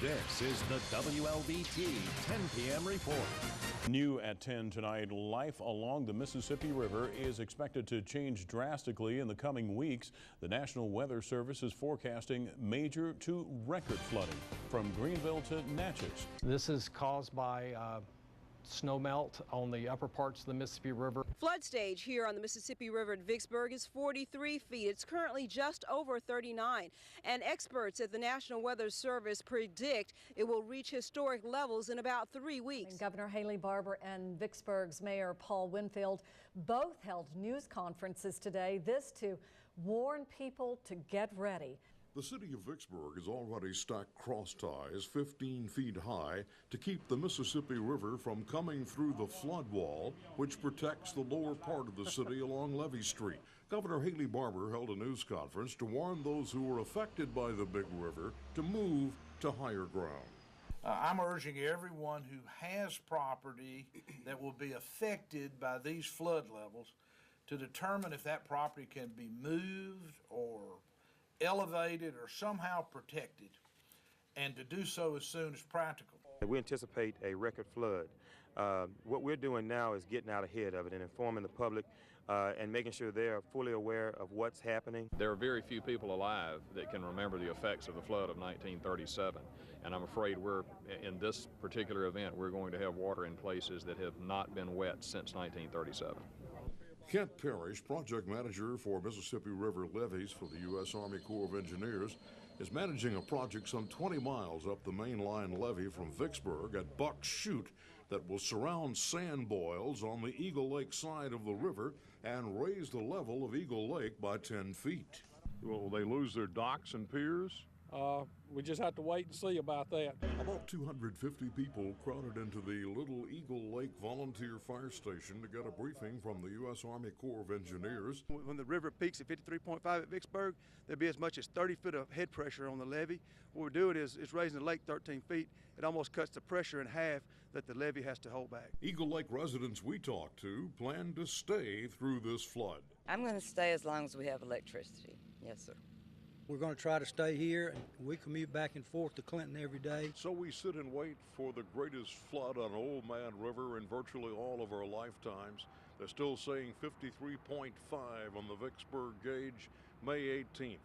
This is the WLBT 10 p.m. report. New at 10 tonight, life along the Mississippi River is expected to change drastically in the coming weeks. The National Weather Service is forecasting major to record flooding from Greenville to Natchez. This is caused by snow melt on the upper parts of the Mississippi River. Flood stage here on the Mississippi River at Vicksburg is 43 feet. It's currently just over 39. And experts at the National Weather Service predict it will reach historic levels in about 3 weeks. And Governor Haley Barbour and Vicksburg's Mayor Paul Winfield both held news conferences today. This to warn people to get ready. The city of Vicksburg has already stacked cross ties 15 feet high to keep the Mississippi River from coming through the flood wall, which protects the lower part of the city along Levee Street. Governor Haley Barbour held a news conference to warn those who were affected by the big river to move to higher ground. I'm urging everyone who has property that will be affected by these flood levels to determine if that property can be moved or elevated or somehow protected, and to do so as soon as practical. We anticipate a record flood. What we're doing now is getting out ahead of it and informing the public and making sure they are fully aware of what's happening. There are very few people alive that can remember the effects of the flood of 1937, and I'm afraid in this particular event, we're going to have water in places that have not been wet since 1937. Kent Parrish, project manager for Mississippi River levees for the U.S. Army Corps of Engineers, is managing a project some 20 miles up the main line levee from Vicksburg at Buck's Chute that will surround sand boils on the Eagle Lake side of the river and raise the level of Eagle Lake by 10 feet. Will they lose their docks and piers? We just have to wait and see about that. About 250 people crowded into the Little Eagle Lake Volunteer Fire Station to get a briefing from the U.S. Army Corps of Engineers. When the river peaks at 53.5 at Vicksburg, there'll be as much as 30 foot of head pressure on the levee. What we're doing is raising the lake 13 feet. It almost cuts the pressure in half that the levee has to hold back. Eagle Lake residents we talked to plan to stay through this flood. I'm going to stay as long as we have electricity. Yes, sir. We're going to try to stay here, and we commute back and forth to Clinton every day. So we sit and wait for the greatest flood on Old Man River in virtually all of our lifetimes. They're still saying 53.5 on the Vicksburg gauge, May 18th.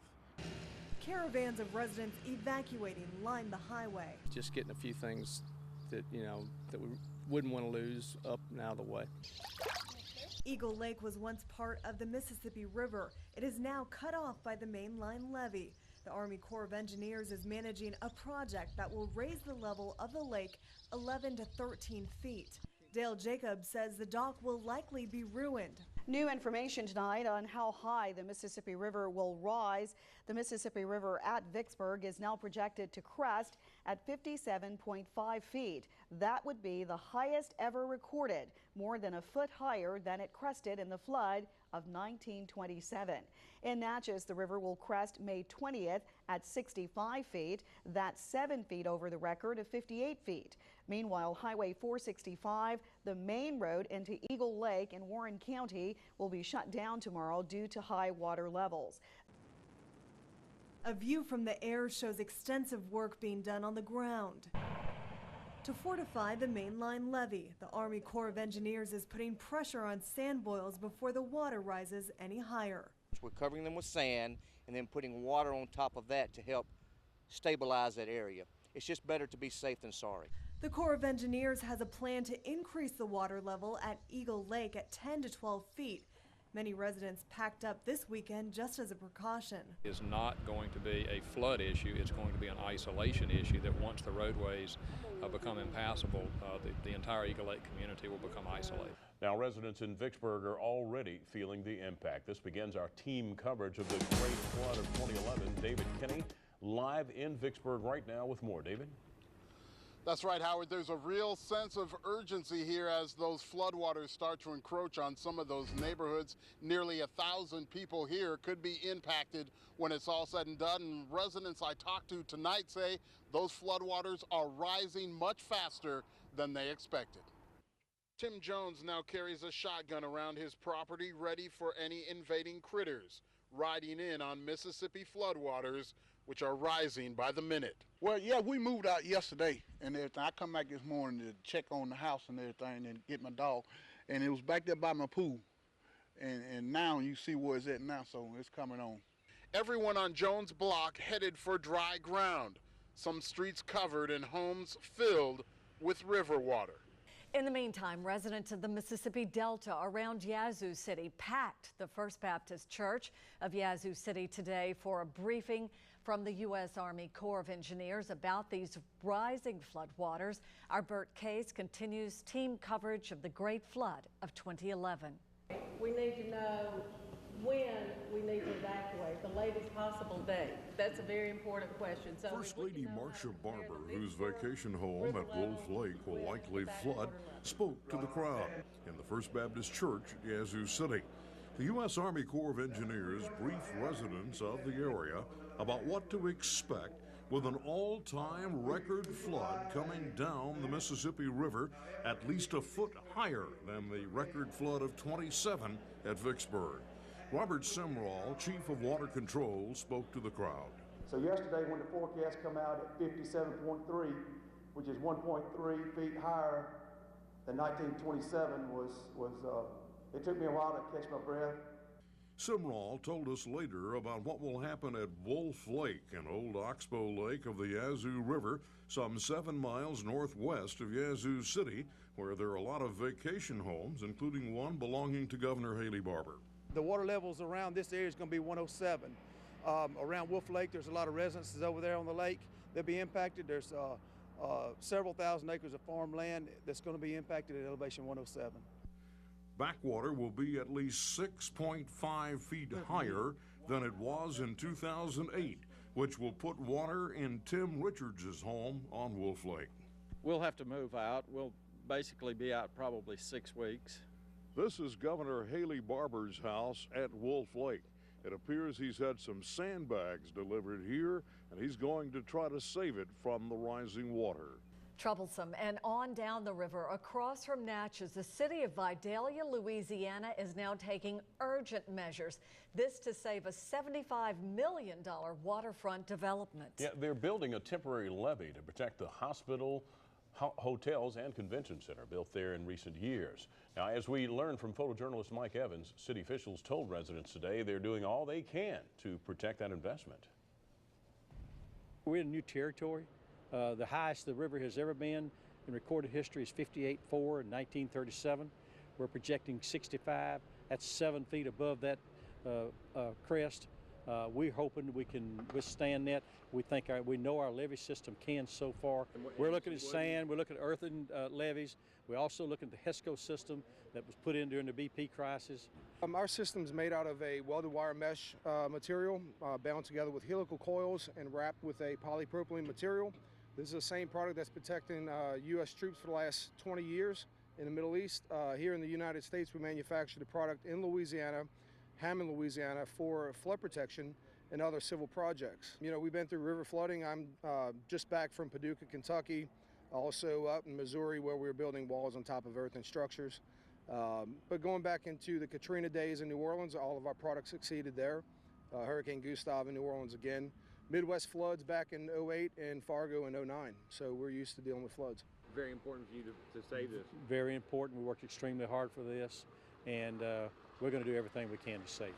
Caravans of residents evacuating line the highway. Just getting a few things that, that we wouldn't want to lose up and out of the way. Eagle Lake was once part of the Mississippi River. It is now cut off by the main line levee. The Army Corps of Engineers is managing a project that will raise the level of the lake 11 to 13 feet. Dale Jacobs says the dock will likely be ruined. New information tonight on how high the Mississippi River will rise. The Mississippi River at Vicksburg is now projected to crest at 57.5 feet. That would be the highest ever recorded, more than a foot higher than it crested in the flood of 1927. In Natchez, the river will crest May 20th at 65 feet. That's 7 feet over the record of 58 feet. Meanwhile, Highway 465, the main road into Eagle Lake in Warren County, will be shut down tomorrow due to high water levels. A view from the air shows extensive work being done on the ground. To fortify the mainline levee, the Army Corps of Engineers is putting pressure on sand boils before the water rises any higher. We're covering them with sand and then putting water on top of that to help stabilize that area. It's just better to be safe than sorry. The Corps of Engineers has a plan to increase the water level at Eagle Lake at 10 to 12 feet. Many residents packed up this weekend just as a precaution. It's not going to be a flood issue, it's going to be an isolation issue that once the roadways become impassable, the entire Eagle Lake community will become isolated. Now, residents in Vicksburg are already feeling the impact. This begins our team coverage of the Great Flood of 2011. David Kinney live in Vicksburg right now with more. David? That's right, Howard. There's a real sense of urgency here as those floodwaters start to encroach on some of those neighborhoods. Nearly 1,000 people here could be impacted when it's all said and done. And residents I talked to tonight say those floodwaters are rising much faster than they expected. Tim Jones now carries a shotgun around his property, ready for any invading critters riding in on Mississippi floodwaters which are rising by the minute. Well, yeah, we moved out yesterday and everything. I come back this morning to check on the house and everything and get my dog, and it was back there by my pool. And now you see where it's at now, so it's coming on. Everyone on Jones Block headed for dry ground. Some streets covered and homes filled with river water. In the meantime, residents of the Mississippi Delta around Yazoo City packed the First Baptist Church of Yazoo City today for a briefing from the U.S. Army Corps of Engineers about these rising floodwaters. Our Bert Case continues team coverage of the Great Flood of 2011. We need to know when we need to evacuate, the latest possible day. That's a very important question. So First Lady Marcia Barber, whose vacation home at Wolf Lake will likely flood, spoke to the crowd in the First Baptist Church, Yazoo City. The U.S. Army Corps of Engineers briefed residents of the area about what to expect with an all-time record flood coming down the Mississippi River at least a foot higher than the record flood of 27 at Vicksburg. Robert Simrall, Chief of Water Control, spoke to the crowd. So yesterday when the forecast come out at 57.3, which is 1.3 feet higher than 1927, it took me a while to catch my breath. Simrall told us later about what will happen at Wolf Lake, an old oxbow lake of the Yazoo River, some 7 miles northwest of Yazoo City, where there are a lot of vacation homes, including one belonging to Governor Haley Barbour. The water levels around this area is going to be 107. Around Wolf Lake, there's a lot of residences over there on the lake. They'll be impacted. There's several thousand acres of farmland that's going to be impacted at elevation 107. Backwater will be at least 6.5 feet higher than it was in 2008, which will put water in Tim Richards' home on Wolf Lake. We'll have to move out. We'll basically be out probably 6 weeks. This is Governor Haley Barbour's house at Wolf Lake. It appears he's had some sandbags delivered here, and he's going to try to save it from the rising water. Troublesome. And on down the river, across from Natchez, the city of Vidalia, Louisiana is now taking urgent measures. This to save a $75 million waterfront development. Yeah, they're building a temporary levee to protect the hospital, hotels, and convention center built there in recent years. Now, as we learned from photojournalist Mike Evans, city officials told residents today they're doing all they can to protect that investment. We're in new territory. The highest the river has ever been in recorded history is 58.4 in 1937. We're projecting 65. That's 7 feet above that crest. We're hoping we can withstand that. We know our levee system can so far. We're looking at sand. We're looking at earthen levees. We're also looking at the HESCO system that was put in during the BP crisis. Our system's made out of a welded wire mesh material bound together with helical coils and wrapped with a polypropylene material. This is the same product that's protecting U.S. troops for the last 20 years in the Middle East. Here in the United States, we manufacture the product in Louisiana, Hammond, Louisiana, for flood protection and other civil projects. You know, we've been through river flooding. I'm just back from Paducah, Kentucky, also up in Missouri where we were building walls on top of earthen structures. But going back into the Katrina days in New Orleans, all of our products succeeded there. Hurricane Gustav in New Orleans again. Midwest floods back in 08 and Fargo in 09. So we're used to dealing with floods. Very important for you to say this. Very important. We worked extremely hard for this, and we're going to do everything we can to save it.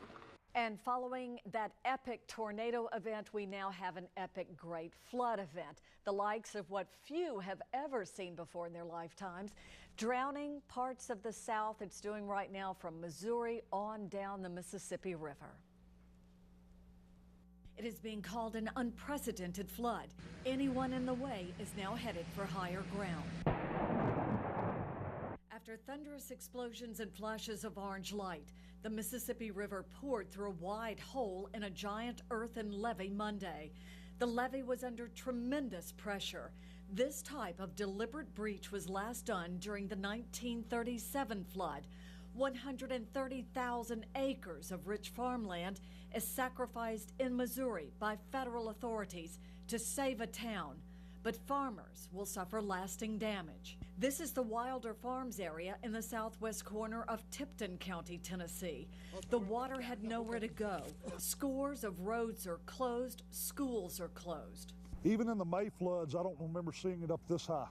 And following that epic tornado event, we now have an epic great flood event, the likes of what few have ever seen before in their lifetimes, drowning parts of the South. It's doing right now from Missouri on down the Mississippi River. It is being called an unprecedented flood. Anyone in the way is now headed for higher ground. After thunderous explosions and flashes of orange light, the Mississippi River poured through a wide hole in a giant earthen levee Monday. The levee was under tremendous pressure. This type of deliberate breach was last done during the 1937 flood. 130,000 acres of rich farmland is sacrificed in Missouri by federal authorities to save a town. but farmers will suffer lasting damage. This is the Wilder Farms area in the southwest corner of Tipton County, Tennessee. The water had nowhere to go. Scores of roads are closed, schools are closed. Even in the May floods, I don't remember seeing it up this high.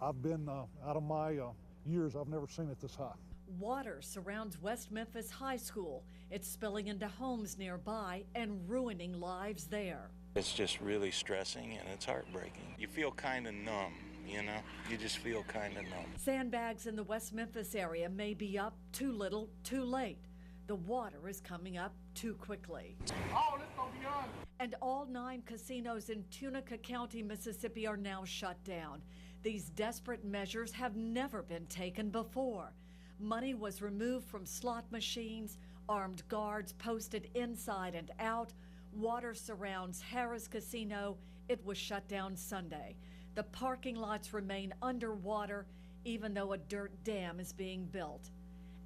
I've been, out of my years, I've never seen it this high. Water surrounds West Memphis High School. It's spilling into homes nearby and ruining lives there. It's just really stressing and it's heartbreaking. You feel kind of numb, you know? You just feel kind of numb. Sandbags in the West Memphis area may be up too little, too late. The water is coming up too quickly. Oh, let's go beyond. And all 9 casinos in Tunica County, Mississippi are now shut down. These desperate measures have never been taken before. Money was removed from slot machines, armed guards posted inside and out. Water surrounds Harris Casino. It was shut down Sunday. The parking lots remain underwater, even though a dirt dam is being built.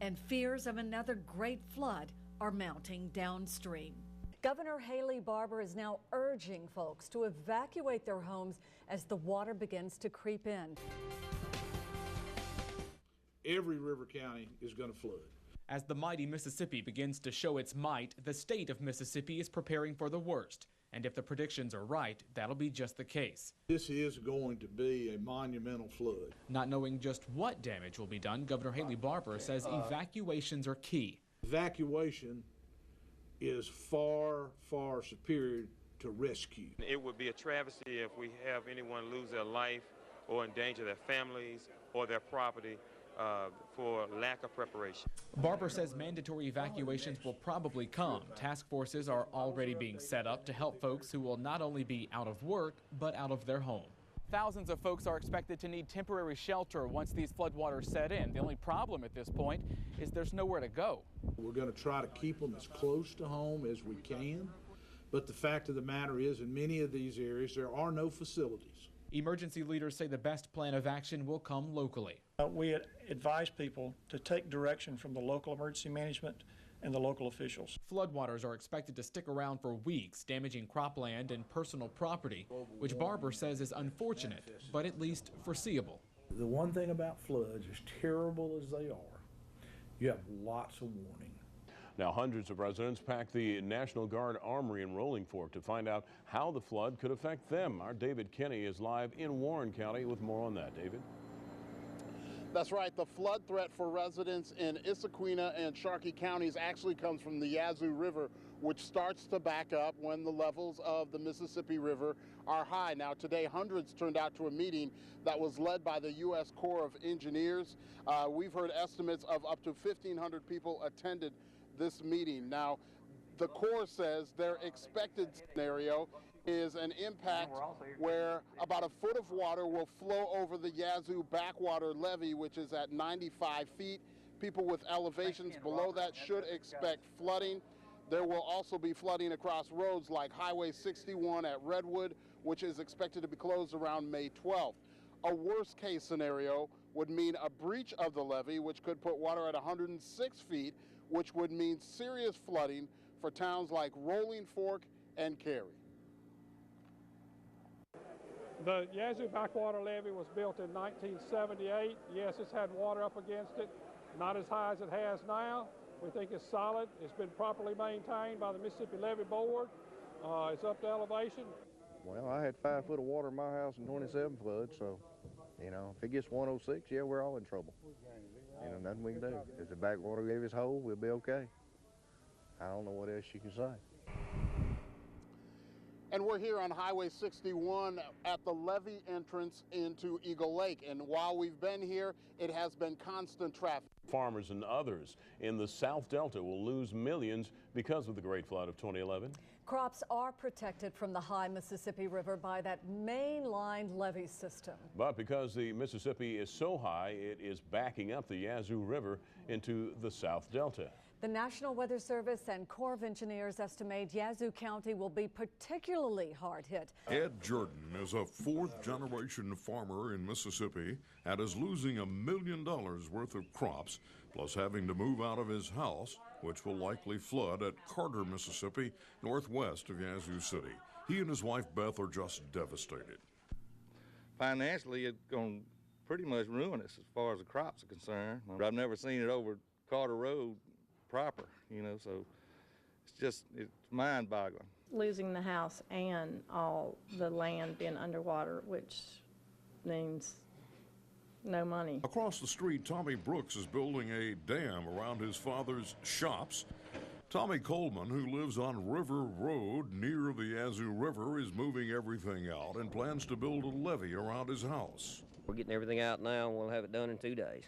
And fears of another great flood are mounting downstream. Governor Haley Barbour is now urging folks to evacuate their homes as the water begins to creep in. Every river county is going to flood. As the mighty Mississippi begins to show its might, the state of Mississippi is preparing for the worst. And if the predictions are right, that'll be just the case. This is going to be a monumental flood. Not knowing just what damage will be done, Governor Haley Barbour says evacuations are key. Evacuation is far, far superior to rescue. It would be a travesty if we have anyone lose their life or endanger their families or their property for lack of preparation. Barbour says mandatory evacuations will probably come. Task forces are already being set up to help folks who will not only be out of work, but out of their home. Thousands of folks are expected to need temporary shelter once these floodwaters set in. The only problem at this point is there's nowhere to go. We're going to try to keep them as close to home as we can, but the fact of the matter is, in many of these areas, there are no facilities. Emergency leaders say the best plan of action will come locally. We advise people to take direction from the local emergency management and the local officials. Floodwaters are expected to stick around for weeks, damaging cropland and personal property, which Barbour says is unfortunate, but at least foreseeable. The one thing about floods, as terrible as they are, you have lots of warning. Now, hundreds of residents packed the National Guard Armory in Rolling Fork to find out how the flood could affect them. Our David Kinney is live in Warren County with more on that. David? That's right. The flood threat for residents in Issaquena and Sharkey counties actually comes from the Yazoo River, which starts to back up when the levels of the Mississippi River are high. Now, today, hundreds turned out to a meeting that was led by the U.S. Corps of Engineers. We've heard estimates of up to 1,500 people attended this meeting. Now, the Corps says their expected scenario is an impact where about a foot of water will flow over the Yazoo backwater levee, which is at 95 feet. People with elevations below that should expect flooding. There will also be flooding across roads like Highway 61 at Redwood, which is expected to be closed around May 12th. A worst case scenario would mean a breach of the levee, which could put water at 106 feet, which would mean serious flooding for towns like Rolling Fork and Cary. The Yazoo Backwater Levee was built in 1978. Yes, it's had water up against it, not as high as it has now. We think it's solid. It's been properly maintained by the Mississippi Levee Board. It's up to elevation. Well, I had 5 foot of water in my house in 27 floods, so, you know, if it gets 106, yeah, we're all in trouble. You know, nothing we can do. If the backwater levee's whole, we'll be okay. I don't know what else you can say. And we're here on Highway 61 at the levee entrance into Eagle Lake. And while we've been here, it has been constant traffic. Farmers and others in the South Delta will lose millions because of the Great Flood of 2011. Crops are protected from the high Mississippi River by that main-line levee system. But because the Mississippi is so high, it is backing up the Yazoo River into the South Delta. The National Weather Service and Corps of Engineers estimate Yazoo County will be particularly hard hit. Ed Jordan is a 4th-generation farmer in Mississippi and is losing $1 million worth of crops, plus having to move out of his house, which will likely flood at Carter, Mississippi, northwest of Yazoo City. He and his wife Beth are just devastated. financially, it's going to pretty much ruin us as far as the crops are concerned. I've never seen it over Carter Road proper, you know, so it's mind-boggling. Losing the house and all the land being underwater, which means no money. Across the street, Tommy Brooks is building a dam around his father's shops. Tommy Coleman, who lives on River Road near the Yazoo River, is moving everything out and plans to build a levee around his house. We're getting everything out now, and we'll have it done in 2 days.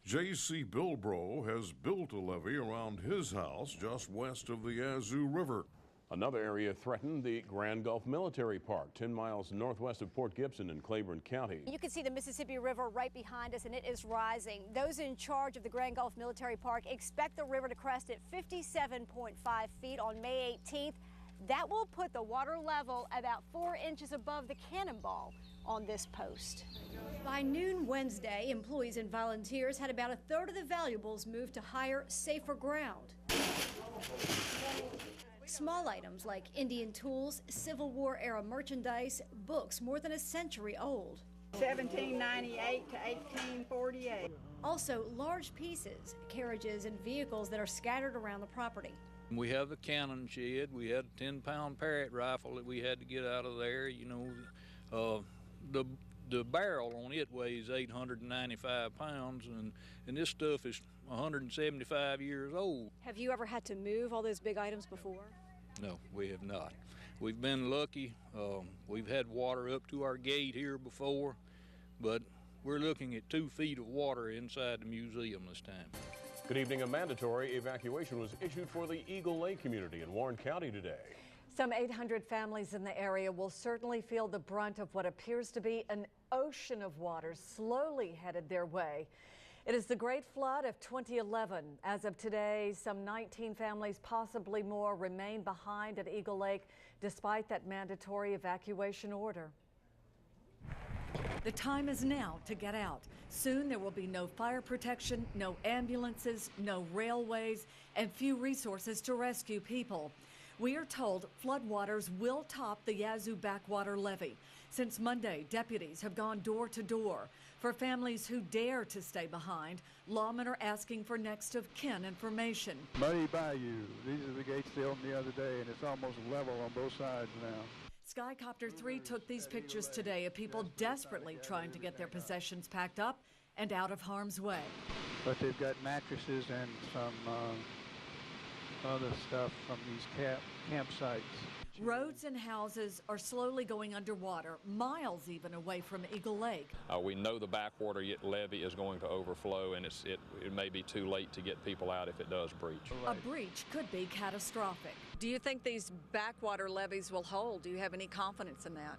J.C. Bilbro has built a levee around his house just west of the Yazoo River. Another area threatened, the Grand Gulf Military Park, 10 miles northwest of Port Gibson in Claiborne County. You can see the Mississippi River right behind us, and it is rising. Those in charge of the Grand Gulf Military Park expect the river to crest at 57.5 feet on May 18th. That will put the water level about 4 inches above the cannonball on this post. By noon Wednesday, employees and volunteers had about a third of the valuables moved to higher, safer ground. Small items like Indian tools, Civil War era merchandise, books more than a century old. 1798 to 1848. Also large pieces, carriages and vehicles that are scattered around the property. We have a cannon shed. We had a 10-pound Parrott rifle that we had to get out of there. You know, the barrel on it weighs 895 pounds, and this stuff is 175 years old. Have you ever had to move all those big items before? No, we have not. We've been lucky. We've had water up to our gate here before, but we're looking at 2 feet of water inside the museum this time. Good evening. A mandatory evacuation was issued for the Eagle Lake community in Warren County today. Some 800 families in the area will certainly feel the brunt of what appears to be an ocean of water slowly headed their way. It is the Great Flood of 2011. As of today, some 19 families, possibly more, remain behind at Eagle Lake despite that mandatory evacuation order. The time is now to get out. Soon there will be no fire protection, no ambulances, no railways, and few resources to rescue people. We are told floodwaters will top the Yazoo backwater levee. Since Monday, deputies have gone door to door. For families who dare to stay behind, lawmen are asking for next of kin information. Muddy Bayou, these are the gates they opened the other day, and it's almost level on both sides now. Skycopter 3 took these pictures today of people desperately trying to get their possessions packed up and out of harm's way. But they've got mattresses and some other stuff from these campsites. Roads and houses are slowly going underwater, miles even away from Eagle Lake. We know the backwater levee is going to overflow, and it may be too late to get people out if it does breach. A breach could be catastrophic. Do you think these backwater levees will hold? Do you have any confidence in that?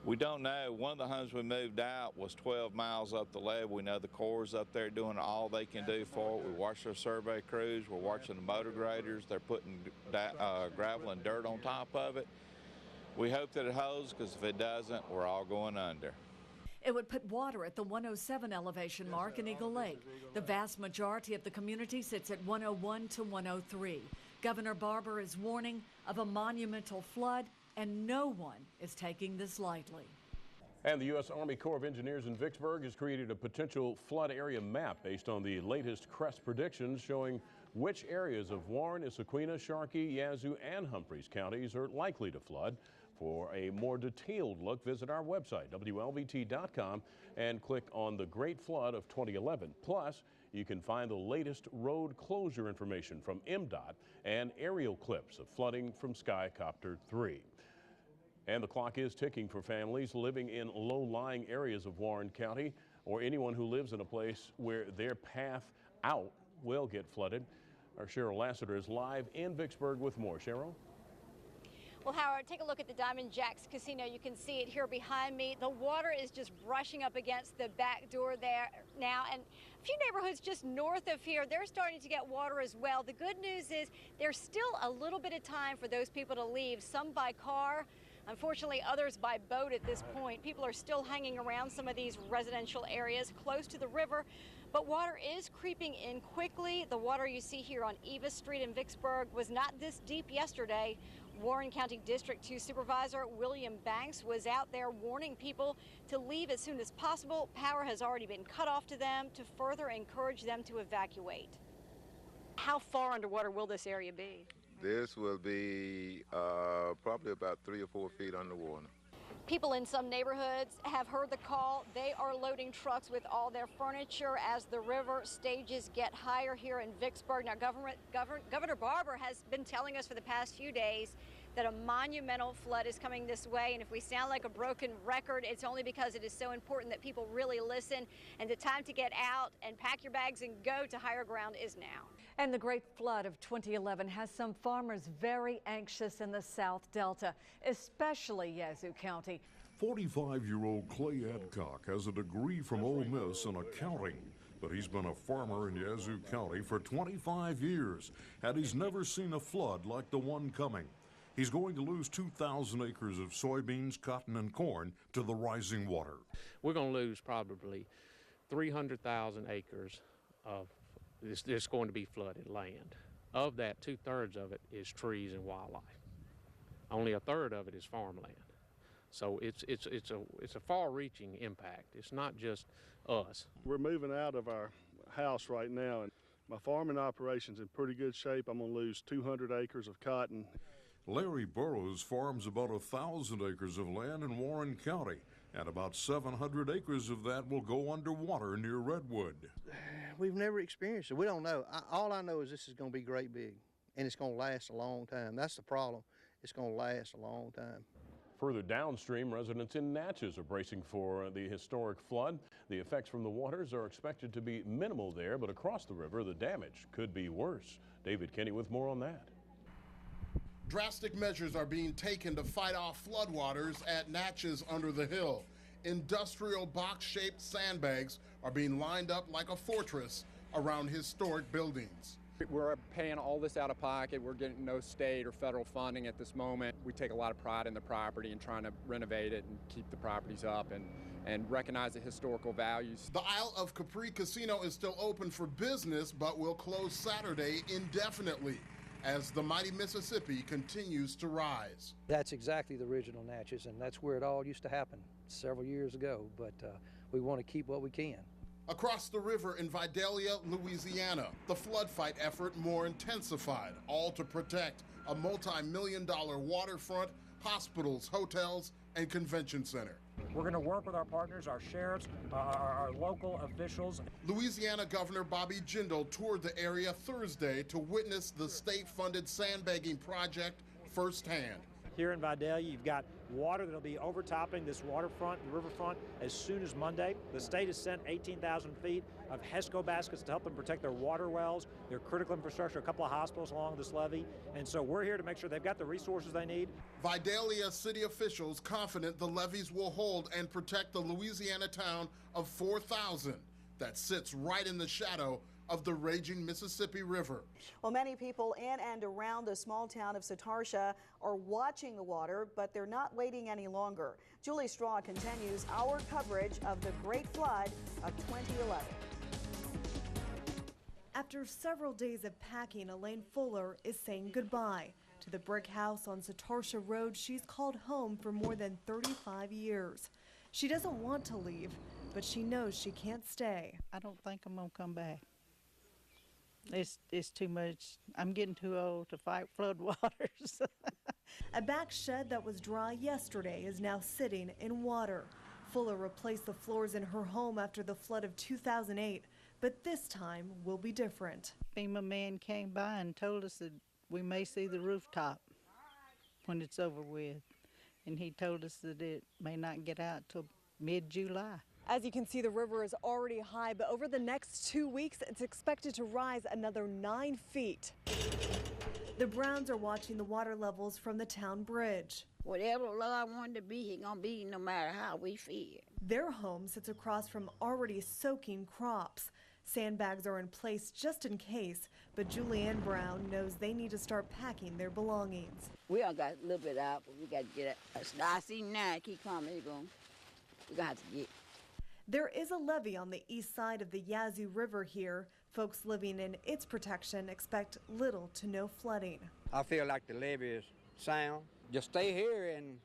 We don't know. One of the homes we moved out was 12 miles up the levee. We know the Corps up there doing all they can do for it. We watch their survey crews. We're watching the motor graders. They're putting gravel and dirt on top of it. We hope that it holds, because if it doesn't, we're all going under. It would put water at the 107 elevation mark in Eagle Lake. The vast majority of the community sits at 101 to 103. Governor Barber is warning of a monumental flood, and no one is taking this lightly. And the U.S. Army Corps of Engineers in Vicksburg has created a potential flood area map based on the latest crest predictions showing which areas of Warren, Issaquena, Sharkey, Yazoo, and Humphreys counties are likely to flood. For a more detailed look, visit our website, WLBT.com, and click on the Great Flood of 2011. Plus, you can find the latest road closure information from MDOT and aerial clips of flooding from Skycopter 3. And the clock is ticking for families living in low-lying areas of Warren County, or anyone who lives in a place where their path out will get flooded. Our Cheryl Lassiter is live in Vicksburg with more. Cheryl? Well, Howard, take a look at the Diamond Jacks Casino. You can see it here behind me. The water is just brushing up against the back door there now. And a few neighborhoods just north of here, they're starting to get water as well. The good news is there's still a little bit of time for those people to leave, some by car. Unfortunately, others by boat at this point. People are still hanging around some of these residential areas close to the river, but water is creeping in quickly. The water you see here on Eva Street in Vicksburg was not this deep yesterday. Warren County District 2 Supervisor William Banks was out there warning people to leave as soon as possible. Power has already been cut off to them to further encourage them to evacuate. How far underwater will this area be? This will be probably about 3 or 4 feet underwater. People in some neighborhoods have heard the call. They are loading trucks with all their furniture as the river stages get higher here in Vicksburg. Now, Governor Barber has been telling us for the past few days that a monumental flood is coming this way, and if we sound like a broken record, it's only because it is so important that people really listen, and the time to get out and pack your bags and go to higher ground is now. And the great flood of 2011 has some farmers very anxious in the South Delta, especially Yazoo County. 45-year-old Clay Adcock has a degree from Ole Miss in accounting, but he's been a farmer in Yazoo County for 25 years, and he's never seen a flood like the one coming. He's going to lose 2,000 acres of soybeans, cotton, and corn to the rising water. We're going to lose probably 300,000 acres of this going to be flooded land. Of that, 2/3 of it is trees and wildlife. Only 1/3 of it is farmland. So it's a far-reaching impact. It's not just us. We're moving out of our house right now, and my farming operation's in pretty good shape. I'm going to lose 200 acres of cotton. Larry Burrows farms about 1,000 acres of land in Warren County, and about 700 acres of that will go underwater near Redwood. We've never experienced it. We don't know. All I know is this is going to be great big, and it's going to last a long time. That's the problem. It's going to last a long time. Further downstream, residents in Natchez are bracing for the historic flood. The effects from the waters are expected to be minimal there, but across the river, the damage could be worse. David Kenny with more on that. Drastic measures are being taken to fight off floodwaters at Natchez under the hill. Industrial box-shaped sandbags are being lined up like a fortress around historic buildings. We're paying all this out of pocket. We're getting no state or federal funding at this moment. We take a lot of pride in the property and trying to renovate it and keep the properties up and recognize the historical values. The Isle of Capri Casino is still open for business, but will close Saturday indefinitely as the mighty Mississippi continues to rise. That's exactly the original Natchez, and that's where it all used to happen several years ago, but we want to keep what we can. Across the river in Vidalia, Louisiana, the flood fight effort more intensified, all to protect a multi-million-dollar waterfront, hospitals, hotels, and convention center. We're going to work with our partners, our sheriffs, our local officials. Louisiana Governor Bobby Jindal toured the area Thursday to witness the state-funded sandbagging project firsthand. Here in Vidalia, you've got water that'll be overtopping this waterfront, the riverfront, as soon as Monday. The state has sent 18,000 feet of HESCO baskets to help them protect their water wells, their critical infrastructure, a couple of hospitals along this levee. And so we're here to make sure they've got the resources they need. Vidalia city officials confident the levees will hold and protect the Louisiana town of 4,000 that sits right in the shadow of the raging Mississippi River. Well, many people in and around the small town of Satarsha are watching the water, but they're not waiting any longer. Julie Straw continues our coverage of the Great Flood of 2011. After several days of packing, Elaine Fuller is saying goodbye to the brick house on Satarsha Road she's called home for more than 35 years. She doesn't want to leave, but she knows she can't stay. I don't think I'm gonna come back. It's too much. I'm getting too old to fight floodwaters. A back shed that was dry yesterday is now sitting in water. Fuller replaced the floors in her home after the flood of 2008, but this time will be different. FEMA man came by and told us that we may see the rooftop when it's over with, and he told us that it may not get out till mid-July. As you can see, the river is already high, but over the next 2 weeks, it's expected to rise another 9 feet. The Browns are watching the water levels from the town bridge. Whatever Lord wanted to be, He gonna be no matter how we feel. Their home sits across from already soaking crops. Sandbags are in place just in case, but Julianne Brown knows they need to start packing their belongings. We all got a little bit out, but we got to get it. I see now, keep coming, we're gonna have to get. There is a levee on the east side of the Yazoo River here. Folks living in its protection expect little to no flooding. I feel like the levee is sound. Just stay here and,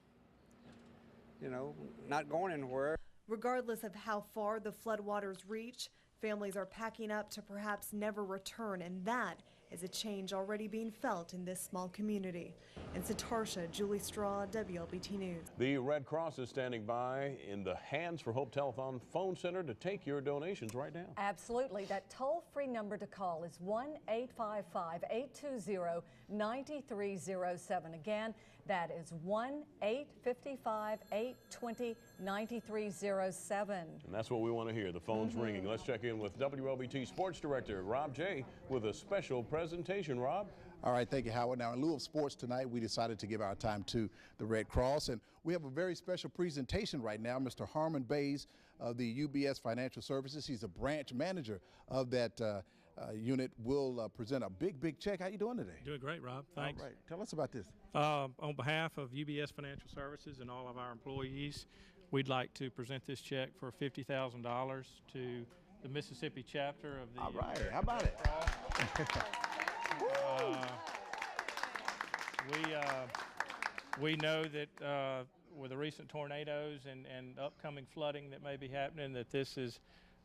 not going anywhere. Regardless of how far the floodwaters reach, families are packing up to perhaps never return, and that is a change already being felt in this small community. In Satarsha, Julie Straw, WLBT News. The Red Cross is standing by in the Hands for Hope Telethon phone center to take your donations right now. Absolutely. That toll-free number to call is 1-855-820-9307. Again, that is 1-855-820-9307. And that's what we want to hear. The phone's ringing. Let's check in with WLBT Sports Director Rob J. with a special presentation. Rob? All right, thank you, Howard. Now, in lieu of sports tonight, we decided to give our time to the Red Cross, and we have a very special presentation right now. Mr. Harmon Bays of the UBS Financial Services, he's a branch manager of that unit, will present a big check. How you doing today? Doing great, Rob. Thanks. All right, tell us about this. On behalf of UBS Financial Services and all of our employees, we'd like to present this check for $50,000 to the Mississippi chapter of the. All right, how about it? We know that with the recent tornadoes and upcoming flooding that may be happening, that this is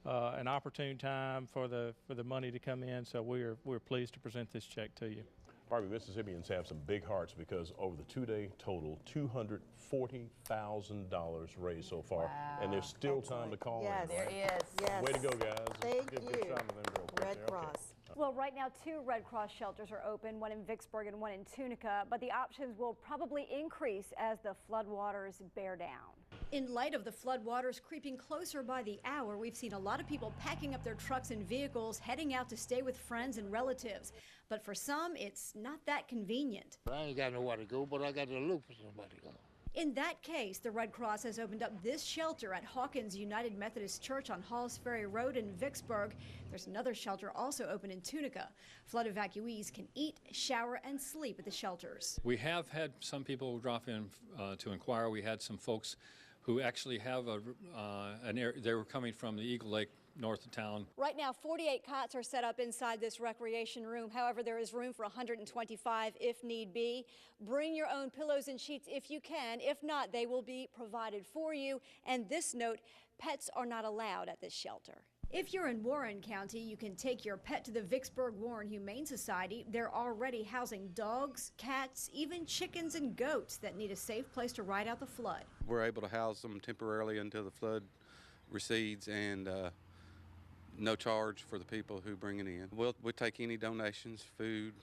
an opportune time for the money to come in. So we're pleased to present this check to you. Barbie, Mississippians have some big hearts because over the two-day total, $240,000 raised so far, and there's still time to call in. Yes, there is. Yes. Way to go, guys. Thank Give you. a good shot of them real quick. Red Okay. Cross. Well, right now, 2 Red Cross shelters are open, one in Vicksburg and one in Tunica, but the options will probably increase as the floodwaters bear down. In light of the floodwaters creeping closer by the hour, we've seen a lot of people packing up their trucks and vehicles, heading out to stay with friends and relatives. But for some, it's not that convenient. I ain't got nowhere to go, but I got to look for somebody to go. In that case, the Red Cross has opened up this shelter at Hawkins United Methodist Church on Halls Ferry Road in Vicksburg. There's another shelter also open in Tunica. Flood evacuees can eat, shower, and sleep at the shelters. We have had some people drop in to inquire. We had some folks who actually have an area. They were coming from the Eagle Lake north of town. Right now, 48 cots are set up inside this recreation room. However, there is room for 125 if need be. Bring your own pillows and sheets if you can. If not, they will be provided for you. And this note, pets are not allowed at this shelter. If you're in Warren County, you can take your pet to the Vicksburg Warren Humane Society. They're already housing dogs, cats, even chickens and goats that need a safe place to ride out the flood. We're able to house them temporarily until the flood recedes, and no charge for the people who bring it in. We'll take any donations, food,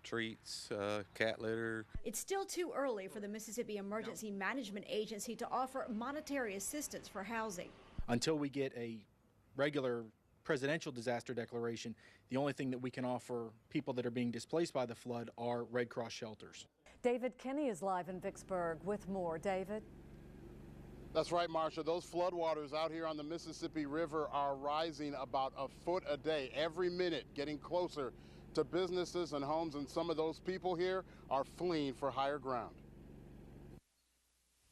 treats, cat litter. It's still too early for the Mississippi Emergency Management Agency to offer monetary assistance for housing. Until we get a regular presidential disaster declaration, the only thing that we can offer people that are being displaced by the flood are Red Cross shelters. David Kinney is live in Vicksburg with more. David? That's right, Marcia. Those floodwaters out here on the Mississippi River are rising about a foot a day, every minute, getting closer to businesses and homes, and some of those people here are fleeing for higher ground.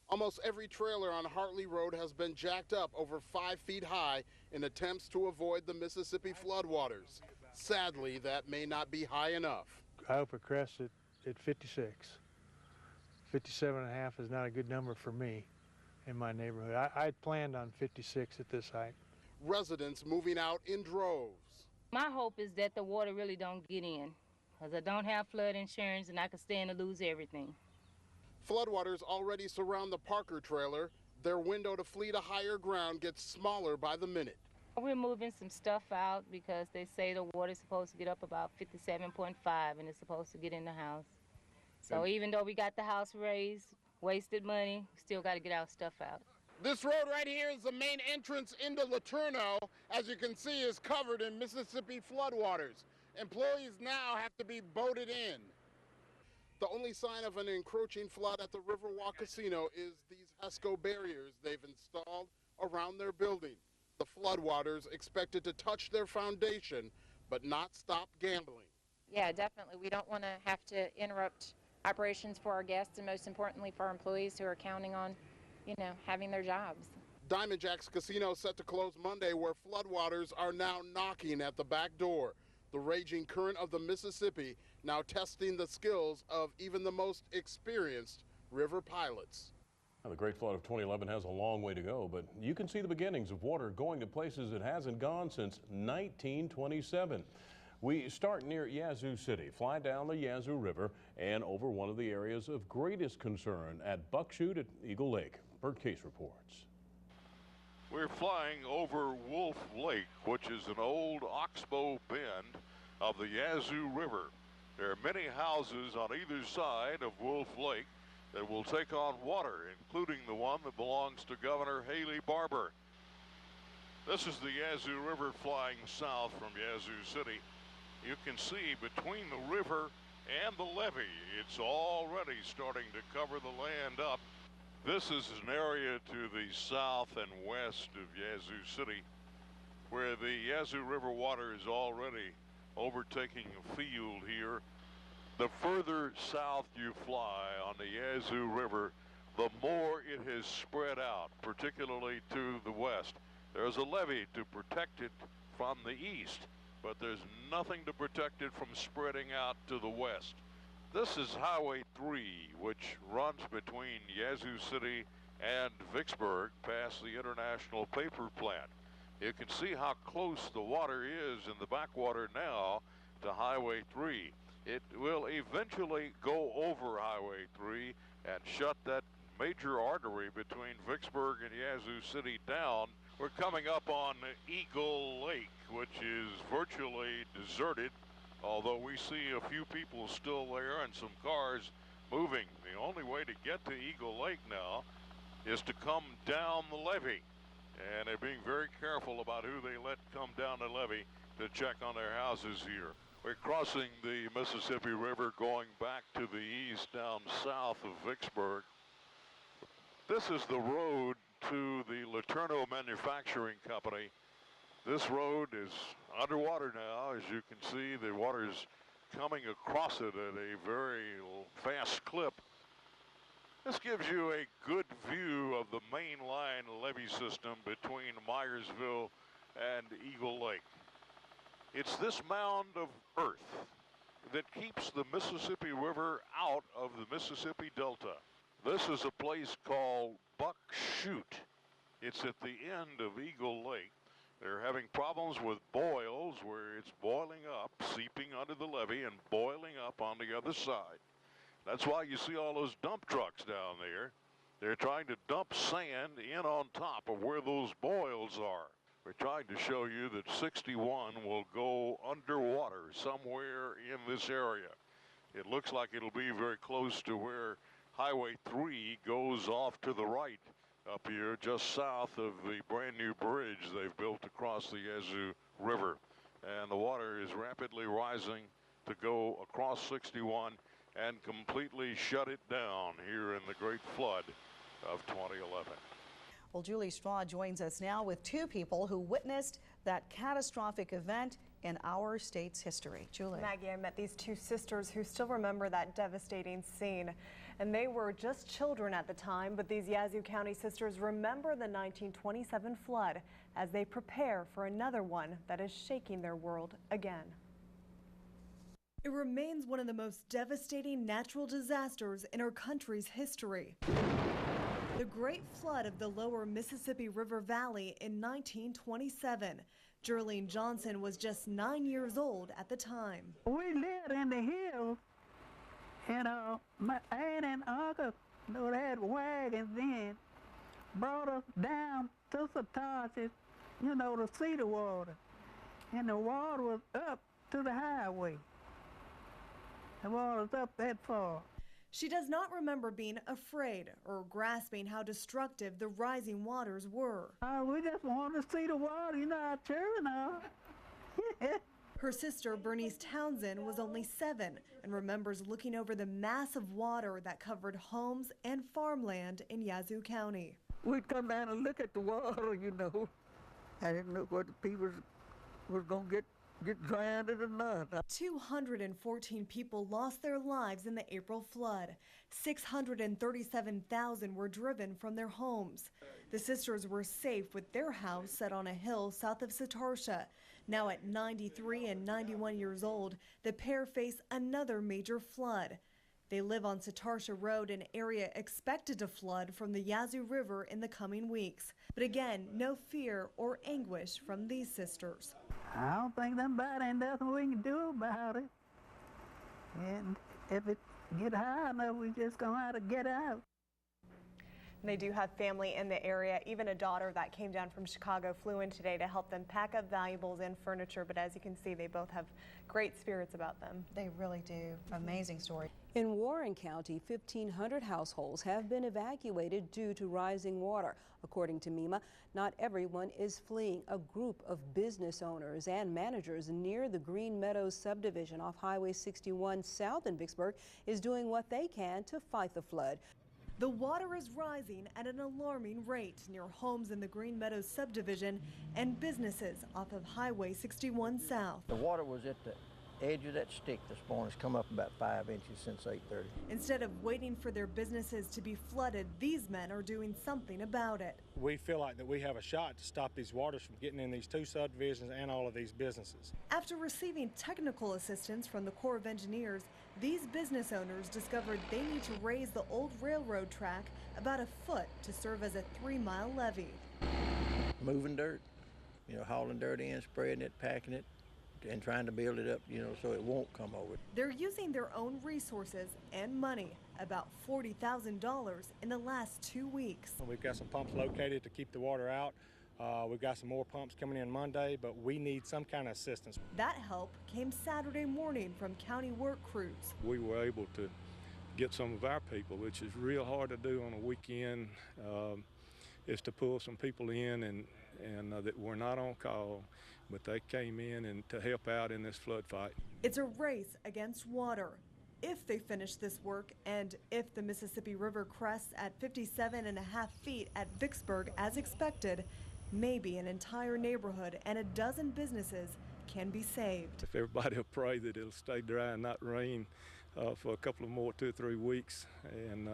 Almost every trailer on Hartley Road has been jacked up over 5 feet high in attempts to avoid the Mississippi floodwaters. Sadly, that may not be high enough. I hope it crests at 56. 57.5 is not a good number for me in my neighborhood. I planned on 56 at this height. Residents moving out in droves. My hope is that the water really don't get in, because I don't have flood insurance and I could stand to lose everything. Floodwaters already surround the Parker trailer. Their window to flee to higher ground gets smaller by the minute. We're moving some stuff out because they say the water's supposed to get up about 57.5 and it's supposed to get in the house. So even though we got the house raised, wasted money, we still got to get our stuff out. This road right here is the main entrance into Laterno. As you can see, is covered in Mississippi floodwaters. Employees now have to be boated in. The only sign of an encroaching flood at the Riverwalk Casino is these HESCO barriers they've installed around their building. The floodwaters expected to touch their foundation, but not stop gambling. Yeah, definitely. We don't want to have to interrupt operations for our guests, and most importantly for our employees who are counting on, having their jobs. Diamond Jack's Casino set to close Monday, where floodwaters are now knocking at the back door. The raging current of the Mississippi now testing the skills of even the most experienced river pilots. Now, the Great Flood of 2011 has a long way to go, but you can see the beginnings of water going to places it hasn't gone since 1927. We start near Yazoo City, fly down the Yazoo River, and over one of the areas of greatest concern at Buckshot at Eagle Lake. Bert Case reports. We're flying over Wolf Lake, which is an old oxbow bend of the Yazoo River. There are many houses on either side of Wolf Lake that will take on water, including the one that belongs to Governor Haley Barbour. This is the Yazoo River flying south from Yazoo City. You can see between the river and the levee, it's already starting to cover the land up. This is an area to the south and west of Yazoo City where the Yazoo River water is already overtaking a field here. The further south you fly on the Yazoo River, the more it has spread out, particularly to the west. There's a levee to protect it from the east, but there's nothing to protect it from spreading out to the west. This is Highway 3, which runs between Yazoo City and Vicksburg past the International Paper Plant. You can see how close the water is in the backwater now to Highway 3. It will eventually go over Highway 3 and shut that major artery between Vicksburg and Yazoo City down. We're coming up on Eagle Lake, which is virtually deserted, although we see a few people still there and some cars moving. The only way to get to Eagle Lake now is to come down the levee, and they're being very careful about who they let come down the levee to check on their houses here. We're crossing the Mississippi River going back to the east down south of Vicksburg. This is the road to the Laterno Manufacturing Company. This road is underwater now. As you can see, the water is coming across it at a very fast clip. This gives you a good view of the main line levee system between Myersville and Eagle Lake. It's this mound of earth that keeps the Mississippi River out of the Mississippi Delta. This is a place called Buckshot. It's at the end of Eagle Lake. They're having problems with boils where it's boiling up, seeping under the levee and boiling up on the other side. That's why you see all those dump trucks down there. They're trying to dump sand in on top of where those boils are. We're trying to show you that 61 will go underwater somewhere in this area. It looks like it'll be very close to where Highway 3 goes off to the right up here, just south of the brand new bridge they've built across the Yazoo River. And the water is rapidly rising to go across 61 and completely shut it down here in the Great Flood of 2011. Well, Julie Straw joins us now with two people who witnessed that catastrophic event in our state's history. Julie. Maggie, I met these two sisters who still remember that devastating scene. And they were just children at the time, but these Yazoo County sisters remember the 1927 flood as they prepare for another one that is shaking their world again. It remains one of the most devastating natural disasters in our country's history. The Great Flood of the lower Mississippi River Valley in 1927. Jerlene Johnson was just 9 years old at the time. We lived in the hills, and my aunt and uncle, they had wagons then, brought us down to Satarsis, to see the water. And the water was up to the highway. The water was up that far. She does not remember being afraid or grasping how destructive the rising waters were. We just wanted to see the water, out sure enough. Her sister, Bernice Townsend, was only 7 and remembers looking over the massive water that covered homes and farmland in Yazoo County. We'd come down and look at the water, I didn't know what the people was going to get get drowned or nothing. 214 people lost their lives in the April flood. 637,000 were driven from their homes. The sisters were safe with their house set on a hill south of Satarsha. Now at 93 and 91 years old, the pair face another major flood. They live on Satarsha Road, an area expected to flood from the Yazoo River in the coming weeks. But again, no fear or anguish from these sisters. I don't think somebody ain't nothing we can do about it. And if it get high enough, we just gonna have to get out. They do have family in the area. Even a daughter that came down from Chicago flew in today to help them pack up valuables and furniture. But as you can see, they both have great spirits about them. They really do. Amazing story. In Warren County, 1,500 households have been evacuated due to rising water. According to MEMA, not everyone is fleeing. A group of business owners and managers near the Green Meadows subdivision off Highway 61 south in Vicksburg is doing what they can to fight the flood. The water is rising at an alarming rate near homes in the Green Meadows subdivision and businesses off of Highway 61 south. The water was at the edge of that stick this morning. It's come up about 5 inches since 8:30. Instead of waiting for their businesses to be flooded, these men are doing something about it. We feel like that we have a shot to stop these waters from getting in these two subdivisions and all of these businesses. After receiving technical assistance from the Corps of Engineers, these business owners discovered they need to raise the old railroad track about a foot to serve as a 3-mile levee. Moving dirt, hauling dirt in, spreading it, packing it, and trying to build it up, so it won't come over. They're using their own resources and money, about $40,000 in the last 2 weeks. We've got some pumps located to keep the water out. We've got some more pumps coming in Monday, but we need some kind of assistance. That help came Saturday morning from county work crews. We were able to get some of our people, which is real hard to do on a weekend, is to pull some people in and that were not on call, but they came in and to help out in this flood fight. It's a race against water. If they finish this work and if the Mississippi River crests at 57.5 feet at Vicksburg as expected, maybe an entire neighborhood and a dozen businesses can be saved. If everybody will pray that it'll stay dry and not rain for a couple of more 2 or 3 weeks, and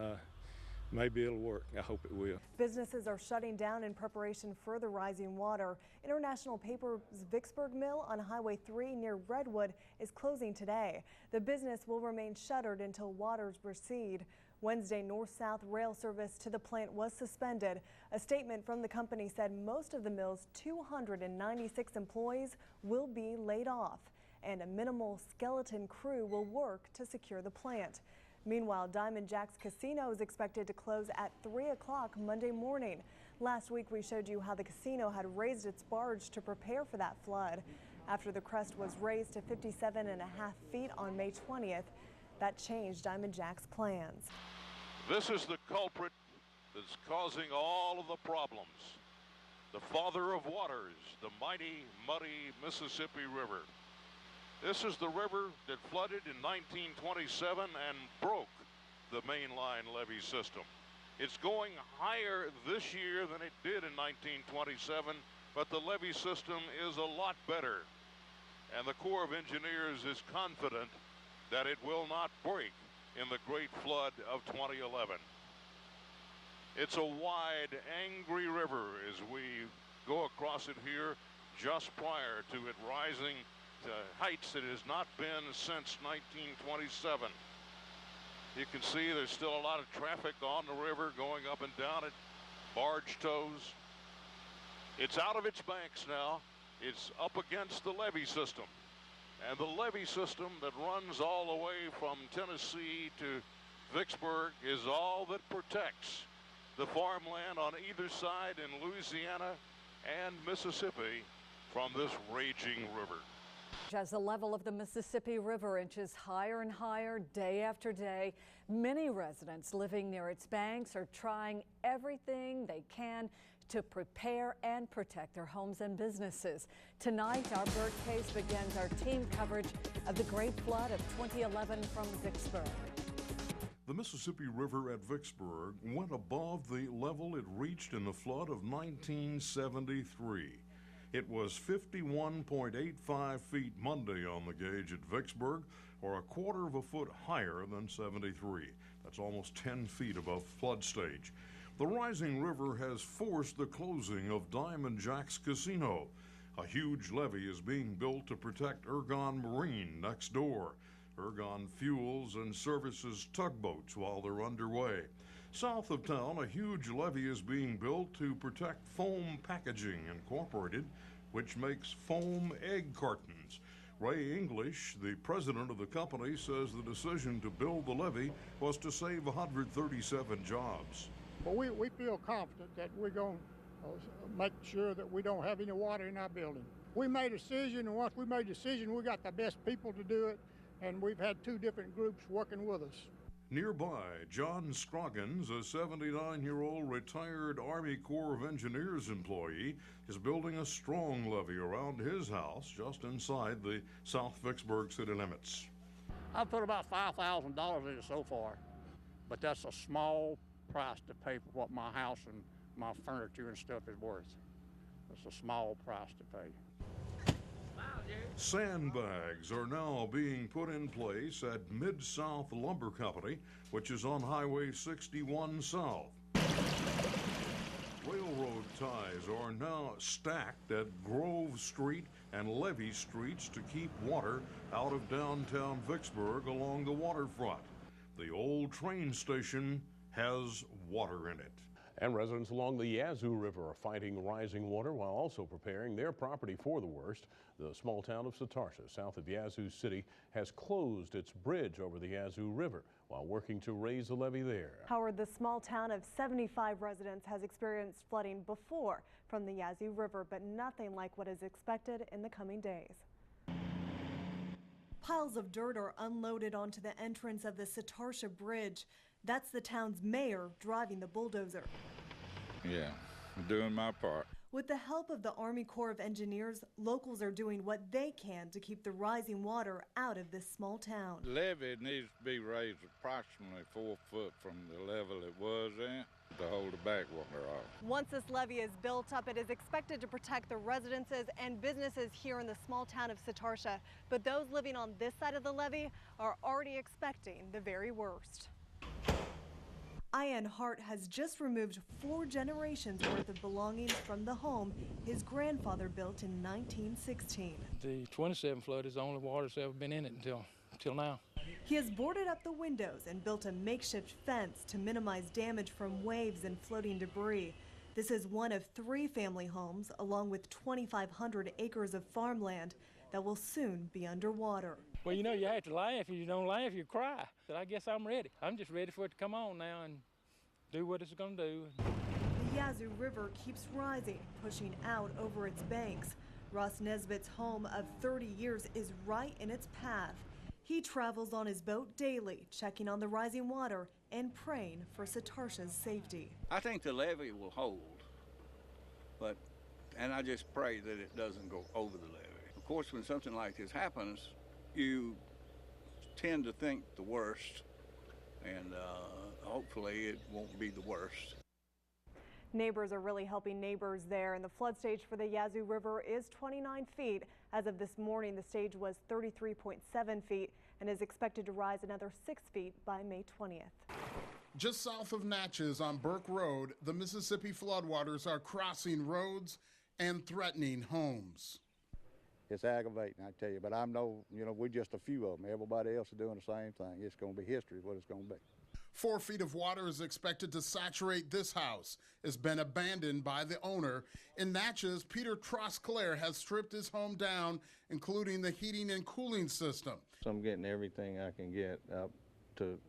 maybe it'll work. I hope it will. Businesses are shutting down in preparation for the rising water. International Paper's Vicksburg Mill on Highway 3 near Redwood is closing today. The business will remain shuttered until waters recede. Wednesday, north-south rail service to the plant was suspended. A statement from the company said most of the mill's 296 employees will be laid off, and a minimal skeleton crew will work to secure the plant. Meanwhile, Diamond Jack's Casino is expected to close at 3 o'clock Monday morning. Last week, we showed you how the casino had raised its barge to prepare for that flood. After the crest was raised to 57.5 feet on May 20th, that changed Diamond Jack's plans. This is the culprit that's causing all of the problems. The father of waters, the mighty, muddy Mississippi River. This is the river that flooded in 1927 and broke the mainline levee system. It's going higher this year than it did in 1927, but the levee system is a lot better. And the Corps of Engineers is confident that it will not break in the great flood of 2011. It's a wide, angry river as we go across it here just prior to it rising to heights it has not been since 1927. You can see there's still a lot of traffic on the river going up and down it, barge tows. It's out of its banks now. It's up against the levee system. And the levee system that runs all the way from Tennessee to Vicksburg is all that protects the farmland on either side in Louisiana and Mississippi from this raging river. As the level of the Mississippi River inches higher and higher day after day, many residents living near its banks are trying everything they can to prepare and protect their homes and businesses. Tonight, our Bird Case begins our team coverage of the Great Flood of 2011 from Vicksburg. The Mississippi River at Vicksburg went above the level it reached in the flood of 1973. It was 51.85 feet Monday on the gauge at Vicksburg, or a quarter of a foot higher than 73. That's almost 10 feet above flood stage. The rising river has forced the closing of Diamond Jack's Casino. A huge levee is being built to protect Ergon Marine next door. Ergon fuels and services tugboats while they're underway. South of town, a huge levee is being built to protect Foam Packaging Incorporated, which makes foam egg cartons. Ray English, the president of the company, says the decision to build the levee was to save 137 jobs. But we feel confident that we're going to make sure that we don't have any water in our building. We made a decision, and once we made a decision, we got the best people to do it, and we've had 2 different groups working with us. Nearby, John Scroggins, a 79-year-old retired Army Corps of Engineers employee, is building a strong levee around his house just inside the South Vicksburg city limits. I've put about $5,000 in it so far, but that's a small price to pay for what my house and my furniture and stuff is worth. It's a small price to pay. Sandbags are now being put in place at Mid-South Lumber Company, which is on Highway 61 South. Railroad ties are now stacked at Grove Street and Levee Streets to keep water out of downtown Vicksburg along the waterfront. The old train station has water in it. And residents along the Yazoo River are fighting rising water while also preparing their property for the worst. The small town of Satarsha, south of Yazoo City, has closed its bridge over the Yazoo River while working to raise the levee there. Howard, the small town of 75 residents has experienced flooding before from the Yazoo River, but nothing like what is expected in the coming days. Piles of dirt are unloaded onto the entrance of the Satarsha Bridge. That's the town's mayor driving the bulldozer. Yeah, I'm doing my part. With the help of the Army Corps of Engineers, locals are doing what they can to keep the rising water out of this small town. The levee needs to be raised approximately 4 foot from the level it was at to hold the backwater off. Once this levee is built up, it is expected to protect the residences and businesses here in the small town of Satarsha. But those living on this side of the levee are already expecting the very worst. Ian Hart has just removed 4 generations worth of belongings from the home his grandfather built in 1916. The 27 flood is the only water that's ever been in it until now. He has boarded up the windows and built a makeshift fence to minimize damage from waves and floating debris. This is one of 3 family homes, along with 2,500 acres of farmland that will soon be underwater. Well, you know, you have to laugh. If you don't laugh, you cry. But I guess I'm ready. I'm just ready for it to come on now and do what it's going to do. The Yazoo River keeps rising, pushing out over its banks. Ross Nesbitt's home of 30 years is right in its path. He travels on his boat daily, checking on the rising water and praying for Satarsha's safety. I think the levee will hold, and I just pray that it doesn't go over the levee. Of course, when something like this happens, you tend to think the worst, and hopefully it won't be the worst. Neighbors are really helping neighbors there, and the flood stage for the Yazoo River is 29 feet. As of this morning, the stage was 33.7 feet and is expected to rise another 6 feet by May 20th. Just south of Natchez on Burke Road, the Mississippi floodwaters are crossing roads and threatening homes. It's aggravating, I tell you, but we're just a few of them. Everybody else is doing the same thing. It's going to be history, what it's going to be. 4 feet of water is expected to saturate this house. It's been abandoned by the owner. In Natchez, Peter Trosclair has stripped his home down, including the heating and cooling system. So I'm getting everything I can get up to,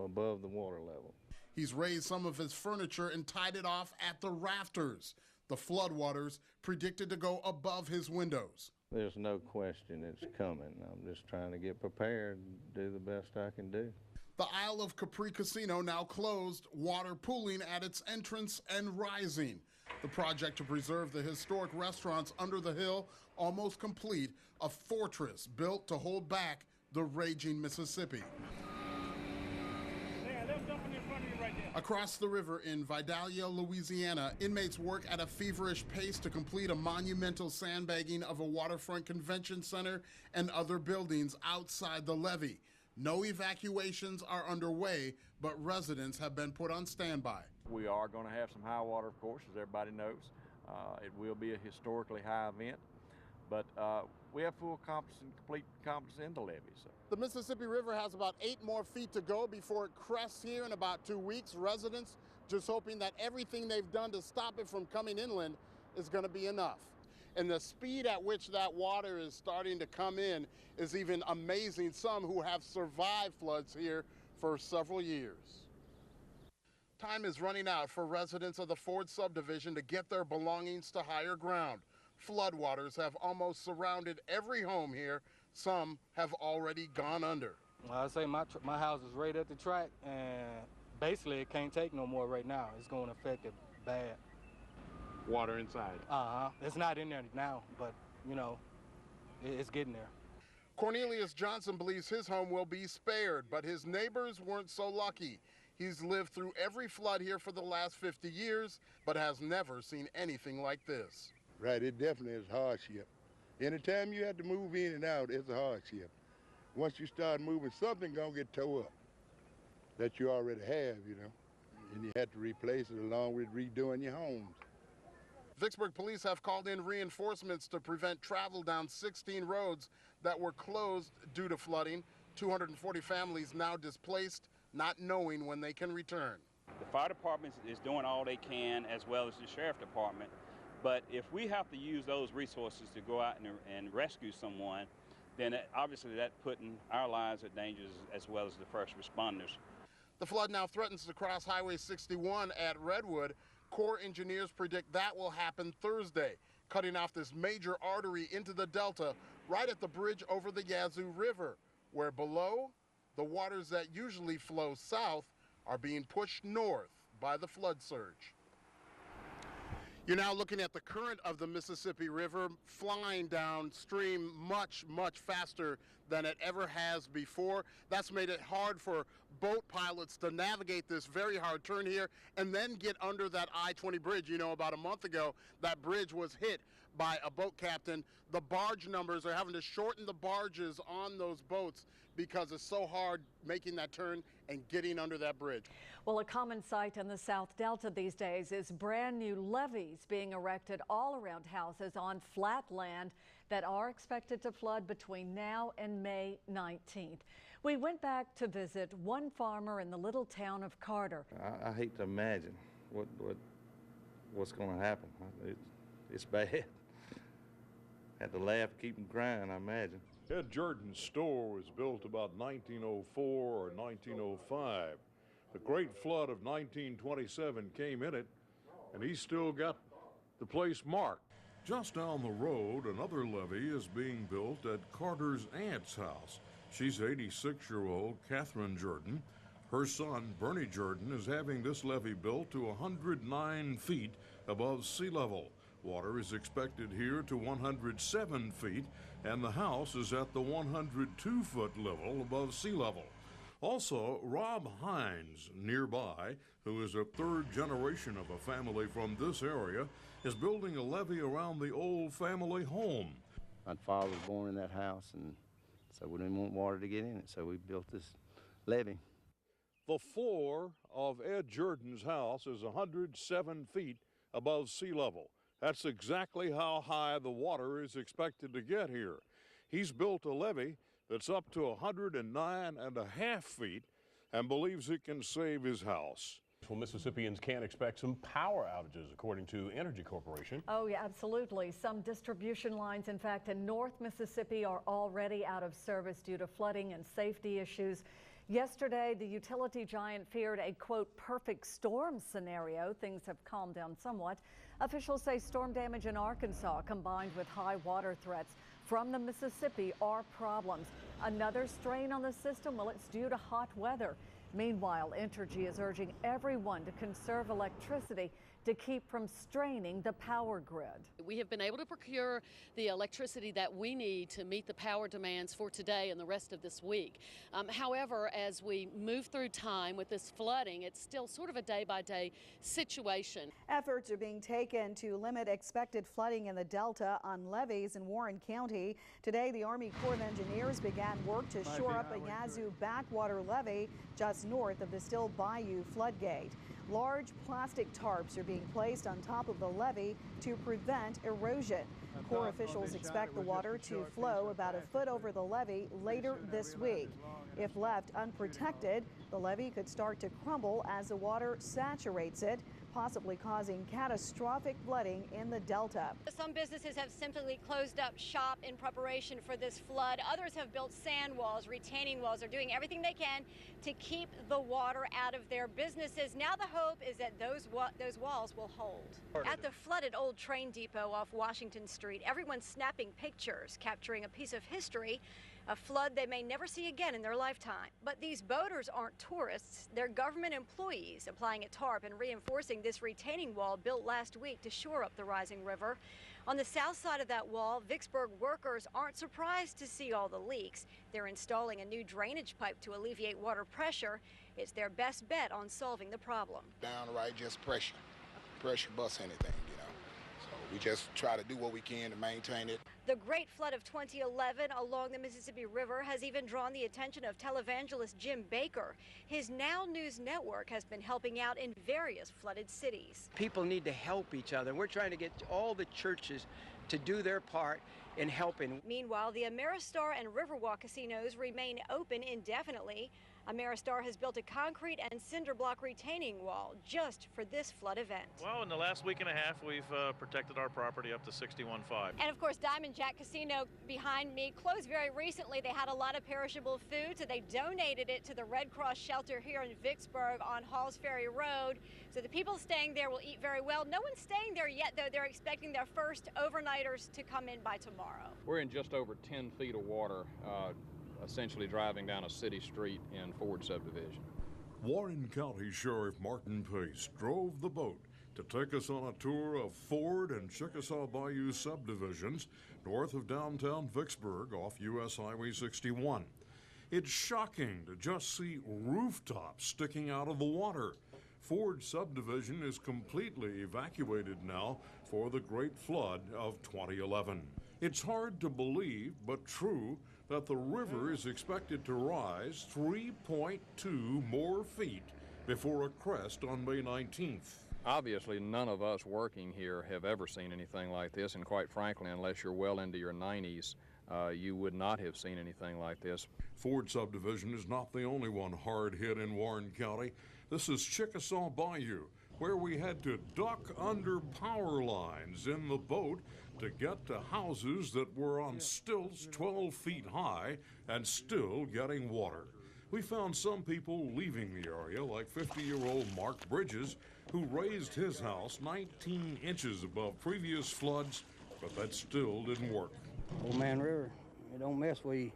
above the water level. He's raised some of his furniture and tied it off at the rafters. The floodwaters predicted to go above his windows. There's no question it's coming. I'm just trying to get prepared and do the best I can do. The Isle of Capri Casino now closed, water pooling at its entrance and rising. The project to preserve the historic restaurants under the hill almost complete, a fortress built to hold back the raging Mississippi. Yeah, they're jumping in front of you right there. Across the river in Vidalia, Louisiana, inmates work at a feverish pace to complete a monumental sandbagging of a waterfront convention center and other buildings outside the levee. No evacuations are underway, but residents have been put on standby. We are going to have some high water, of course, as everybody knows. It will be a historically high event, but we have full confidence and complete confidence in the levee. So. The Mississippi River has about 8 more feet to go before it crests here in about 2 weeks. Residents just hoping that everything they've done to stop it from coming inland is going to be enough. And the speed at which that water is starting to come in is even amazing. Some who have survived floods here for several years. Time is running out for residents of the Ford subdivision to get their belongings to higher ground. Floodwaters have almost surrounded every home here. Some have already gone under. I say my house is right at the track, and basically it can't take no more right now. It's going to affect it bad. Water inside? It's not in there now, but, you know, it's getting there. Cornelius Johnson believes his home will be spared, but his neighbors weren't so lucky. He's lived through every flood here for the last 50 years, but has never seen anything like this. Right, it definitely is hardship. Anytime you have to move in and out, it's a hardship. Once you start moving, something gonna get tore up that you already have, you know, and you have to replace it along with redoing your homes. Vicksburg police have called in reinforcements to prevent travel down 16 roads that were closed due to flooding. 240 families now displaced, not knowing when they can return. The fire department is doing all they can, as well as the sheriff department. But if we have to use those resources to go out and rescue someone, then obviously that's putting our lives at danger as well as the first responders. The flood now threatens to cross Highway 61 at Redwood. Corps engineers predict that will happen Thursday, cutting off this major artery into the Delta right at the bridge over the Yazoo River, where below, the waters that usually flow south are being pushed north by the flood surge. You're now looking at the current of the Mississippi River flying downstream much, much faster than it ever has before. That's made it hard for boat pilots to navigate this very hard turn here and then get under that I-20 bridge. You know, about a month ago, that bridge was hit by a boat captain. The barge numbers are having to shorten the barges on those boats because it's so hard making that turn and getting under that bridge. Well, a common sight in the South Delta these days is brand new levees being erected all around houses on flat land that are expected to flood between now and May 19th. We went back to visit one farmer in the little town of Carter. I hate to imagine what's going to happen. It's bad. Had to laugh, keep them crying, I imagine. Ed Jordan's store was built about 1904 or 1905. The great flood of 1927 came in it, and he's still got the place marked. Just down the road, another levee is being built at Carter's aunt's house. She's 86-year-old Catherine Jordan. Her son, Bernie Jordan, is having this levee built to 109 feet above sea level. Water is expected here to 107 feet, and the house is at the 102-foot level above sea level. Also, Rob Hines, nearby, who is a third generation of a family from this area, is building a levee around the old family home. My father was born in that house, and so we didn't want water to get in it, so we built this levee. The floor of Ed Jordan's house is 107 feet above sea level. That's exactly how high the water is expected to get here. He's built a levee that's up to 109.5 feet and believes it can save his house. Well, Mississippians can expect some power outages, according to Energy Corporation. Oh, yeah, absolutely. Some distribution lines, in fact, in North Mississippi are already out of service due to flooding and safety issues. Yesterday, the utility giant feared a, quote, perfect storm scenario. Things have calmed down somewhat. Officials say storm damage in Arkansas combined with high water threats from the Mississippi are problems. Another strain on the system, well, it's due to hot weather. Meanwhile, Entergy is urging everyone to conserve electricity to keep from straining the power grid. We have been able to procure the electricity that we need to meet the power demands for today and the rest of this week. However, as we move through time with this flooding, it's still sort of a day-by-day situation. Efforts are being taken to limit expected flooding in the Delta on levees in Warren County. Today, the Army Corps of Engineers began work to shore up a Yazoo backwater levee just north of the Still Bayou floodgate. Large plastic tarps are being placed on top of the levee to prevent erosion. Corps officials expect the water to flow about a foot over the levee later this week. If left unprotected, the levee could start to crumble as the water saturates it, possibly causing catastrophic flooding in the Delta. Some businesses have simply closed up shop in preparation for this flood. Others have built sand walls, retaining walls. They're doing everything they can to keep the water out of their businesses. Now the hope is that those walls will hold. At the flooded old train depot off Washington Street, everyone's snapping pictures, capturing a piece of history, a flood they may never see again in their lifetime. But these boaters aren't tourists. They're government employees applying a tarp and reinforcing this retaining wall built last week to shore up the rising river. On the south side of that wall, Vicksburg workers aren't surprised to see all the leaks. They're installing a new drainage pipe to alleviate water pressure. It's their best bet on solving the problem. Downright just pressure busts anything, you know. So we just try to do what we can to maintain it. The Great Flood of 2011 along the Mississippi River has even drawn the attention of televangelist Jim Baker. His Now News network has been helping out in various flooded cities. People need to help each other. We're trying to get all the churches to do their part in helping. Meanwhile, the Ameristar and Riverwalk casinos remain open indefinitely. Ameristar has built a concrete and cinder block retaining wall just for this flood event. Well, in the last week and a half, we've protected our property up to 61.5. And of course, Diamond Jack Casino behind me closed very recently. They had a lot of perishable food, so they donated it to the Red Cross shelter here in Vicksburg on Halls Ferry Road. So the people staying there will eat very well. No one's staying there yet, though. They're expecting their first overnighters to come in by tomorrow. We're in just over 10 feet of water, essentially driving down a city street in Ford subdivision. Warren County Sheriff Martin Pace drove the boat to take us on a tour of Ford and Chickasaw Bayou subdivisions north of downtown Vicksburg off U.S. Highway 61. It's shocking to just see rooftops sticking out of the water. Ford subdivision is completely evacuated now for the Great Flood of 2011. It's hard to believe, but true, that the river is expected to rise 3.2 more feet before a crest on May 19th. Obviously, none of us working here have ever seen anything like this, and quite frankly, unless you're well into your 90s, you would not have seen anything like this. Ford subdivision is not the only one hard hit in Warren County. This is Chickasaw Bayou, where we had to duck under power lines in the boat to get to houses that were on stilts 12 feet high and still getting water. We found some people leaving the area, like 50-year-old Mark Bridges, who raised his house 19 inches above previous floods, but that still didn't work. Old Man River, it don't mess with you.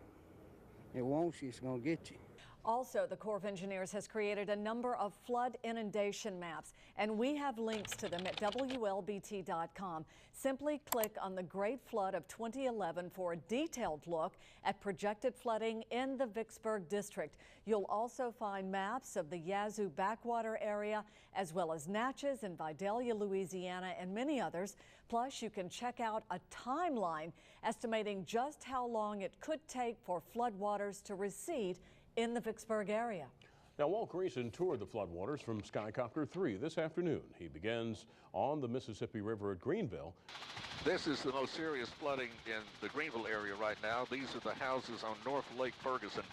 It wants you, it's gonna get you. Also, the Corps of Engineers has created a number of flood inundation maps, and we have links to them at WLBT.com. Simply click on the Great Flood of 2011 for a detailed look at projected flooding in the Vicksburg district. You'll also find maps of the Yazoo backwater area, as well as Natchez and Vidalia, Louisiana, and many others. Plus, you can check out a timeline estimating just how long it could take for floodwaters to recede in the Vicksburg area. Now, Walt Grayson toured the floodwaters from Skycopter 3 this afternoon. He begins on the Mississippi River at Greenville. This is the most serious flooding in the Greenville area right now. These are the houses on North Lake Ferguson.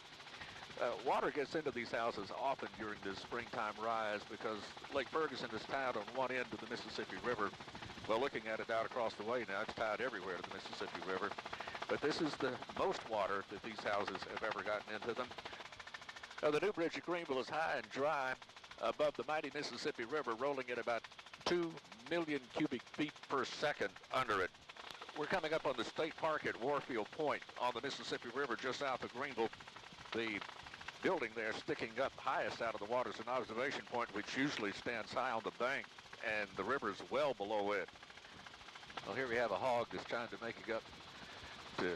Water gets into these houses often during the springtime rise because Lake Ferguson is tied on one end of the Mississippi River. Well, looking at it out across the way now, it's tied everywhere to the Mississippi River. But this is the most water that these houses have ever gotten into them. The new bridge at Greenville is high and dry above the mighty Mississippi River, rolling at about 2 million cubic feet per second under it. We're coming up on the state park at Warfield Point on the Mississippi River just south of Greenville. The building there sticking up highest out of the water is an observation point which usually stands high on the bank. and the river's well below it. Well, here we have a hog that's trying to make it up to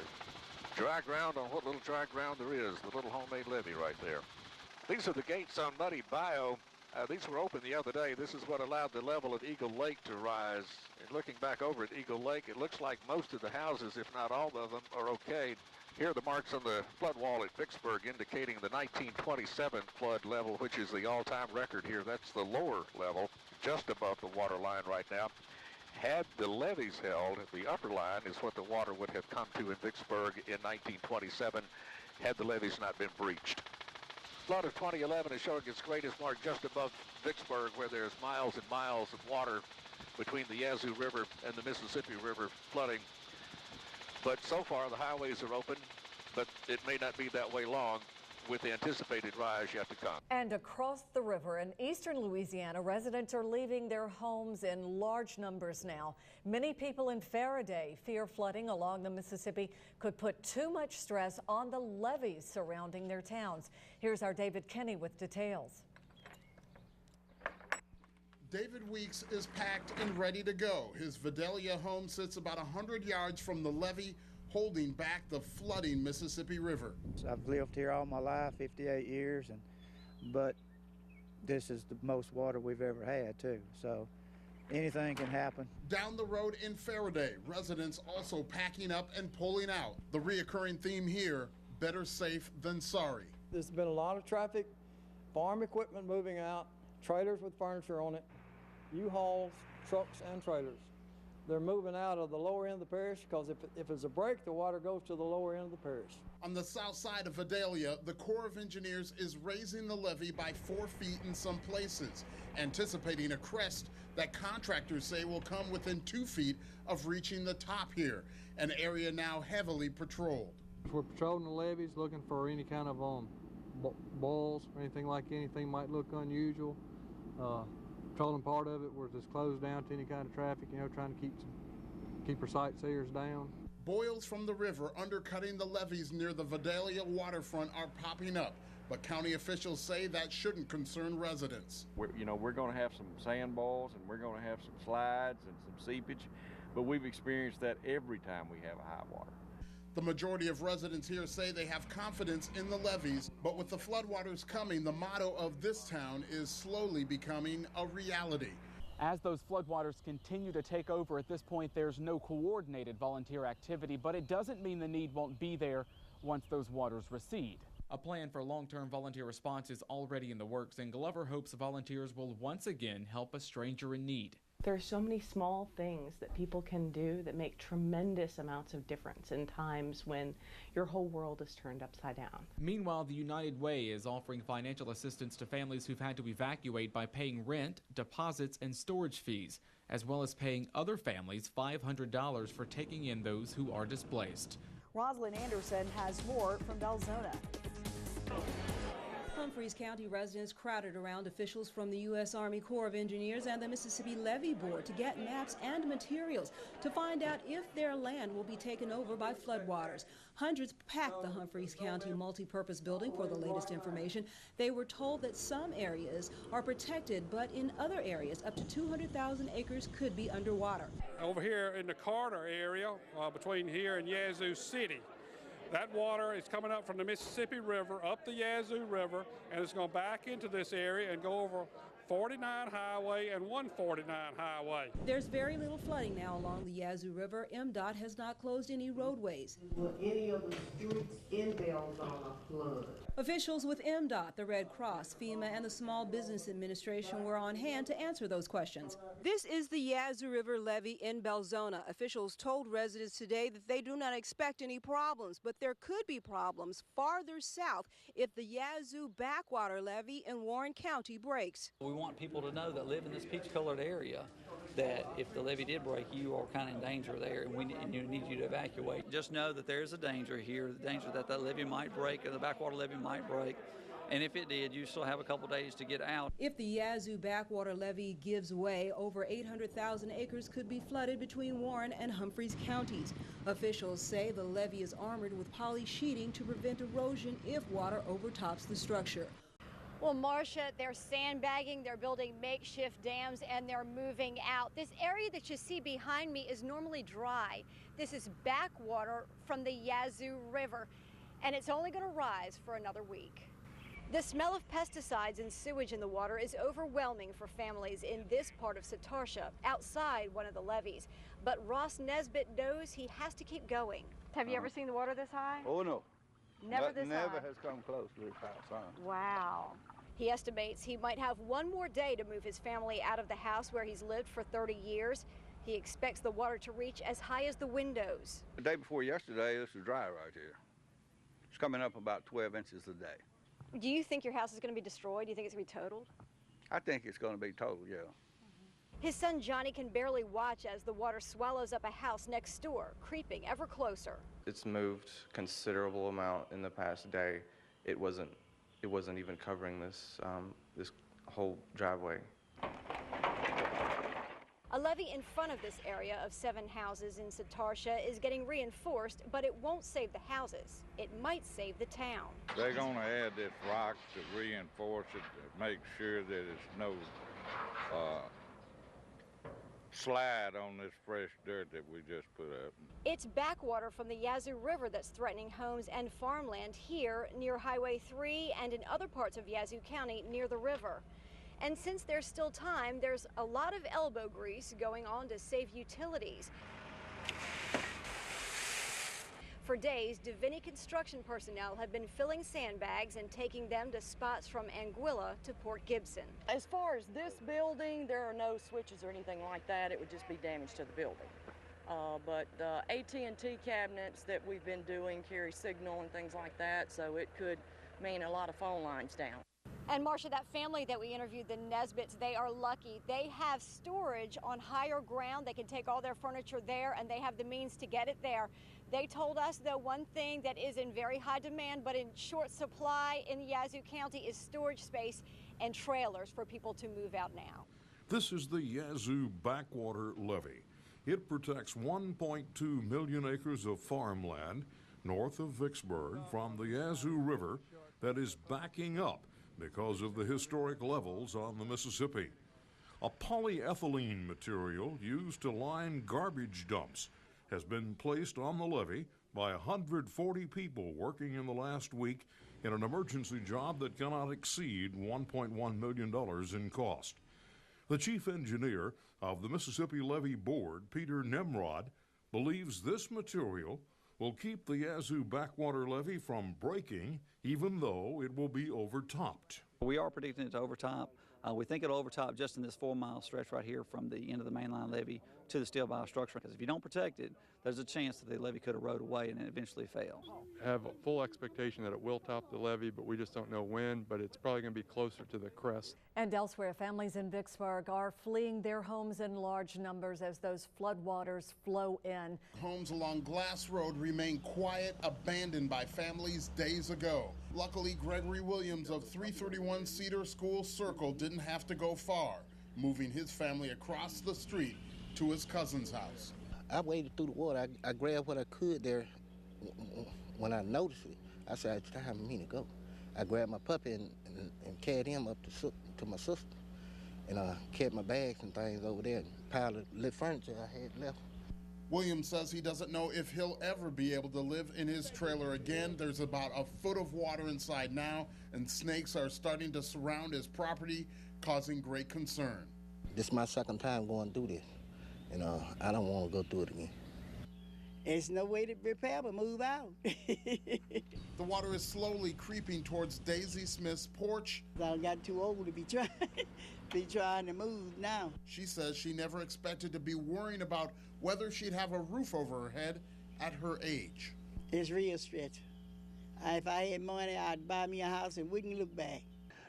dry ground on what little dry ground there is, the little homemade levee right there. These are the gates on Muddy Bayou. These were open the other day. This is what allowed the level of Eagle Lake to rise. And looking back over at Eagle Lake, it looks like most of the houses, if not all of them, are okay. Here are the marks on the flood wall at Vicksburg indicating the 1927 flood level, which is the all-time record here. That's the lower level, just above the water line right now. Had the levees held, the upper line is what the water would have come to in Vicksburg in 1927 had the levees not been breached. Flood of 2011 is showing its greatest mark just above Vicksburg, where there's miles and miles of water between the Yazoo River and the Mississippi River flooding. But so far the highways are open, but it may not be that way long with the anticipated rise yet to come. And across the river in eastern Louisiana, residents are leaving their homes in large numbers now. Many people in Faraday fear flooding along the Mississippi could put too much stress on the levees surrounding their towns. Here's our David Kenny with details. David Weeks is packed and ready to go. His Vidalia home sits about 100 yards from the levee holding back the flooding Mississippi River. I've lived here all my life, 58 years, but this is the most water we've ever had too, so anything can happen. Down the road in Faraday, residents also packing up and pulling out. The reoccurring theme here, better safe than sorry. There's been a lot of traffic, farm equipment moving out, trailers with furniture on it, U-Hauls, trucks and trailers. They're moving out of the lower end of the parish because if there's a break, the water goes to the lower end of the parish. On the south side of Vidalia, the Corps of Engineers is raising the levee by 4 feet in some places, anticipating a crest that contractors say will come within 2 feet of reaching the top here, an area now heavily patrolled. We're patrolling the levees, looking for any kind of boils or anything might look unusual. Patrolling part of it, we're just closed down to any kind of traffic, trying to keep our sightseers down. Boils from the river undercutting the levees near the Vidalia waterfront are popping up, but county officials say that shouldn't concern residents. We're going to have some sand balls and we're going to have some slides and some seepage, but we've experienced that every time we have a high water. The majority of residents here say they have confidence in the levees, but with the floodwaters coming, the motto of this town is slowly becoming a reality. As those floodwaters continue to take over, at this point there's no coordinated volunteer activity, but it doesn't mean the need won't be there once those waters recede. A plan for long-term volunteer response is already in the works, and Glover hopes volunteers will once again help a stranger in need. There are so many small things that people can do that make tremendous amounts of difference in times when your whole world is turned upside down. Meanwhile, the United Way is offering financial assistance to families who've had to evacuate by paying rent, deposits, and storage fees, as well as paying other families $500 for taking in those who are displaced. Rosalind Anderson has more from Belzona. Humphreys County residents crowded around officials from the U.S. Army Corps of Engineers and the Mississippi Levee Board to get maps and materials to find out if their land will be taken over by floodwaters. Hundreds packed the Humphreys County multi-purpose building for the latest information. They were told that some areas are protected, but in other areas, up to 200,000 acres could be underwater. Over here in the Carter area, between here and Yazoo City, that water is coming up from the Mississippi River, up the Yazoo River, and it's going back into this area and go over 49 Highway and 149 Highway. There's very little flooding now along the Yazoo River. MDOT has not closed any roadways. Will any of the streets in Belzona flood? Officials with MDOT, the Red Cross, FEMA, and the Small Business Administration were on hand to answer those questions. This is the Yazoo River levee in Belzona. Officials told residents today that they do not expect any problems, but there could be problems farther south if the Yazoo backwater levee in Warren County breaks. We want people to know that live in this peach-colored area that if the levee did break, you are kind of in danger there, and you need you to evacuate. Just know that there's a danger here, the danger that that levee might break or the backwater levee might break. And if it did, you still have a couple days to get out. If the Yazoo backwater levee gives way, over 800,000 acres could be flooded between Warren and Humphreys counties. Officials say the levee is armored with poly sheeting to prevent erosion if water overtops the structure. Well, Marcia, they're sandbagging, they're building makeshift dams, and they're moving out. This area that you see behind me is normally dry. This is backwater from the Yazoo River, and it's only going to rise for another week. The smell of pesticides and sewage in the water is overwhelming for families in this part of Satartia, outside one of the levees. But Ross Nesbitt knows he has to keep going. Have you ever seen the water this high? Oh, no. Never this high? Never has come close to this house. Wow. He estimates he might have one more day to move his family out of the house where he's lived for 30 years. He expects the water to reach as high as the windows. The day before yesterday, this was dry right here. It's coming up about 12 inches a day. Do you think your house is going to be destroyed? Do you think it's going to be totaled? I think it's going to be totaled, yeah. His son Johnny can barely watch as the water swallows up a house next door, creeping ever closer. It's moved considerable amount in the past day. It wasn't even covering this this whole driveway. A levee in front of this area of 7 houses in Satartia is getting reinforced, but it won't save the houses. It might save the town. They're going to add this rock to reinforce it, to make sure that there's no slide on this fresh dirt that we just put up. It's backwater from the Yazoo River that's threatening homes and farmland here near Highway 3 and in other parts of Yazoo County near the river. And since there's still time, there's a lot of elbow grease going on to save utilities. For days, Divinity construction personnel have been filling sandbags and taking them to spots from Anguilla to Port Gibson. As far as this building, there are no switches or anything like that. It would just be damage to the building. But the AT&T cabinets that we've been doing carry signal and things like that, so it could mean a lot of phone lines down. And Marcia, that family that we interviewed, the Nesbitts, they are lucky. They have storage on higher ground. They can take all their furniture there, and they have the means to get it there. They told us, though, one thing that is in very high demand but in short supply in Yazoo County is storage space and trailers for people to move out now. This is the Yazoo Backwater Levee. It protects 1.2 million acres of farmland north of Vicksburg from the Yazoo River that is backing up because of the historic levels on the Mississippi. A polyethylene material used to line garbage dumps has been placed on the levee by 140 people working in the last week in an emergency job that cannot exceed $1.1 million in cost. The chief engineer of the Mississippi Levee Board, Peter Nemrod, believes this material will keep the Yazoo Backwater Levee from breaking, even though it will be overtopped. We are predicting it to overtop. We think it'll overtop just in this 4-mile stretch right here from the end of the mainline levee to the steel bow structure, because if you don't protect it, there's a chance that the levee could erode away and eventually fail. I have a full expectation that it will top the levee, but we just don't know when, but it's probably going to be closer to the crest. And elsewhere, families in Vicksburg are fleeing their homes in large numbers as those floodwaters flow in. Homes along Glass Road remain quiet, abandoned by families days ago. Luckily, Gregory Williams of 331 Cedar School Circle didn't have to go far, moving his family across the street to his cousin's house. I waded through the water. I grabbed what I could there. When I noticed it, I said, it's time for me to go. I grabbed my puppy and carried him up to my sister. And I kept my bags and things over there and piled of little furniture I had left. Williams says he doesn't know if he'll ever be able to live in his trailer again. There's about a foot of water inside now, and snakes are starting to surround his property, causing great concern. This is my second time going through this, and I don't want to go through it again. There's no way to prepare but move out. The water is slowly creeping towards Daisy Smith's porch. I got too old to be trying to move now. She says she never expected to be worrying about whether she'd have a roof over her head at her age. It's real stretch. If I had money, I'd buy me a house and wouldn't look back.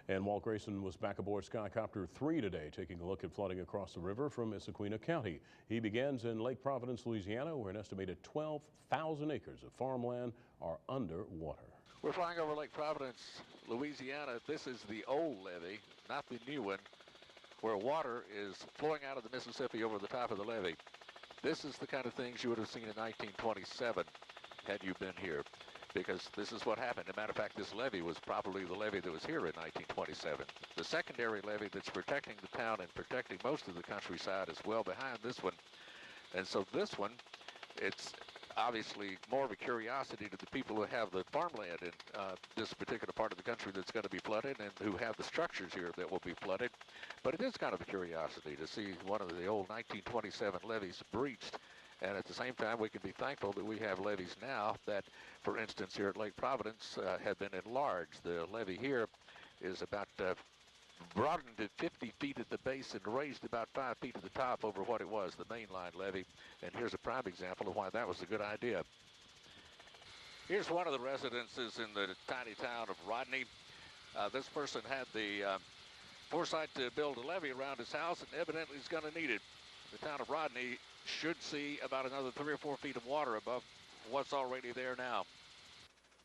And Walt Grayson was back aboard Skycopter 3 today, taking a look at flooding across the river from Issaquah County. He begins in Lake Providence, Louisiana, where an estimated 12,000 acres of farmland are under water. We're flying over Lake Providence, Louisiana. This is the old levee, not the new one, where water is flowing out of the Mississippi over the top of the levee. This is the kind of things you would have seen in 1927 had you been here. because this is what happened. As a matter of fact, this levee was probably the levee that was here in 1927. The secondary levee that's protecting the town and protecting most of the countryside is well behind this one. And so this one, it's obviously more of a curiosity to the people who have the farmland in this particular part of the country that's going to be flooded, and who have the structures here that will be flooded. But it is kind of a curiosity to see one of the old 1927 levees breached. And at the same time, we can be thankful that we have levees now that, for instance, here at Lake Providence, have been enlarged. The levee here is about broadened to 50 feet at the base and raised about 5 feet to the top over what it was, the mainline levee. And here's a prime example of why that was a good idea. Here's one of the residences in the tiny town of Rodney. This person had the foresight to build a levee around his house, and evidently is going to need it. The town of Rodney should see about another 3 or 4 feet of water above what's already there now.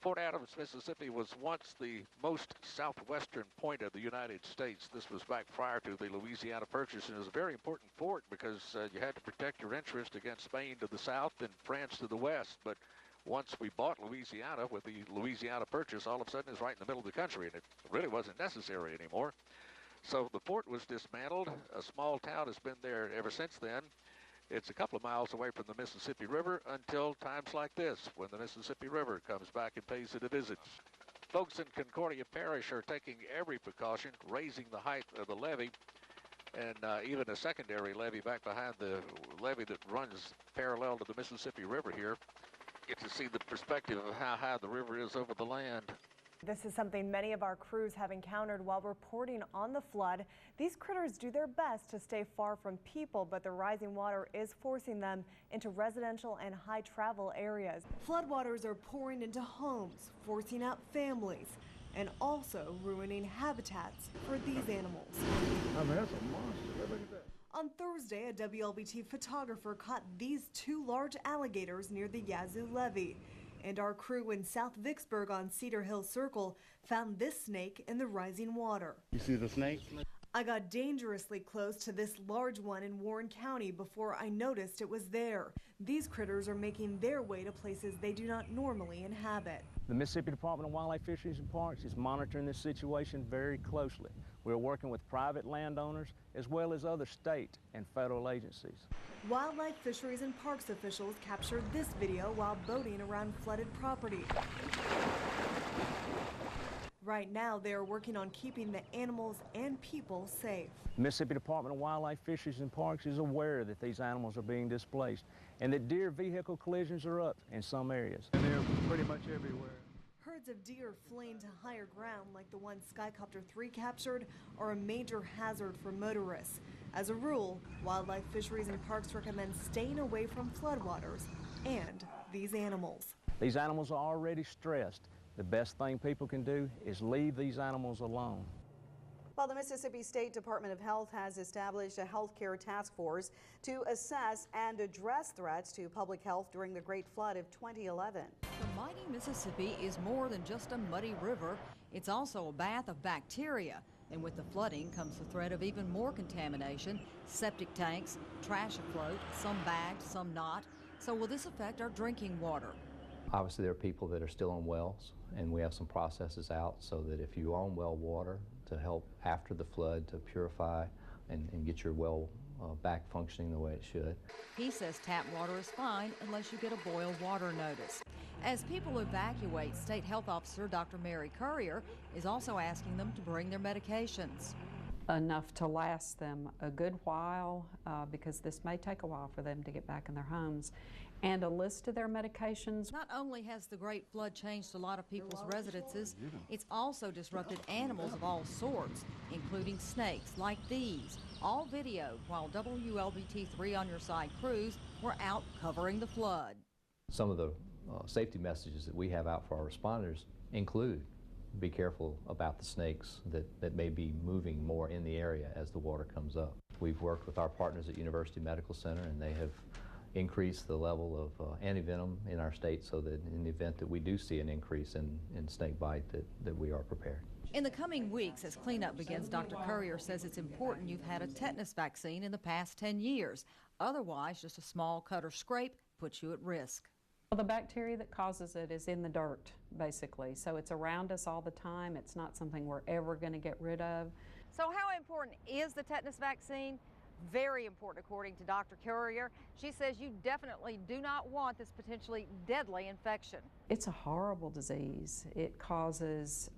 Fort Adams, Mississippi was once the most southwestern point of the United States. This was back prior to the Louisiana Purchase, and it was a very important fort because you had to protect your interest against Spain to the south and France to the west. But once we bought Louisiana with the Louisiana Purchase, all of a sudden it's right in the middle of the country, and it really wasn't necessary anymore. So the fort was dismantled. A small town has been there ever since then. It's a couple of miles away from the Mississippi River until times like this, when the Mississippi River comes back and pays it a visit. Folks in Concordia Parish are taking every precaution, raising the height of the levee, and even a secondary levee back behind the levee that runs parallel to the Mississippi River here. Get to see the perspective of how high the river is over the land. This is something many of our crews have encountered while reporting on the flood. These critters do their best to stay far from people, but the rising water is forcing them into residential and high travel areas. Floodwaters are pouring into homes, forcing out families, and also ruining habitats for these animals. I mean, that's a monster. Look at that. On Thursday, a WLBT photographer caught these 2 large alligators near the Yazoo levee. And our crew in South Vicksburg on Cedar Hill Circle found this snake in the rising water. You see the snake? I got dangerously close to this large one in Warren County before I noticed it was there. These critters are making their way to places they do not normally inhabit. The Mississippi Department of Wildlife, Fisheries and Parks is monitoring this situation very closely. We're working with private landowners as well as other state and federal agencies. Wildlife, Fisheries and Parks officials captured this video while boating around flooded property. Right now, they are working on keeping the animals and people safe. The Mississippi Department of Wildlife, Fisheries and Parks is aware that these animals are being displaced and that deer vehicle collisions are up in some areas. And they're pretty much everywhere. Herds of deer fleeing to higher ground like the one Skycopter 3 captured are a major hazard for motorists. As a rule, Wildlife, Fisheries and Parks recommend staying away from floodwaters and these animals. These animals are already stressed. The best thing people can do is leave these animals alone. Well, the Mississippi State Department of Health has established a healthcare task force to assess and address threats to public health during the Great Flood of 2011. The mighty Mississippi is more than just a muddy river. It's also a bath of bacteria. And with the flooding comes the threat of even more contamination, septic tanks, trash afloat, some bagged, some not. So will this affect our drinking water? Obviously, there are people that are still on wells, and we have some processes out so that if you own well water, to help after the flood to purify and get your well back functioning the way it should. He says tap water is fine unless you get a boil water notice. As people evacuate, State Health Officer Dr. Mary Currier is also asking them to bring their medications. Enough to last them a good while because this may take a while for them to get back in their homes. And a list of their medications. Not only has the Great Flood changed a lot of people's residences, it's also disrupted animals of all sorts, including snakes like these, all videoed while WLBT 3 On Your Side crews were out covering the flood. Some of the safety messages that we have out for our responders include be careful about the snakes that may be moving more in the area as the water comes up. We've worked with our partners at University Medical Center, and they have increase the level of antivenom in our state so that in the event that we do see an increase in snake bite that we are prepared. In the coming weeks, as cleanup begins, Dr. Currier says it's important you've had a tetanus vaccine in the past 10 years. Otherwise, just a small cut or scrape puts you at risk. Well, the bacteria that causes it is in the dirt, basically. So it's around us all the time. It's not something we're ever going to get rid of. So how important is the tetanus vaccine? Very important, according to Dr. Courier. She says you definitely do not want this potentially deadly infection. It's a horrible disease. It causes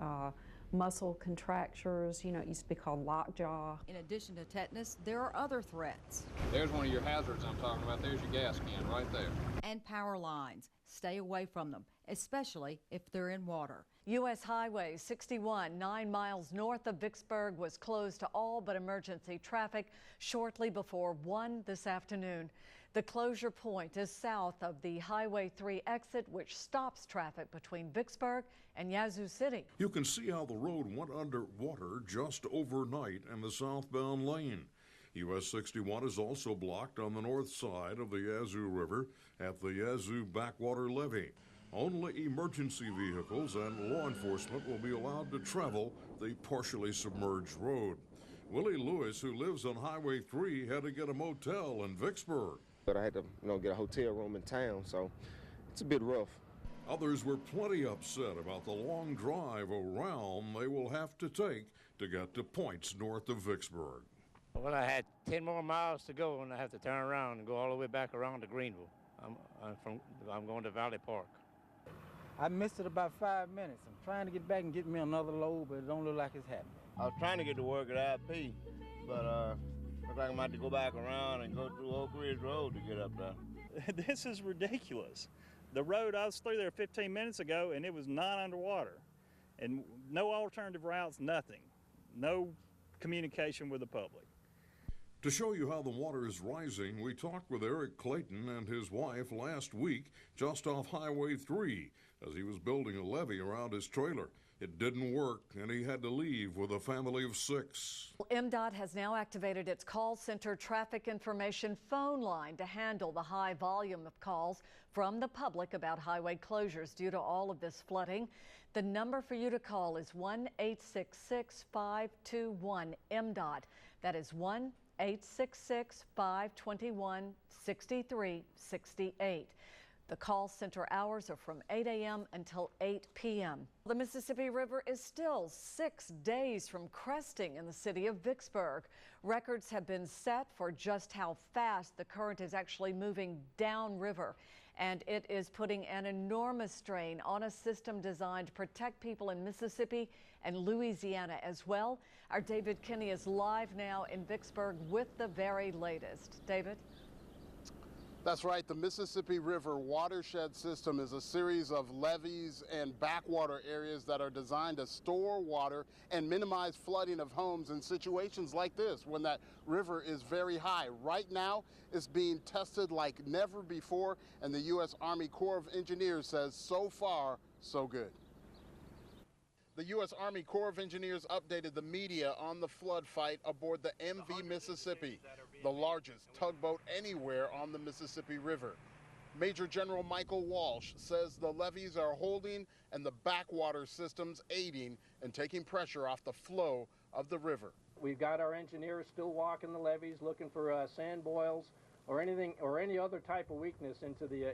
muscle contractures. You know, it used to be called lockjaw. In addition to tetanus, there are other threats. There's one of your hazards I'm talking about. There's your gas can right there. And power lines. Stay away from them, especially if they're in water. U.S. Highway 61, 9 miles north of Vicksburg, was closed to all but emergency traffic shortly before 1 this afternoon. The closure point is south of the Highway 3 exit, which stops traffic between Vicksburg and Yazoo City. You can see how the road went underwater just overnight in the southbound lane. US 61 is also blocked on the north side of the Yazoo River at the Yazoo Backwater Levee. Only emergency vehicles and law enforcement will be allowed to travel the partially submerged road. Willie Lewis, who lives on Highway 3, had to get a motel in Vicksburg. But I had to, get a hotel room in town, so it's a bit rough. Others were plenty upset about the long drive around they will have to take to get to points north of Vicksburg. Well, I had 10 more miles to go, and I have to turn around and go all the way back around to Greenville. I'm going to Valley Park. I missed it about 5 minutes. I'm trying to get back and get me another load, but it don't look like it's happening. I was trying to get to work at IP, but looks like I'm about to go back around and go through Oak Ridge Road to get up there. This is ridiculous. The road, I was through there 15 minutes ago, and it was not underwater. And no alternative routes, nothing. No communication with the public. To show you how the water is rising, we talked with Eric Clayton and his wife last week just off Highway 3 as he was building a levee around his trailer. It didn't work, and he had to leave with a family of 6. MDOT has now activated its call center traffic information phone line to handle the high volume of calls from the public about highway closures due to all of this flooding. The number for you to call is 1-866-521-MDOT. That is 1-866-521-6368. The call center hours are from 8 a.m. until 8 p.m. The Mississippi River is still 6 days from cresting in the city of Vicksburg. Records have been set for just how fast the current is actually moving downriver, and it is putting an enormous strain on a system designed to protect people in Mississippi and Louisiana as well. Our David Kinney is live now in Vicksburg with the very latest. David? That's right. The Mississippi River watershed system is a series of levees and backwater areas that are designed to store water and minimize flooding of homes in situations like this when that river is very high. Right now, it's being tested like never before, and the U.S. Army Corps of Engineers says so far, so good. The U.S. Army Corps of Engineers updated the media on the flood fight aboard the MV Mississippi, the largest tugboat anywhere on the Mississippi River. Major General Michael Walsh says the levees are holding and the backwater systems aiding in taking pressure off the flow of the river. We've got our engineers still walking the levees, looking for sand boils or anything or any other type of weakness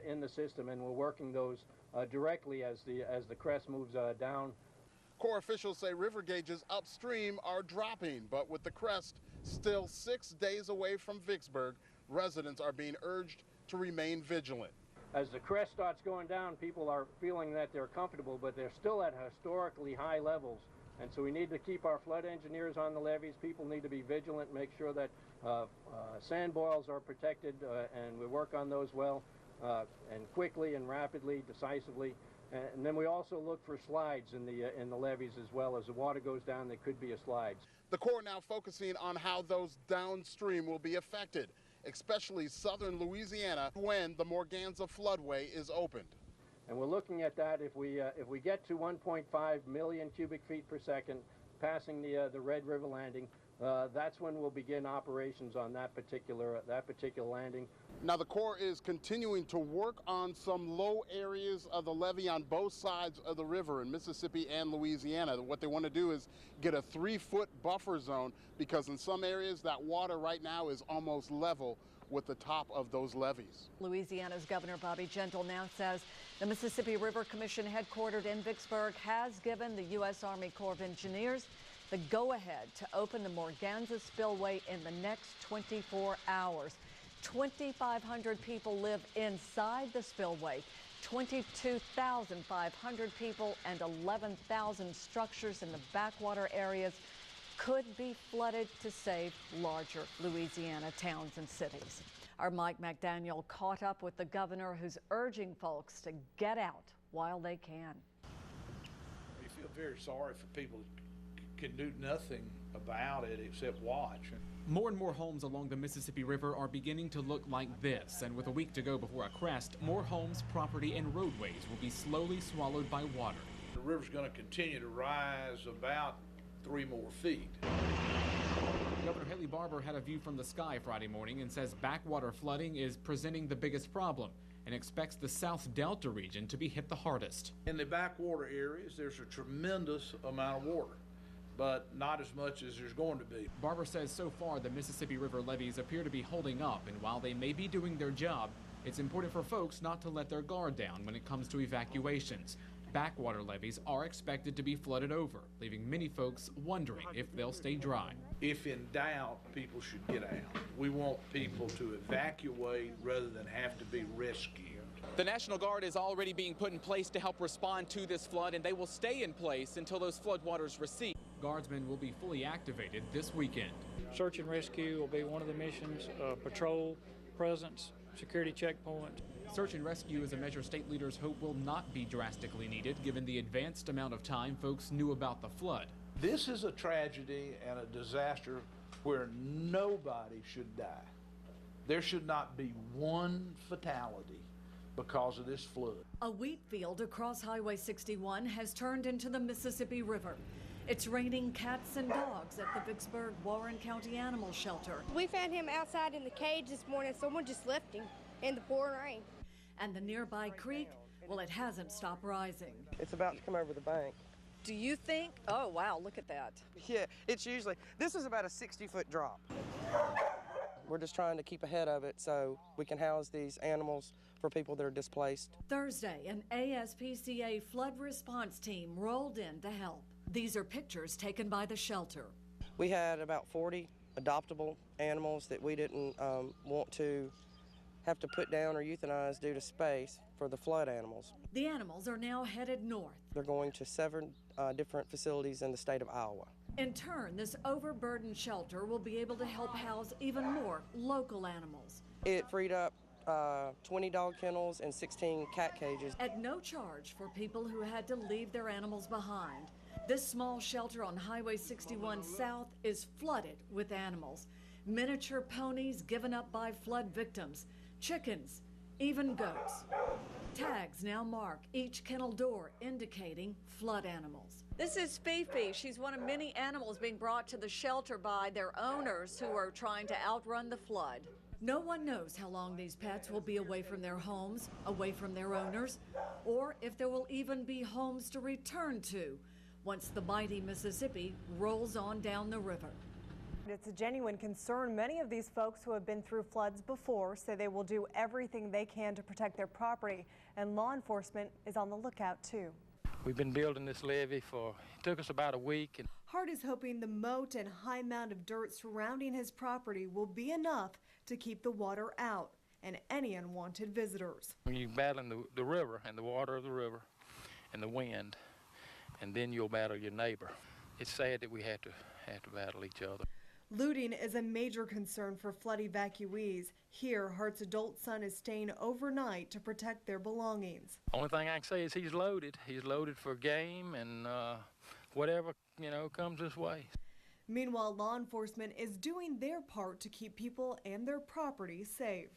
in the system, and we're working those directly as the crest moves down. Corps officials say river gauges upstream are dropping, but with the crest still 6 days away from Vicksburg, residents are being urged to remain vigilant. As the crest starts going down, people are feeling that they're comfortable, but they're still at historically high levels. And so we need to keep our flood engineers on the levees. People need to be vigilant, make sure that sand boils are protected, and we work on those well and quickly and rapidly, decisively. And then we also look for slides in the levees as well. As the water goes down, there could be a slide. The Corps now focusing on how those downstream will be affected, especially southern Louisiana when the Morganza floodway is opened. And we're looking at that if we get to 1.5 million cubic feet per second, passing the Red River landing. That's when we'll begin operations on that particular landing. Now the Corps is continuing to work on some low areas of the levee on both sides of the river in Mississippi and Louisiana. What they want to do is get a 3-foot buffer zone because in some areas that water right now is almost level with the top of those levees. Louisiana's Governor Bobby Jindal now says the Mississippi River Commission headquartered in Vicksburg has given the U.S. Army Corps of Engineers the go-ahead to open the Morganza spillway in the next 24 hours. 2,500 people live inside the spillway. 22,500 people and 11,000 structures in the backwater areas could be flooded to save larger Louisiana towns and cities. Our Mike McDaniel caught up with the governor, who's urging folks to get out while they can. We feel very sorry for people who can do nothing about it except watch. More and more homes along the Mississippi River are beginning to look like this, and with a week to go before a crest, more homes, property, and roadways will be slowly swallowed by water. The river's going to continue to rise about 3 more feet. Governor Haley Barbour had a view from the sky Friday morning and says backwater flooding is presenting the biggest problem and expects the South Delta region to be hit the hardest. In the backwater areas, there's a tremendous amount of water, but not as much as there's going to be. Barbour says so far the Mississippi River levees appear to be holding up, and while they may be doing their job, it's important for folks not to let their guard down when it comes to evacuations. Backwater levees are expected to be flooded over, leaving many folks wondering if they'll stay dry. If in doubt, people should get out. We want people to evacuate rather than have to be rescued. The National Guard is already being put in place to help respond to this flood, and they will stay in place until those floodwaters recede. Guardsmen will be fully activated this weekend. Search and rescue will be one of the missions, patrol, presence, security checkpoint. Search and rescue is a measure state leaders hope will not be drastically needed given the advanced amount of time folks knew about the flood. This is a tragedy and a disaster where nobody should die. There should not be one fatality because of this flood. A wheat field across Highway 61 has turned into the Mississippi River. It's raining cats and dogs at the Vicksburg Warren County Animal Shelter. We found him outside in the cage this morning. Someone just left him in the pouring rain. And the nearby creek, well, it hasn't stopped rising. It's about to come over the bank. Do you think? Oh, wow, look at that. Yeah, it's usually, this is about a 60-foot drop. We're just trying to keep ahead of it so we can house these animals for people that are displaced. Thursday, an ASPCA flood response team rolled in to help. These are pictures taken by the shelter. We had about 40 adoptable animals that we didn't want to have to put down or euthanize due to space for the flood animals. The animals are now headed north. They're going to 7 different facilities in the state of Iowa. In turn, this overburdened shelter will be able to help house even more local animals. It freed up 20 dog kennels and 16 cat cages. At no charge for people who had to leave their animals behind. This small shelter on Highway 61 South is flooded with animals. Miniature ponies given up by flood victims, chickens, even goats. Tags now mark each kennel door indicating flood animals. This is Fifi. She's one of many animals being brought to the shelter by their owners who are trying to outrun the flood. No one knows how long these pets will be away from their homes, away from their owners, or if there will even be homes to return to once the mighty Mississippi rolls on down the river. It's a genuine concern. Many of these folks who have been through floods before say they will do everything they can to protect their property, and law enforcement is on the lookout too. We've been building this levee it took us about a week. Hart is hoping the moat and high mound of dirt surrounding his property will be enough to keep the water out and any unwanted visitors. When you're battling the river and the water of the river and the wind, and then you'll battle your neighbor. It's sad that we have to battle each other. Looting is a major concern for flood evacuees. Here, Hart's adult son is staying overnight to protect their belongings. Only thing I can say is he's loaded. He's loaded for game and whatever, comes his way. Meanwhile, law enforcement is doing their part to keep people and their property safe.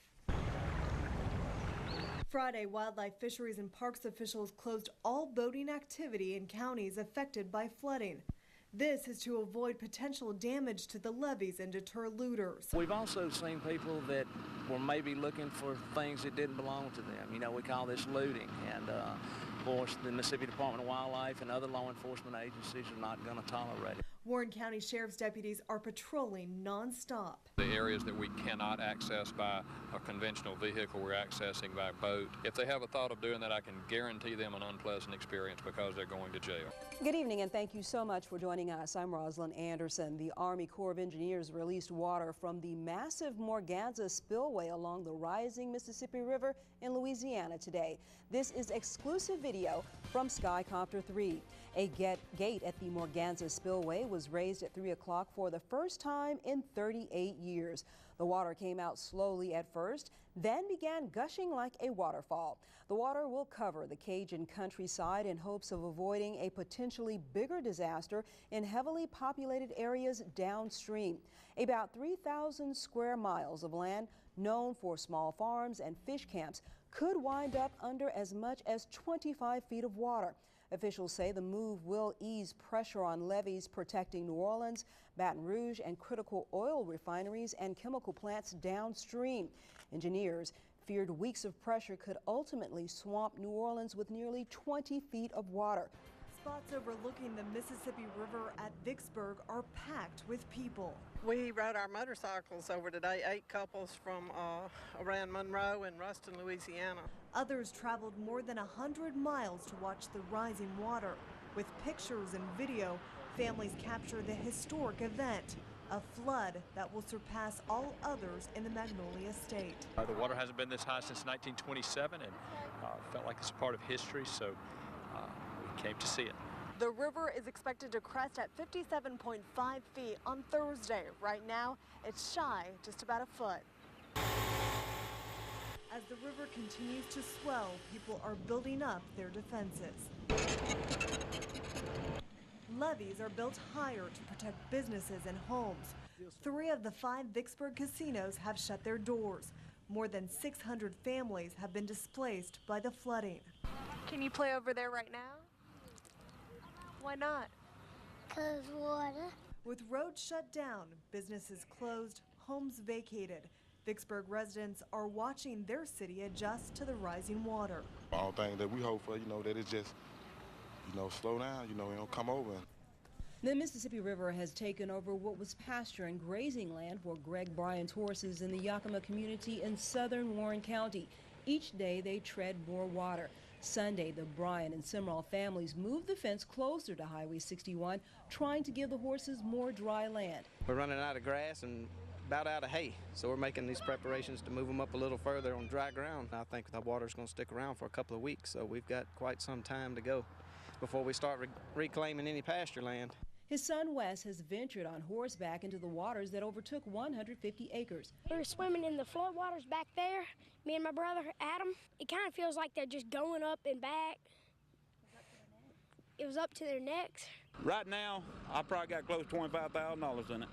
Friday, Wildlife, Fisheries, and Parks officials closed all boating activity in counties affected by flooding. This is to avoid potential damage to the levees and deter looters. We've also seen people that were maybe looking for things that didn't belong to them. We call this looting. And of course, the Mississippi Department of Wildlife and other law enforcement agencies are not going to tolerate it. Warren County Sheriff's deputies are patrolling nonstop. The areas that we cannot access by a conventional vehicle, we're accessing by boat. If they have a thought of doing that, I can guarantee them an unpleasant experience because they're going to jail. Good evening, and thank you so much for joining us. I'm Rosalind Anderson. The Army Corps of Engineers released water from the massive Morganza spillway along the rising Mississippi River in Louisiana today. This is exclusive video from Skycopter 3. A gate at the Morganza spillway was raised at 3 o'clock for the first time in 38 years. The water came out slowly at first, then began gushing like a waterfall. The water will cover the Cajun countryside in hopes of avoiding a potentially bigger disaster in heavily populated areas downstream. About 3,000 square miles of land known for small farms and fish camps could wind up under as much as 25 feet of water. Officials say the move will ease pressure on levees protecting New Orleans, Baton Rouge, and critical oil refineries and chemical plants downstream. Engineers feared weeks of pressure could ultimately swamp New Orleans with nearly 20 feet of water. Spots overlooking the Mississippi River at Vicksburg are packed with people. We rode our motorcycles over today, 8 couples from around Monroe and Ruston, Louisiana. Others traveled more than 100 miles to watch the rising water. With pictures and video, families capture the historic event, a flood that will surpass all others in the Magnolia State. The water hasn't been this high since 1927 and felt like it's a part of history, so we came to see it. The river is expected to crest at 57.5 feet on Thursday. Right now, it's shy just about a foot. As the river continues to swell, people are building up their defenses. Levees are built higher to protect businesses and homes. 3 of the 5 Vicksburg casinos have shut their doors. More than 600 families have been displaced by the flooding. Can you play over there right now? Why not? 'Cause water. With roads shut down, businesses closed, homes vacated, Vicksburg residents are watching their city adjust to the rising water. All thing that we hope for, that it just, slow down, it don't come over. The Mississippi River has taken over what was pasture and grazing land for Greg Bryan's horses in the Yakima community in southern Warren County. Each day they tread more water. Sunday, the Bryan and Simrall families moved the fence closer to Highway 61, trying to give the horses more dry land. We're running out of grass and about out of hay, so we're making these preparations to move them up a little further on dry ground. I think the water's going to stick around for a couple of weeks, so we've got quite some time to go before we start reclaiming any pasture land. His son Wes has ventured on horseback into the waters that overtook 150 acres. We were swimming in the floodwaters back there, me and my brother Adam. It kind of feels like they're just going up and back. It was up to their necks. Right now, I probably got close to $25,000 in it.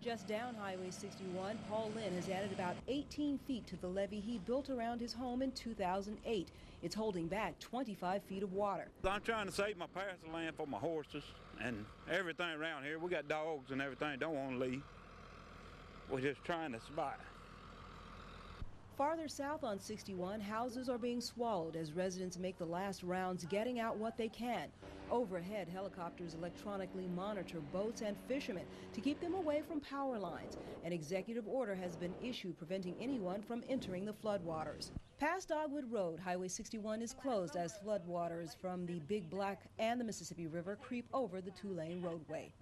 Just down Highway 61, Paul Lynn has added about 18 feet to the levee he built around his home in 2008. It's holding back 25 feet of water. I'm trying to save my pasture land for my horses and everything around here. We got dogs and everything, don't want to leave. We're just trying to survive. Farther south on 61, houses are being swallowed as residents make the last rounds getting out what they can. Overhead, helicopters electronically monitor boats and fishermen to keep them away from power lines. An executive order has been issued preventing anyone from entering the floodwaters. Past Dogwood Road, Highway 61 is closed as floodwaters from the Big Black and the Mississippi River creep over the 2-lane roadway.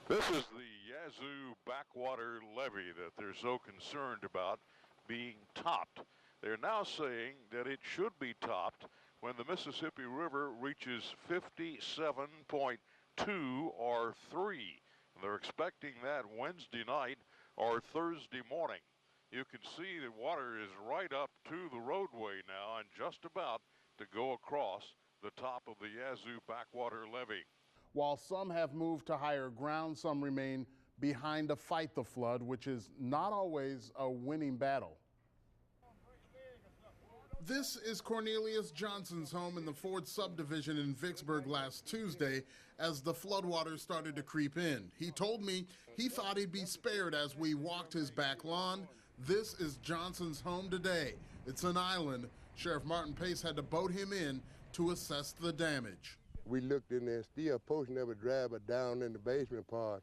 This is the Yazoo backwater levee that they're so concerned about being topped. They're now saying that it should be topped when the Mississippi River reaches 57.2 or 3. They're expecting that Wednesday night or Thursday morning. You can see the water is right up to the roadway now and just about to go across the top of the Yazoo backwater levee. While some have moved to higher ground, some remain behind to fight the flood, which is not always a winning battle. This is Cornelius Johnson's home in the Ford subdivision in Vicksburg last Tuesday as the floodwaters started to creep in. He told me he thought he'd be spared as we walked his back lawn. This is Johnson's home today. It's an island. Sheriff Martin Pace had to boat him in to assess the damage. We looked in there, still a portion of it dry, but down in the basement part,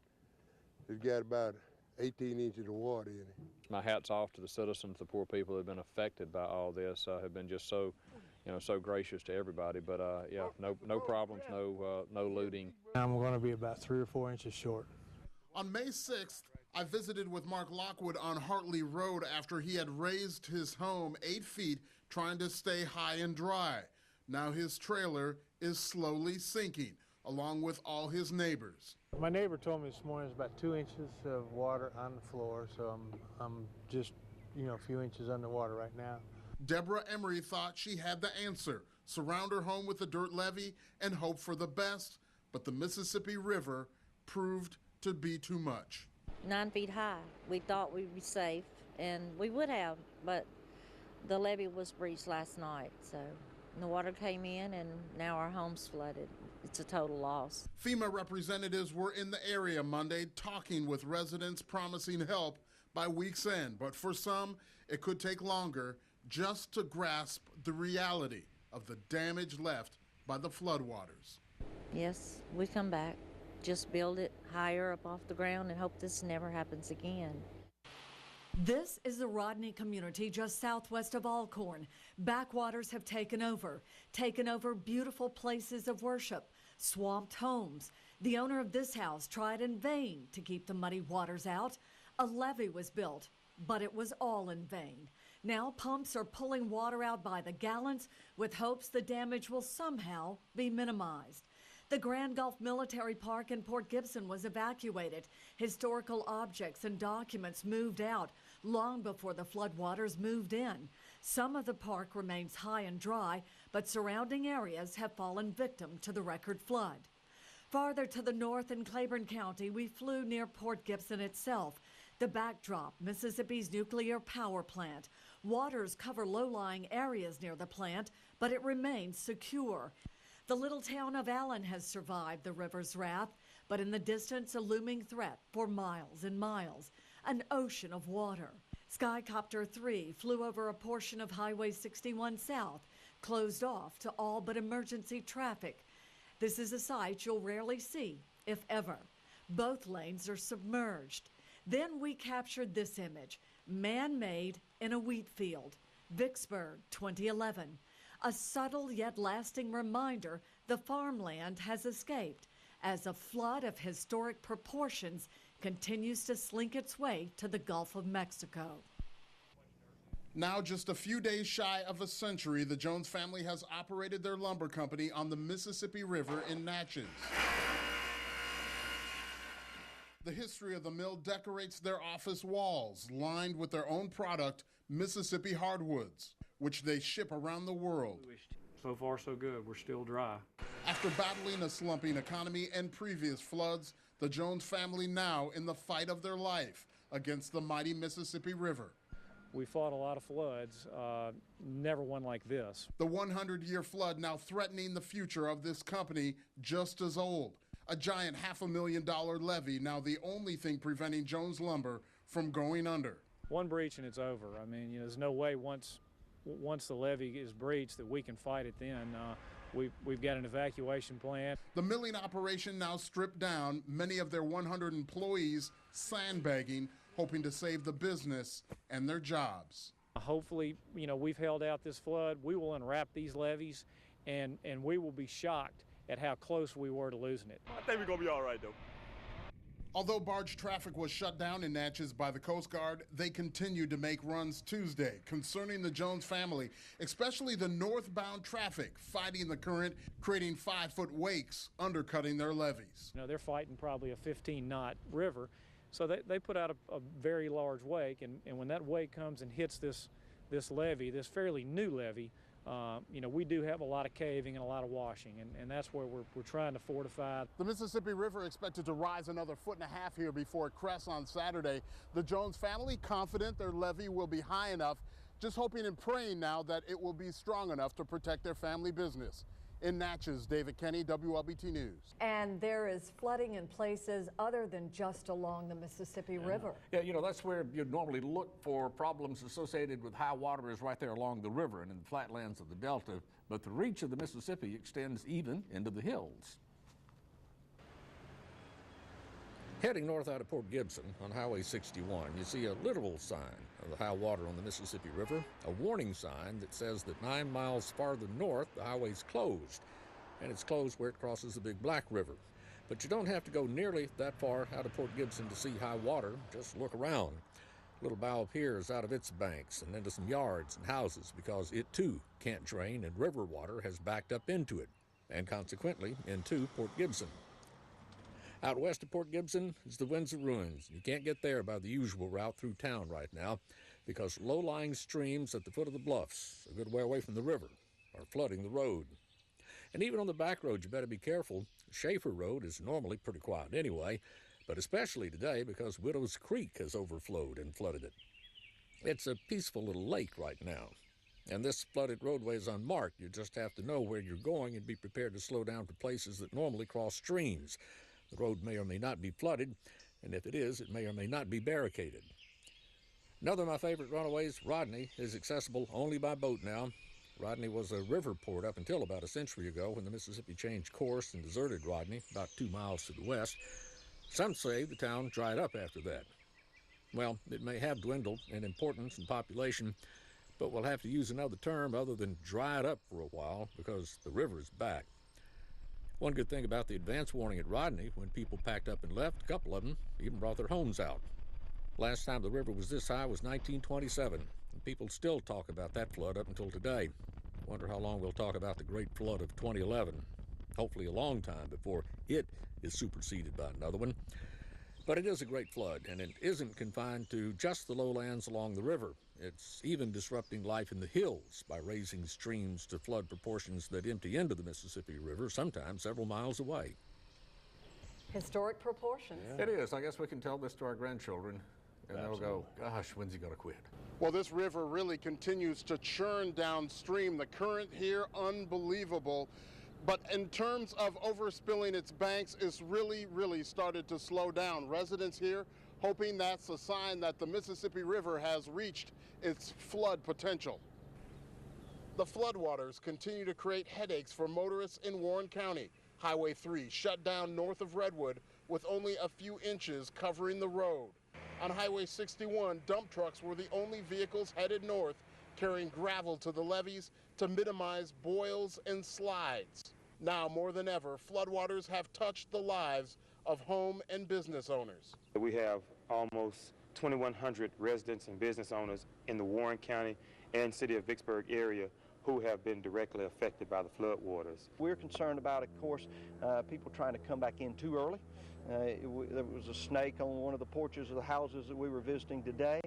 It's got about 18 inches of water in it. My hat's off to the citizens, the poor people who have been affected by all this, have been just so, so gracious to everybody. But yeah, no problems, no looting. I'm going to be about 3 or 4 inches short. On May 6th, I visited with Mark Lockwood on Hartley Road after he had raised his home 8 feet trying to stay high and dry. Now his trailer is slowly sinking, along with all his neighbors. My neighbor told me this morning it's about 2 inches of water on the floor, so I'm just, a few inches underwater right now. Deborah Emery thought she had the answer: surround her home with a dirt levee and hope for the best, but the Mississippi River proved to be too much. 9 feet high. We thought we'd be safe, and we would have, but the levee was breached last night, so the water came in and now our home's flooded. It's a total loss. FEMA representatives were in the area Monday talking with residents, promising help by week's end, but for some, it could take longer just to grasp the reality of the damage left by the floodwaters. Yes, we come back. Just build it higher up off the ground and hope this never happens again. This is the Rodney community just southwest of Alcorn. Backwaters have taken over beautiful places of worship, swamped homes. The owner of this house tried in vain to keep the muddy waters out. A levee was built, but it was all in vain. Now pumps are pulling water out by the gallons with hopes the damage will somehow be minimized. The Grand Gulf Military Park in Port Gibson was evacuated. Historical objects and documents moved out long before the floodwaters moved in. Some of the park remains high and dry, but surrounding areas have fallen victim to the record flood. Farther to the north in Claiborne County, we flew near Port Gibson itself. The backdrop, Mississippi's nuclear power plant. Waters cover low-lying areas near the plant, but it remains secure. The little town of Allen has survived the river's wrath, but in the distance, a looming threat for miles and miles, an ocean of water. Skycopter 3 flew over a portion of Highway 61 South, closed off to all but emergency traffic. This is a sight you'll rarely see, if ever. Both lanes are submerged. Then we captured this image, man-made in a wheat field, Vicksburg, 2011. A subtle yet lasting reminder the farmland has escaped as a flood of historic proportions continues to slink its way to the Gulf of Mexico. Now just a few days shy of a century, the Jones family has operated their lumber company on the Mississippi River in Natchez. The history of the mill decorates their office walls, lined with their own product, Mississippi hardwoods, which they ship around the world. So far, so good. We're still dry. After battling a slumping economy and previous floods, the Jones family now in the fight of their life against the mighty Mississippi River. We fought a lot of floods, never one like this. The 100-year flood now threatening the future of this company just as old. A giant $500,000 levee now the only thing preventing Jones Lumber from going under. One breach and it's over. I mean, there's no way once the levee is breached that we can fight it then. We've got an evacuation plan. The milling operation now stripped down, many of their 100 employees sandbagging, hoping to save the business and their jobs. Hopefully, we've held out this flood. We will unwrap these levees and we will be shocked at how close we were to losing it. I think we're gonna be all right though. Although barge traffic was shut down in Natchez by the Coast Guard, they continued to make runs Tuesday concerning the Jones family, especially the northbound traffic, fighting the current, creating 5-foot wakes, undercutting their levees. They're fighting probably a 15-knot river, so they put out a very large wake, and when that wake comes and hits this levee, this fairly new levee, we do have a lot of caving and a lot of washing, and that's where we're trying to fortify. The Mississippi River expected to rise another 1.5 feet here before it crests on Saturday. The Jones family confident their levee will be high enough, just hoping and praying now that it will be strong enough to protect their family business. In Natchez, David Kenny, WLBT News. And there is flooding in places other than just along the Mississippi River. Yeah, that's where you'd normally look for problems associated with high water is right there along the river and in the flatlands of the Delta. But the reach of the Mississippi extends even into the hills. Heading north out of Port Gibson on Highway 61, you see a literal sign of the high water on the Mississippi River, a warning sign that says that 9 miles farther north, the highway's closed, and it's closed where it crosses the Big Black River. But you don't have to go nearly that far out of Port Gibson to see high water. Just look around. Little Bow Pier is out of its banks and into some yards and houses because it too can't drain and river water has backed up into it and consequently into Port Gibson. Out west of Port Gibson is the Windsor Ruins. You can't get there by the usual route through town right now because low-lying streams at the foot of the bluffs, a good way away from the river, are flooding the road. And even on the back road, you better be careful. Schaefer Road is normally pretty quiet anyway, but especially today because Widow's Creek has overflowed and flooded it. It's a peaceful little lake right now, and this flooded roadway is unmarked. You just have to know where you're going and be prepared to slow down for places that normally cross streams. The road may or may not be flooded, and if it is, it may or may not be barricaded. Another of my favorite runaways, Rodney, is accessible only by boat now. Rodney was a river port up until about a century ago when the Mississippi changed course and deserted Rodney, about 2 miles to the west. Some say the town dried up after that. Well, it may have dwindled in importance and population, but we'll have to use another term other than dried up for a while because the river is back. One good thing about the advance warning at Rodney, when people packed up and left, a couple of them even brought their homes out. Last time the river was this high was 1927, and people still talk about that flood up until today. Wonder how long we'll talk about the great flood of 2011. Hopefully a long time before it is superseded by another one. But it is a great flood, and it isn't confined to just the lowlands along the river. It's even disrupting life in the hills by raising streams to flood proportions that empty into the Mississippi River, sometimes several miles away. Historic proportions. Yeah. It is. I guess we can tell this to our grandchildren, and they'll go, gosh, when's he going to quit? Well, this river really continues to churn downstream. The current here, unbelievable. But in terms of overspilling its banks, it's really started to slow down. Residents here hoping that's a sign that the Mississippi River has reached its flood potential. The floodwaters continue to create headaches for motorists in Warren County. Highway 3 shut down north of Redwood with only a few inches covering the road. On Highway 61, dump trucks were the only vehicles headed north, carrying gravel to the levees to minimize boils and slides. Now more than ever, floodwaters have touched the lives of home and business owners. We have almost 2,100 residents and business owners in the Warren County and City of Vicksburg area who have been directly affected by the floodwaters. We're concerned about, of course, people trying to come back in too early. There was a snake on one of the porches of the houses that we were visiting today.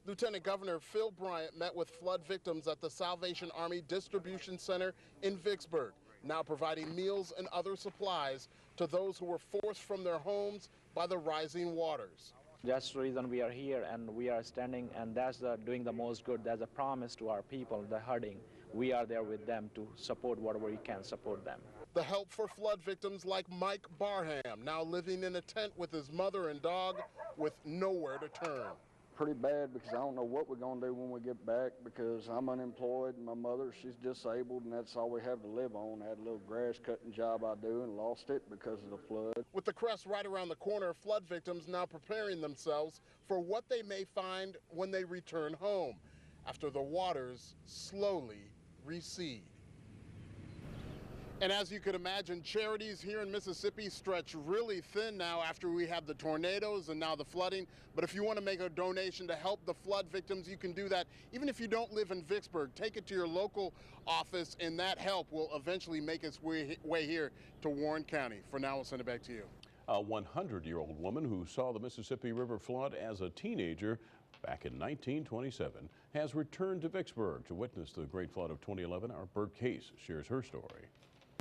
Lieutenant Governor Phil Bryant met with flood victims at the Salvation Army Distribution Center in Vicksburg, now providing meals and other supplies to those who were forced from their homes by the rising waters. That's the reason we are here, and we are standing, and that's doing the most good. That's a promise to our people, the hurting. We are there with them to support whatever we can support them. The help for flood victims like Mike Barham, now living in a tent with his mother and dog with nowhere to turn. Pretty bad because I don't know what we're going to do when we get back because I'm unemployed and my mother, she's disabled, and that's all we have to live on. I had a little grass cutting job I do and lost it because of the flood. With the crest right around the corner, flood victims now preparing themselves for what they may find when they return home after the waters slowly recede. And as you could imagine, charities here in Mississippi stretch really thin now after we have the tornadoes and now the flooding. But if you want to make a donation to help the flood victims, you can do that. Even if you don't live in Vicksburg, take it to your local office, and that help will eventually make its way here to Warren County. For now, I'll send it back to you. A 100-year-old woman who saw the Mississippi River flood as a teenager back in 1927 has returned to Vicksburg to witness the great flood of 2011. Our Bert Case shares her story.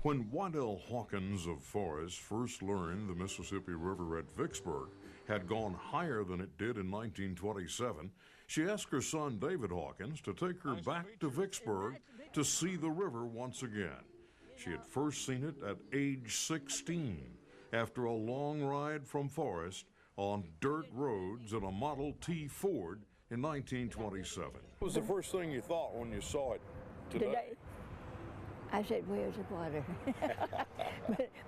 When Waddell Hawkins of Forest first learned the Mississippi River at Vicksburg had gone higher than it did in 1927, she asked her son David Hawkins to take her back to Vicksburg to see the river once again. She had first seen it at age 16 after a long ride from Forest on dirt roads in a Model T Ford in 1927. What was the first thing you thought when you saw it today? I said, where's the water?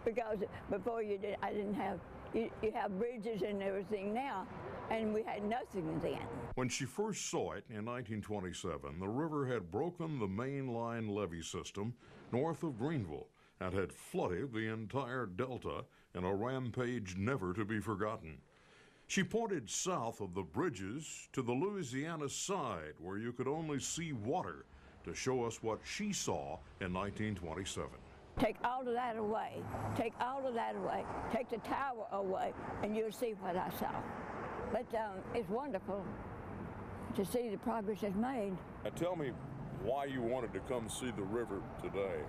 Because before you did, I didn't have You have bridges and everything now, and we had nothing then. When she first saw it in 1927, the river had broken the mainline levee system north of Greenville and had flooded the entire delta in a rampage never to be forgotten. She pointed south of the bridges to the Louisiana side, where you could only see water, to show us what she saw in 1927. Take all of that away. Take all of that away. Take the tower away, and you'll see what I saw. But it's wonderful to see the progress it's made. Now tell me why you wanted to come see the river today.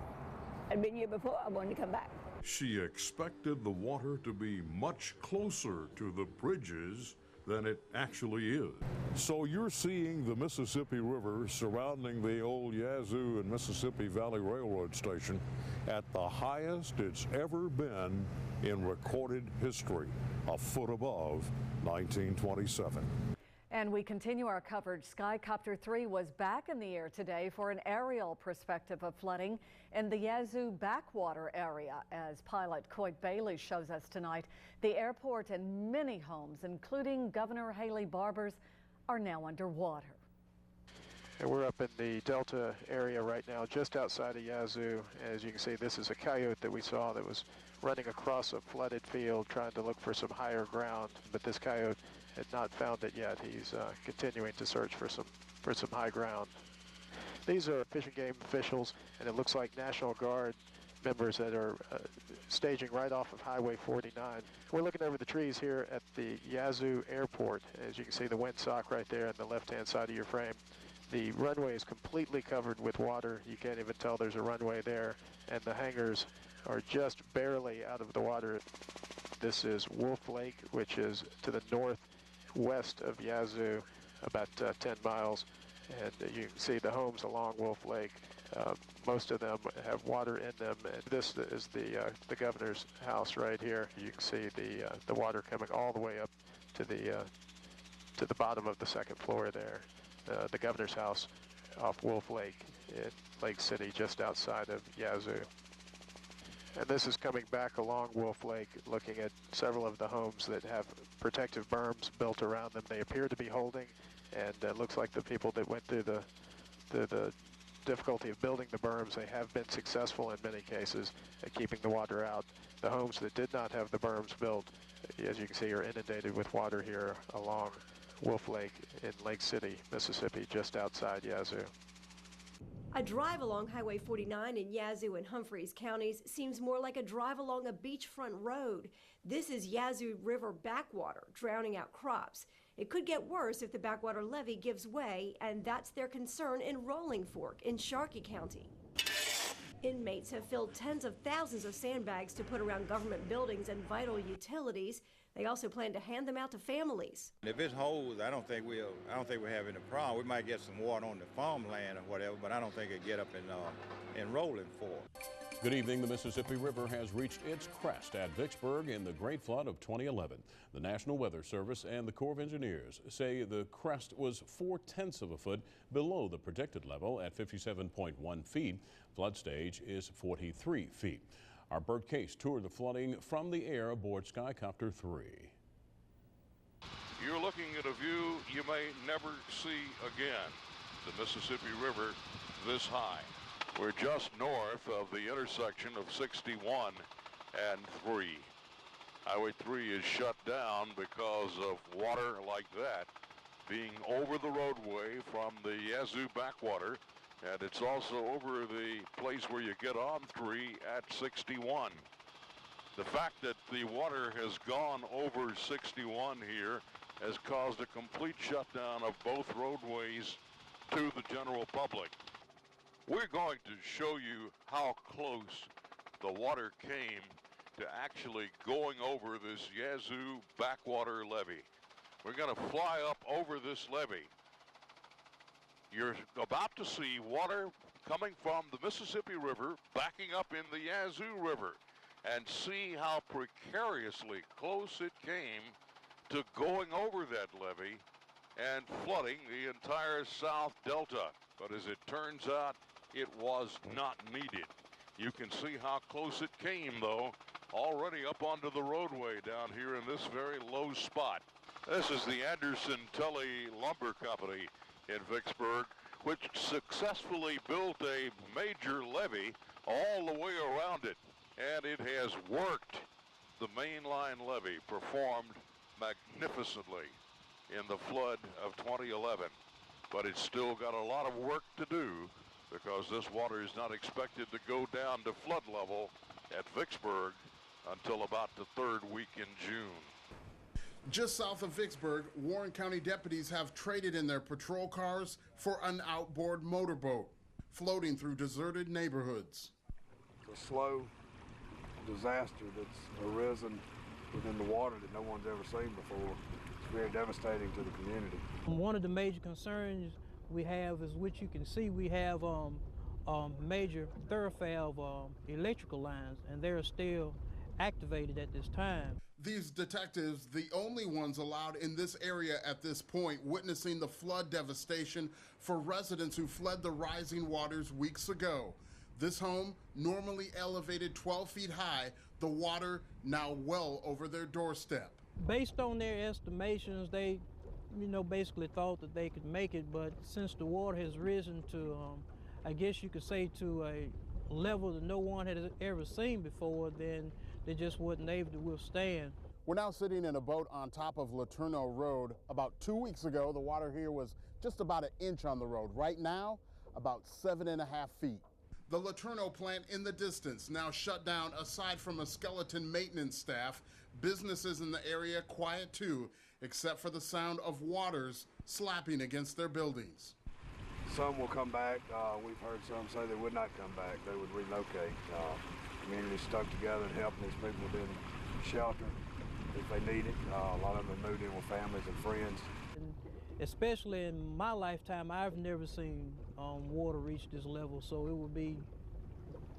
I'd been here before. I wanted to come back. She expected the water to be much closer to the bridges than it actually is. So you're seeing the Mississippi River surrounding the old Yazoo and Mississippi Valley Railroad station at the highest it's ever been in recorded history, a foot above 1927. And we continue our coverage. Skycopter 3 was back in the air today for an aerial perspective of flooding in the Yazoo backwater area. As pilot Coit Bailey shows us tonight, the airport and many homes, including Governor Haley Barbour's, are now underwater. And we're up in the Delta area right now, just outside of Yazoo. As you can see, this is a coyote that we saw that was running across a flooded field trying to look for some higher ground, but this coyote had not found it yet. He's continuing to search for some high ground. These are Fish and Game officials, and it looks like National Guard members that are staging right off of Highway 49. We're looking over the trees here at the Yazoo Airport. As you can see, the windsock right there on the left-hand side of your frame. The runway is completely covered with water. You can't even tell there's a runway there, and the hangars are just barely out of the water. This is Wolf Lake, which is to the northwest of Yazoo, about 10 miles. And you can see the homes along Wolf Lake. Most of them have water in them. And this is the governor's house right here. You can see the water coming all the way up to the bottom of the second floor there. The governor's house off Wolf Lake in Lake City, just outside of Yazoo. And this is coming back along Wolf Lake, looking at several of the homes that have protective berms built around them. They appear to be holding, and it looks like the people that went through the difficulty of building the berms, they have been successful in many cases at keeping the water out. The homes that did not have the berms built, as you can see, are inundated with water here along Wolf Lake in Lake City, Mississippi, just outside Yazoo. A drive along Highway 49 in Yazoo and Humphreys counties seems more like a drive along a beachfront road. This is Yazoo River backwater, drowning out crops. It could get worse if the backwater levee gives way, and that's their concern in Rolling Fork in Sharkey County. Inmates have filled tens of thousands of sandbags to put around government buildings and vital utilities. They also plan to hand them out to families. If it's holds, I don't think we're having a problem. We might get some water on the farmland or whatever, but I don't think it'll get up in Rolling Fork. Good evening. The Mississippi River has reached its crest at Vicksburg in the Great Flood of 2011. The National Weather Service and the Corps of Engineers say the crest was 0.4 of a foot below the predicted level at 57.1 feet. Flood stage is 43 feet. Our Bert Case toured the flooding from the air aboard Skycopter 3. You're looking at a view you may never see again. The Mississippi River this high. We're just north of the intersection of 61 and 3. Highway 3 is shut down because of water like that being over the roadway from the Yazoo backwater. And it's also over the place where you get on 3 at 61. The fact that the water has gone over 61 here has caused a complete shutdown of both roadways to the general public. We're going to show you how close the water came to actually going over this Yazoo backwater levee. We're going to fly up over this levee. You're about to see water coming from the Mississippi River backing up in the Yazoo River, and see how precariously close it came to going over that levee and flooding the entire South Delta. But as it turns out, it was not needed. You can see how close it came, though, already up onto the roadway down here in this very low spot. This is the Anderson Tully Lumber Company in Vicksburg, which successfully built a major levee all the way around it, and it has worked. The mainline levee performed magnificently in the flood of 2011, but it's still got a lot of work to do because this water is not expected to go down to flood level at Vicksburg until about the third week in June. Just south of Vicksburg, Warren County deputies have traded in their patrol cars for an outboard motorboat, floating through deserted neighborhoods. It's a slow disaster that's arisen within the water that no one's ever seen before. It's very devastating to the community. One of the major concerns we have is, which you can see, we have major thoroughfare of electrical lines, and they're still activated at this time. These detectives, the only ones allowed in this area at this point, witnessing the flood devastation for residents who fled the rising waters weeks ago. This home, normally elevated 12 feet high, the water now well over their doorstep. Based on their estimations, they, basically thought that they could make it, but since the water has risen to, I guess you could say, to a level that no one had ever seen before, then they just wasn't able to withstand. We're now sitting in a boat on top of Laterno Road. About 2 weeks ago, the water here was just about an inch on the road. Right now, about 7.5 feet. The Laterno plant in the distance, now shut down aside from a skeleton maintenance staff. Businesses in the area quiet too, except for the sound of waters slapping against their buildings. Some will come back. We've heard some say they would not come back. They would relocate. Community stuck together and helping these people within shelter if they need it. A lot of them have moved in with families and friends. And especially in my lifetime, I've never seen water reach this level, so it would be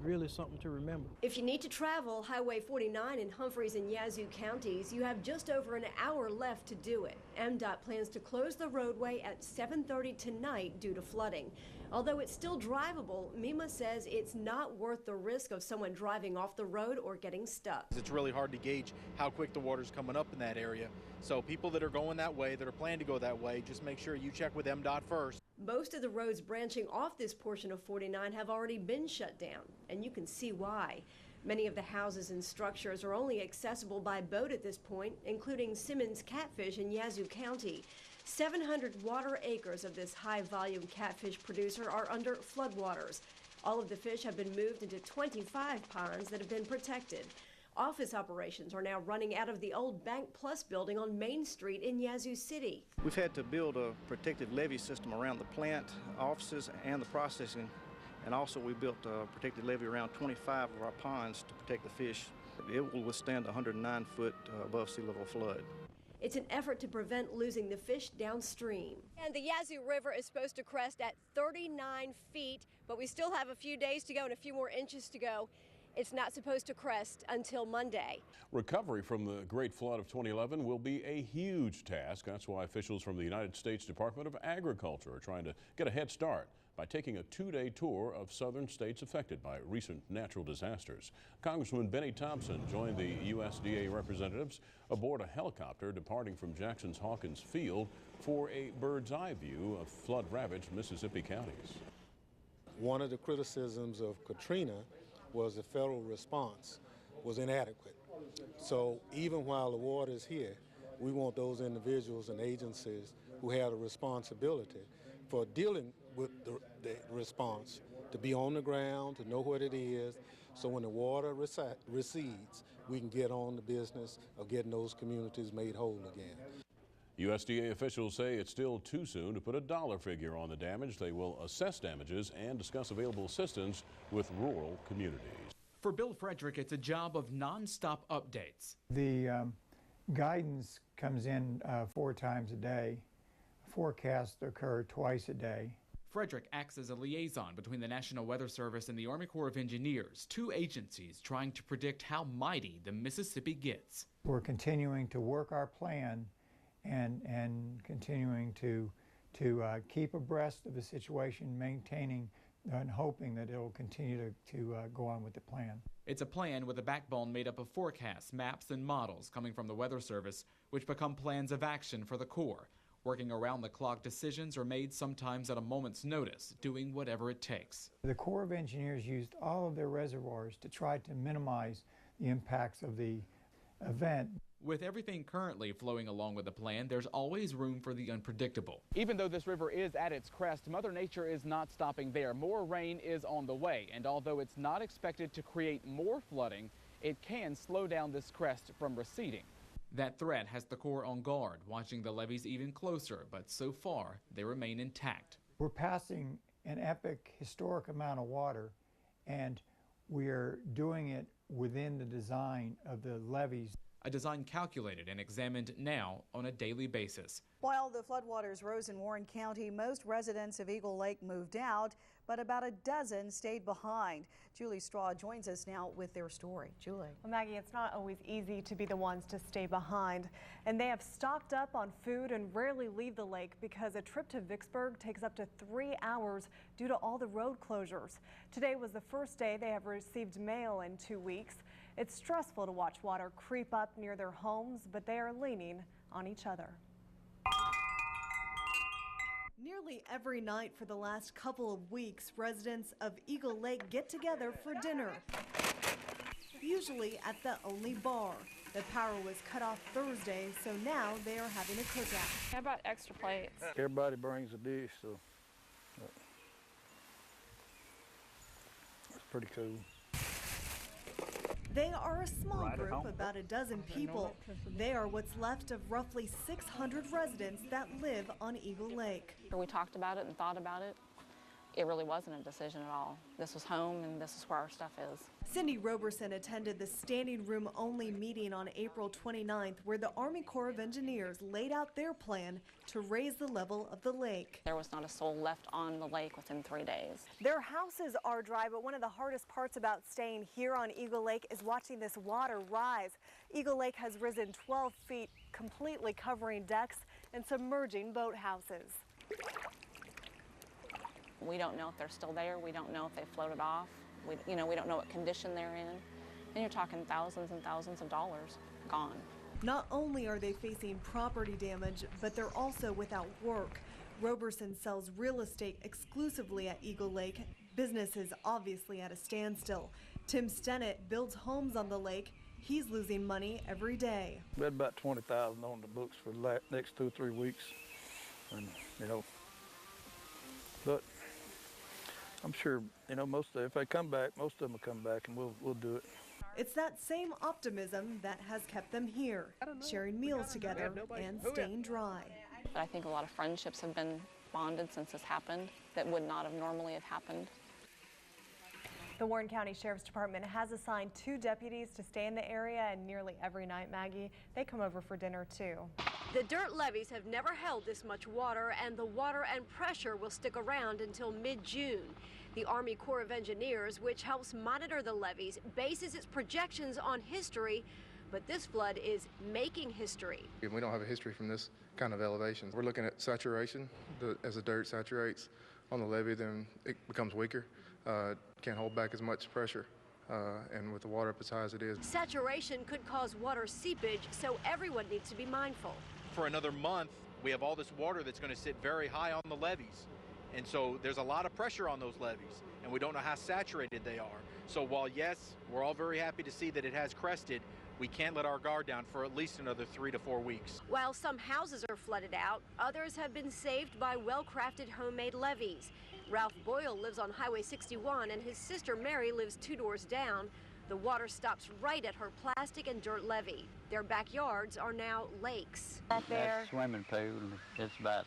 really something to remember. If you need to travel Highway 49 in Humphreys and Yazoo counties, you have just over an hour left to do it. MDOT plans to close the roadway at 7:30 tonight due to flooding. Although it's still drivable, MEMA says it's not worth the risk of someone driving off the road or getting stuck. It's really hard to gauge how quick the water's coming up in that area. So people that are going that way, that are planning to go that way, just make sure you check with MDOT first. Most of the roads branching off this portion of 49 have already been shut down, and you can see why. Many of the houses and structures are only accessible by boat at this point, including Simmons Catfish in Yazoo County. 700 water acres of this high-volume catfish producer are under floodwaters. All of the fish have been moved into 25 ponds that have been protected. Office operations are now running out of the old Bank Plus building on Main Street in Yazoo City. We've had to build a protective levee system around the plant, offices, and the processing. And also we built a protected levee around 25 of our ponds to protect the fish. It will withstand a 109-foot above sea level flood. It's an effort to prevent losing the fish downstream. And the Yazoo River is supposed to crest at 39 feet, but we still have a few days to go and a few more inches to go. It's not supposed to crest until Monday. Recovery from the Great Flood of 2011 will be a huge task. That's why officials from the United States Department of Agriculture are trying to get a head start by taking a two-day tour of southern states affected by recent natural disasters. Congressman Benny Thompson joined the USDA representatives aboard a helicopter departing from Jackson's Hawkins Field for a bird's-eye view of flood-ravaged Mississippi counties. One of the criticisms of Katrina was the federal response was inadequate. So even while the water is here, we want those individuals and agencies who have a responsibility for dealing with the response to be on the ground, to know what it is, so when the water recedes, we can get on the business of getting those communities made whole again. USDA officials say it's still too soon to put a dollar figure on the damage. They will assess damages and discuss available assistance with rural communities. For Bill Frederick, it's a job of nonstop updates. The guidance comes in 4 times a day. Forecasts occur twice a day. Frederick acts as a liaison between the National Weather Service and the Army Corps of Engineers, 2 agencies trying to predict how mighty the Mississippi gets. We're continuing to work our plan and continuing to keep abreast of the situation, maintaining and hoping that it will continue to go on with the plan. It's a plan with a backbone made up of forecasts, maps, and models coming from the Weather Service, which become plans of action for the Corps. Working around-the-clock decisions are made sometimes at a moment's notice, doing whatever it takes. The Corps of Engineers used all of their reservoirs to try to minimize the impacts of the event. With everything currently flowing along with the plan, there's always room for the unpredictable. Even though this river is at its crest, Mother Nature is not stopping there. More rain is on the way, and although it's not expected to create more flooding, it can slow down this crest from receding. That threat has the Corps on guard, watching the levees even closer, but so far they remain intact. We're passing an epic, historic amount of water, and we're doing it within the design of the levees. A design calculated and examined now on a daily basis. While the floodwaters rose in Warren County, most residents of Eagle Lake moved out, but about a dozen stayed behind. Julie Straw joins us now with their story. Julie. Well, Maggie, it's not always easy to be the ones to stay behind, and they have stocked up on food and rarely leave the lake because a trip to Vicksburg takes up to 3 hours due to all the road closures. Today was the first day they have received mail in 2 weeks. It's stressful to watch water creep up near their homes, but they are leaning on each other. Nearly every night for the last couple of weeks, residents of Eagle Lake get together for dinner, usually at the only bar. The power was cut off Thursday, so now they are having a cookout. How about extra plates? Everybody brings a dish, so it's pretty cool. They are a small group, about a dozen people. They are what's left of roughly 600 residents that live on Eagle Lake. We talked about it and thought about it. It really wasn't a decision at all. This was home and this is where our stuff is. Cindy Roberson attended the standing room only meeting on April 29th, where the Army Corps of Engineers laid out their plan to raise the level of the lake. There was not a soul left on the lake within 3 days. Their houses are dry, but one of the hardest parts about staying here on Eagle Lake is watching this water rise. Eagle Lake has risen 12 feet, completely covering decks and submerging boathouses. We don't know if they're still there. We don't know if they floated off. We don't know what condition they're in. And you're talking thousands and thousands of dollars gone. Not only are they facing property damage, but they're also without work. Roberson sells real estate exclusively at Eagle Lake. Business is obviously at a standstill. Tim Stennett builds homes on the lake. He's losing money every day. We had about $20,000 on the books for the next 2 or 3 weeks, and but I'm sure if they come back, most of them will come back, and we'll do it. It's that same optimism that has kept them here, sharing meals together and staying dry. But I think a lot of friendships have been bonded since this happened that would not have normally have happened. The Warren County Sheriff's Department has assigned 2 deputies to stay in the area, and nearly every night, Maggie, they come over for dinner too. The dirt levees have never held this much water, and the water and pressure will stick around until mid-June. The Army Corps of Engineers, which helps monitor the levees, bases its projections on history, but this flood is making history. We don't have a history from this kind of elevation. We're looking at saturation. As the dirt saturates on the levee, then it becomes weaker. Can't hold back as much pressure, and with the water up as high as it is. Saturation could cause water seepage, so everyone needs to be mindful. For another month, we have all this water that's going to sit very high on the levees. And so there's a lot of pressure on those levees, and we don't know how saturated they are. So while, yes, we're all very happy to see that it has crested, we can't let our guard down for at least another 3 to 4 weeks. While some houses are flooded out, others have been saved by well-crafted homemade levees. Ralph Boyle lives on Highway 61, and his sister Mary lives 2 doors down. The water stops right at her plastic and dirt levee. Their backyards are now lakes. That's a swimming pool. It's about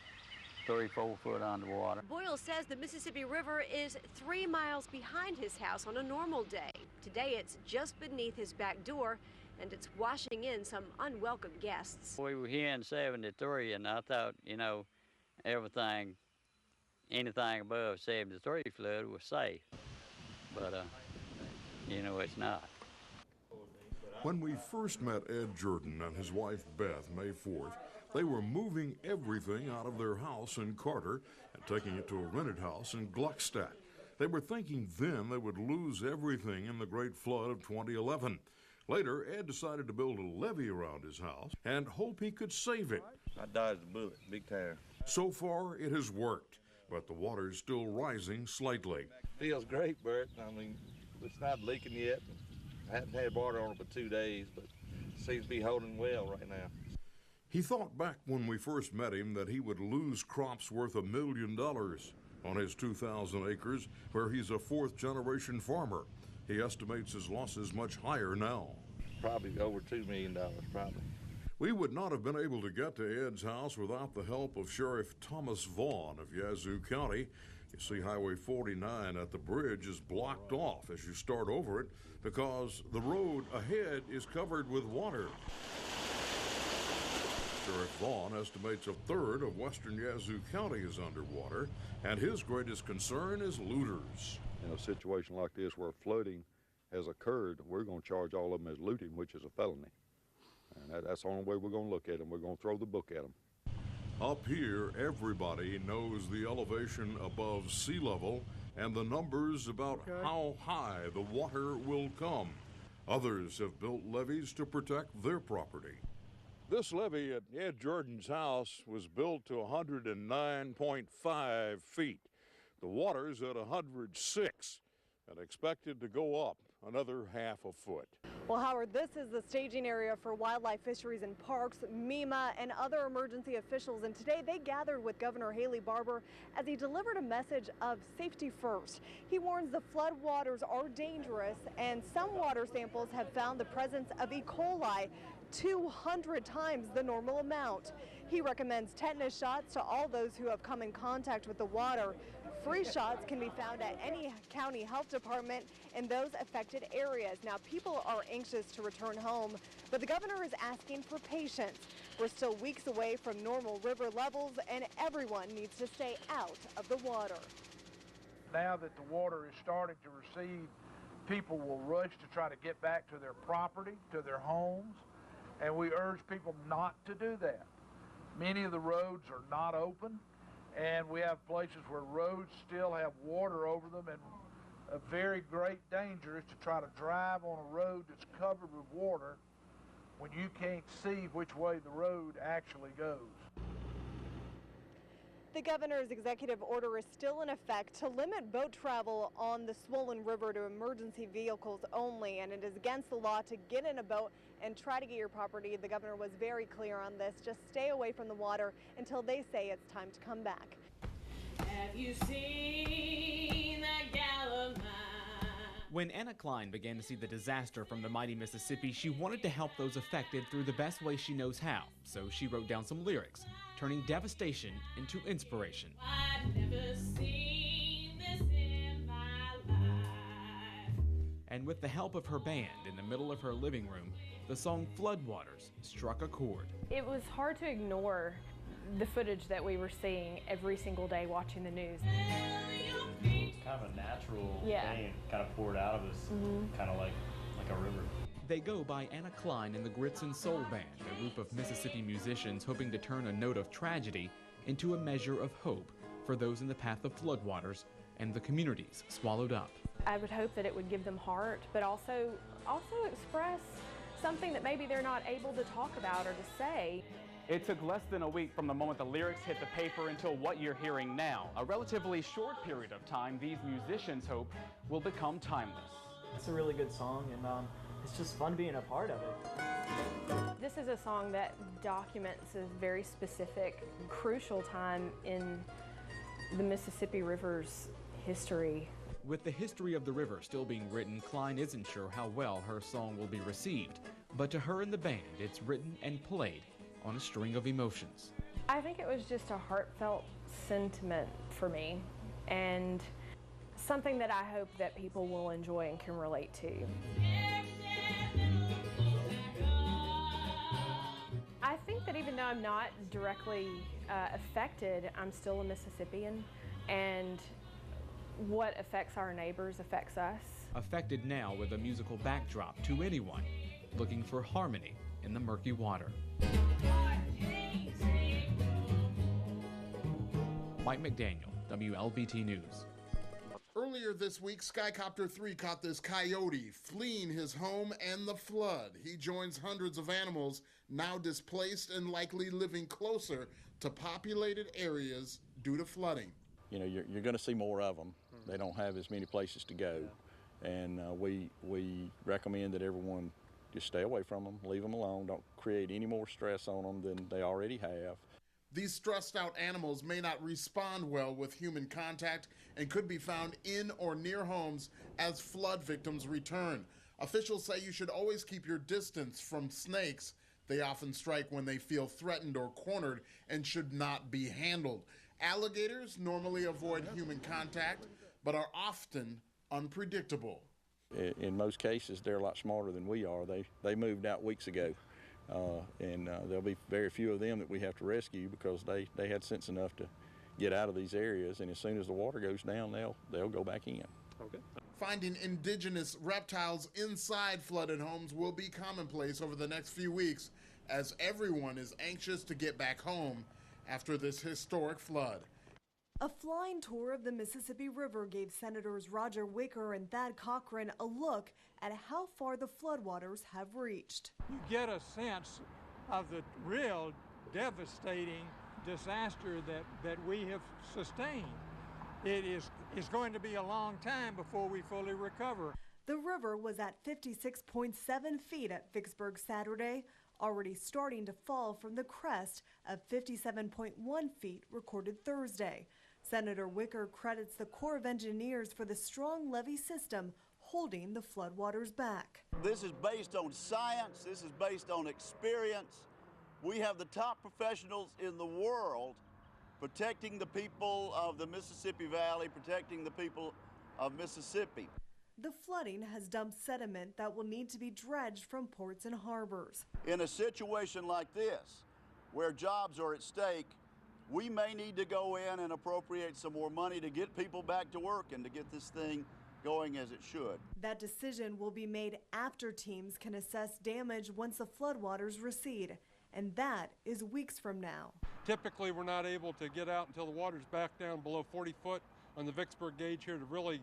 3-4 foot underwater. Boyle says the Mississippi River is 3 miles behind his house on a normal day. Today it's just beneath his back door, and it's washing in some unwelcome guests. We were here in '73, and I thought, anything above 73 flood was safe, but it's not. When we first met Ed Jordan and his wife Beth May 4th, they were moving everything out of their house in Carter and taking it to a rented house in Gluckstadt. They were thinking then they would lose everything in the Great Flood of 2011. Later, Ed decided to build a levee around his house and hope he could save it. I dodged a bullet, big time. So far, it has worked, but the water's still rising slightly. Feels great, Bert. I mean, it's not leaking yet. I haven't had water on it for 2 days, but it seems to be holding well right now. He thought back when we first met him that he would lose crops worth $1 million on his 2,000 acres, where he's a fourth-generation farmer. He estimates his losses much higher now. Probably over $2 million, probably. We would not have been able to get to Ed's house without the help of Sheriff Thomas Vaughn of Yazoo County. You see, Highway 49 at the bridge is blocked off as you start over it because the road ahead is covered with water. Sheriff Vaughn estimates 1/3 of western Yazoo County is underwater, and his greatest concern is looters. In a situation like this where flooding has occurred, we're going to charge all of them as looting, which is a felony. And that's the only way we're going to look at them. We're going to throw the book at them. Up here, everybody knows the elevation above sea level and the numbers about how high the water will come. Others have built levees to protect their property. This levee at Ed Jordan's house was built to 109.5 feet. The water's at 106 and expected to go up another ½ a foot. Well, Howard, this is the staging area for Wildlife, Fisheries and Parks, MEMA, and other emergency officials. And today they gathered with Governor Haley Barbour as he delivered a message of safety first. He warns the flood waters are dangerous, and some water samples have found the presence of E. coli 200 times the normal amount. He recommends tetanus shots to all those who have come in contact with the water. Free shots can be found at any county health department in those affected areas. Now, people are anxious to return home, but the governor is asking for patience. We're still weeks away from normal river levels, and everyone needs to stay out of the water. Now that the water is starting to recede, people will rush to try to get back to their property, to their homes, and we urge people not to do that. Many of the roads are not open, and we have places where roads still have water over them, and a very great danger is to try to drive on a road that's covered with water when you can't see which way the road actually goes. The governor's executive order is still in effect to limit boat travel on the swollen river to emergency vehicles only, and it is against the law to get in a boat and try to get your property. The governor was very clear on this. Just stay away from the water until they say it's time to come back. Have you seen that gal of mine? When Anna Klein began to see the disaster from the mighty Mississippi, she wanted to help those affected through the best way she knows how. So she wrote down some lyrics, turning devastation into inspiration. I've never seen this in my life. And with the help of her band in the middle of her living room, the song Floodwaters struck a chord. It was hard to ignore the footage that we were seeing every single day watching the news. It's kind of a natural thing, kind of poured out of us, kind of like a river. They go by Anna Klein and the Grits and Soul Band, a group of Mississippi musicians hoping to turn a note of tragedy into a measure of hope for those in the path of floodwaters and the communities swallowed up. I would hope that it would give them heart, but also express something that maybe they're not able to talk about or to say. It took less than a week from the moment the lyrics hit the paper until what you're hearing now. A relatively short period of time these musicians hope will become timeless. It's a really good song, and it's just fun being a part of it. This is a song that documents a very specific, crucial time in the Mississippi River's history. With the history of the river still being written, Klein isn't sure how well her song will be received. But to her and the band, it's written and played on a string of emotions. I think it was just a heartfelt sentiment for me, and something that I hope that people will enjoy and can relate to. I think that even though I'm not directly affected, I'm still a Mississippian, and what affects our neighbors affects us. Affected now with a musical backdrop to anyone looking for harmony in the murky water. Mike McDaniel, WLBT News. Early Earlier this week, Skycopter 3 caught this coyote fleeing his home and the flood. He joins hundreds of animals now displaced and likely living closer to populated areas due to flooding. You know, you're going to see more of them. They don't have as many places to go. And we recommend that everyone just stay away from them, leave them alone, don't create any more stress on them than they already have. These stressed out animals may not respond well with human contact and could be found in or near homes as flood victims return. Officials say you should always keep your distance from snakes. They often strike when they feel threatened or cornered and should not be handled. Alligators normally avoid human contact, but are often unpredictable. In most cases, they're a lot smarter than we are. They moved out weeks ago. And there'll be very few of them that we have to rescue because they had sense enough to get out of these areas, and as soon as the water goes down, they'll go back in. Okay. Finding indigenous reptiles inside flooded homes will be commonplace over the next few weeks as everyone is anxious to get back home after this historic flood. A flying tour of the Mississippi River gave Senators Roger Wicker and Thad Cochran a look at how far the floodwaters have reached. You get a sense of the real devastating disaster that we have sustained. It's going to be a long time before we fully recover. The river was at 56.7 feet at Vicksburg Saturday, already starting to fall from the crest of 57.1 feet recorded Thursday. Senator Wicker credits the Corps of Engineers for the strong levee system holding the floodwaters back. This is based on science. This is based on experience. We have the top professionals in the world protecting the people of the Mississippi Valley, protecting the people of Mississippi. The flooding has dumped sediment that will need to be dredged from ports and harbors. In a situation like this, where jobs are at stake, we may need to go in and appropriate some more money to get people back to work and to get this thing going as it should. That decision will be made after teams can assess damage once the floodwaters recede, and that is weeks from now. Typically, we're not able to get out until the water's back down below 40 foot on the Vicksburg gauge here to really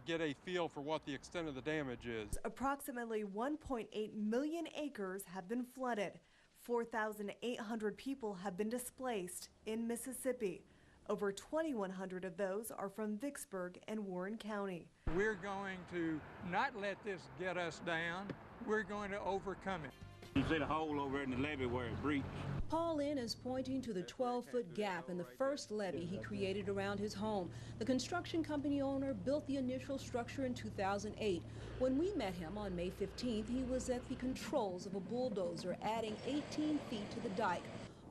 get a feel for what the extent of the damage is. Approximately 1.8 million acres have been flooded. 4,800 people have been displaced in Mississippi. Over 2,100 of those are from Vicksburg and Warren County. We're going to not let this get us down. We're going to overcome it. You see the hole over in the levee where it breached. Paul Lynn is pointing to the 12-foot gap in the first levee he created around his home. The construction company owner built the initial structure in 2008. When we met him on May 15th, he was at the controls of a bulldozer adding 18 feet to the dike.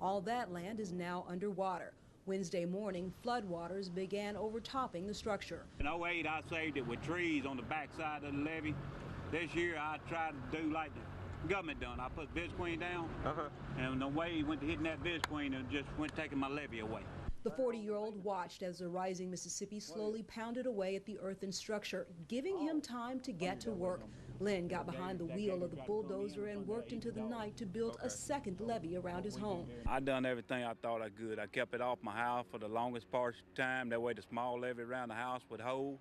All that land is now underwater. Wednesday morning, floodwaters began overtopping the structure. In 08, I saved it with trees on the backside of the levee. This year, I tried to do like the government done. I put visqueen down, and the wave went to hitting that visqueen and just went taking my levee away. The 40-year-old watched as the rising Mississippi slowly pounded away at the earthen structure, giving him time to get to work. Lynn got behind the wheel of the bulldozer and worked into the night to build a second levee around his home. I done everything I thought I could. I kept it off my house for the longest part of the time. That way the small levee around the house would hold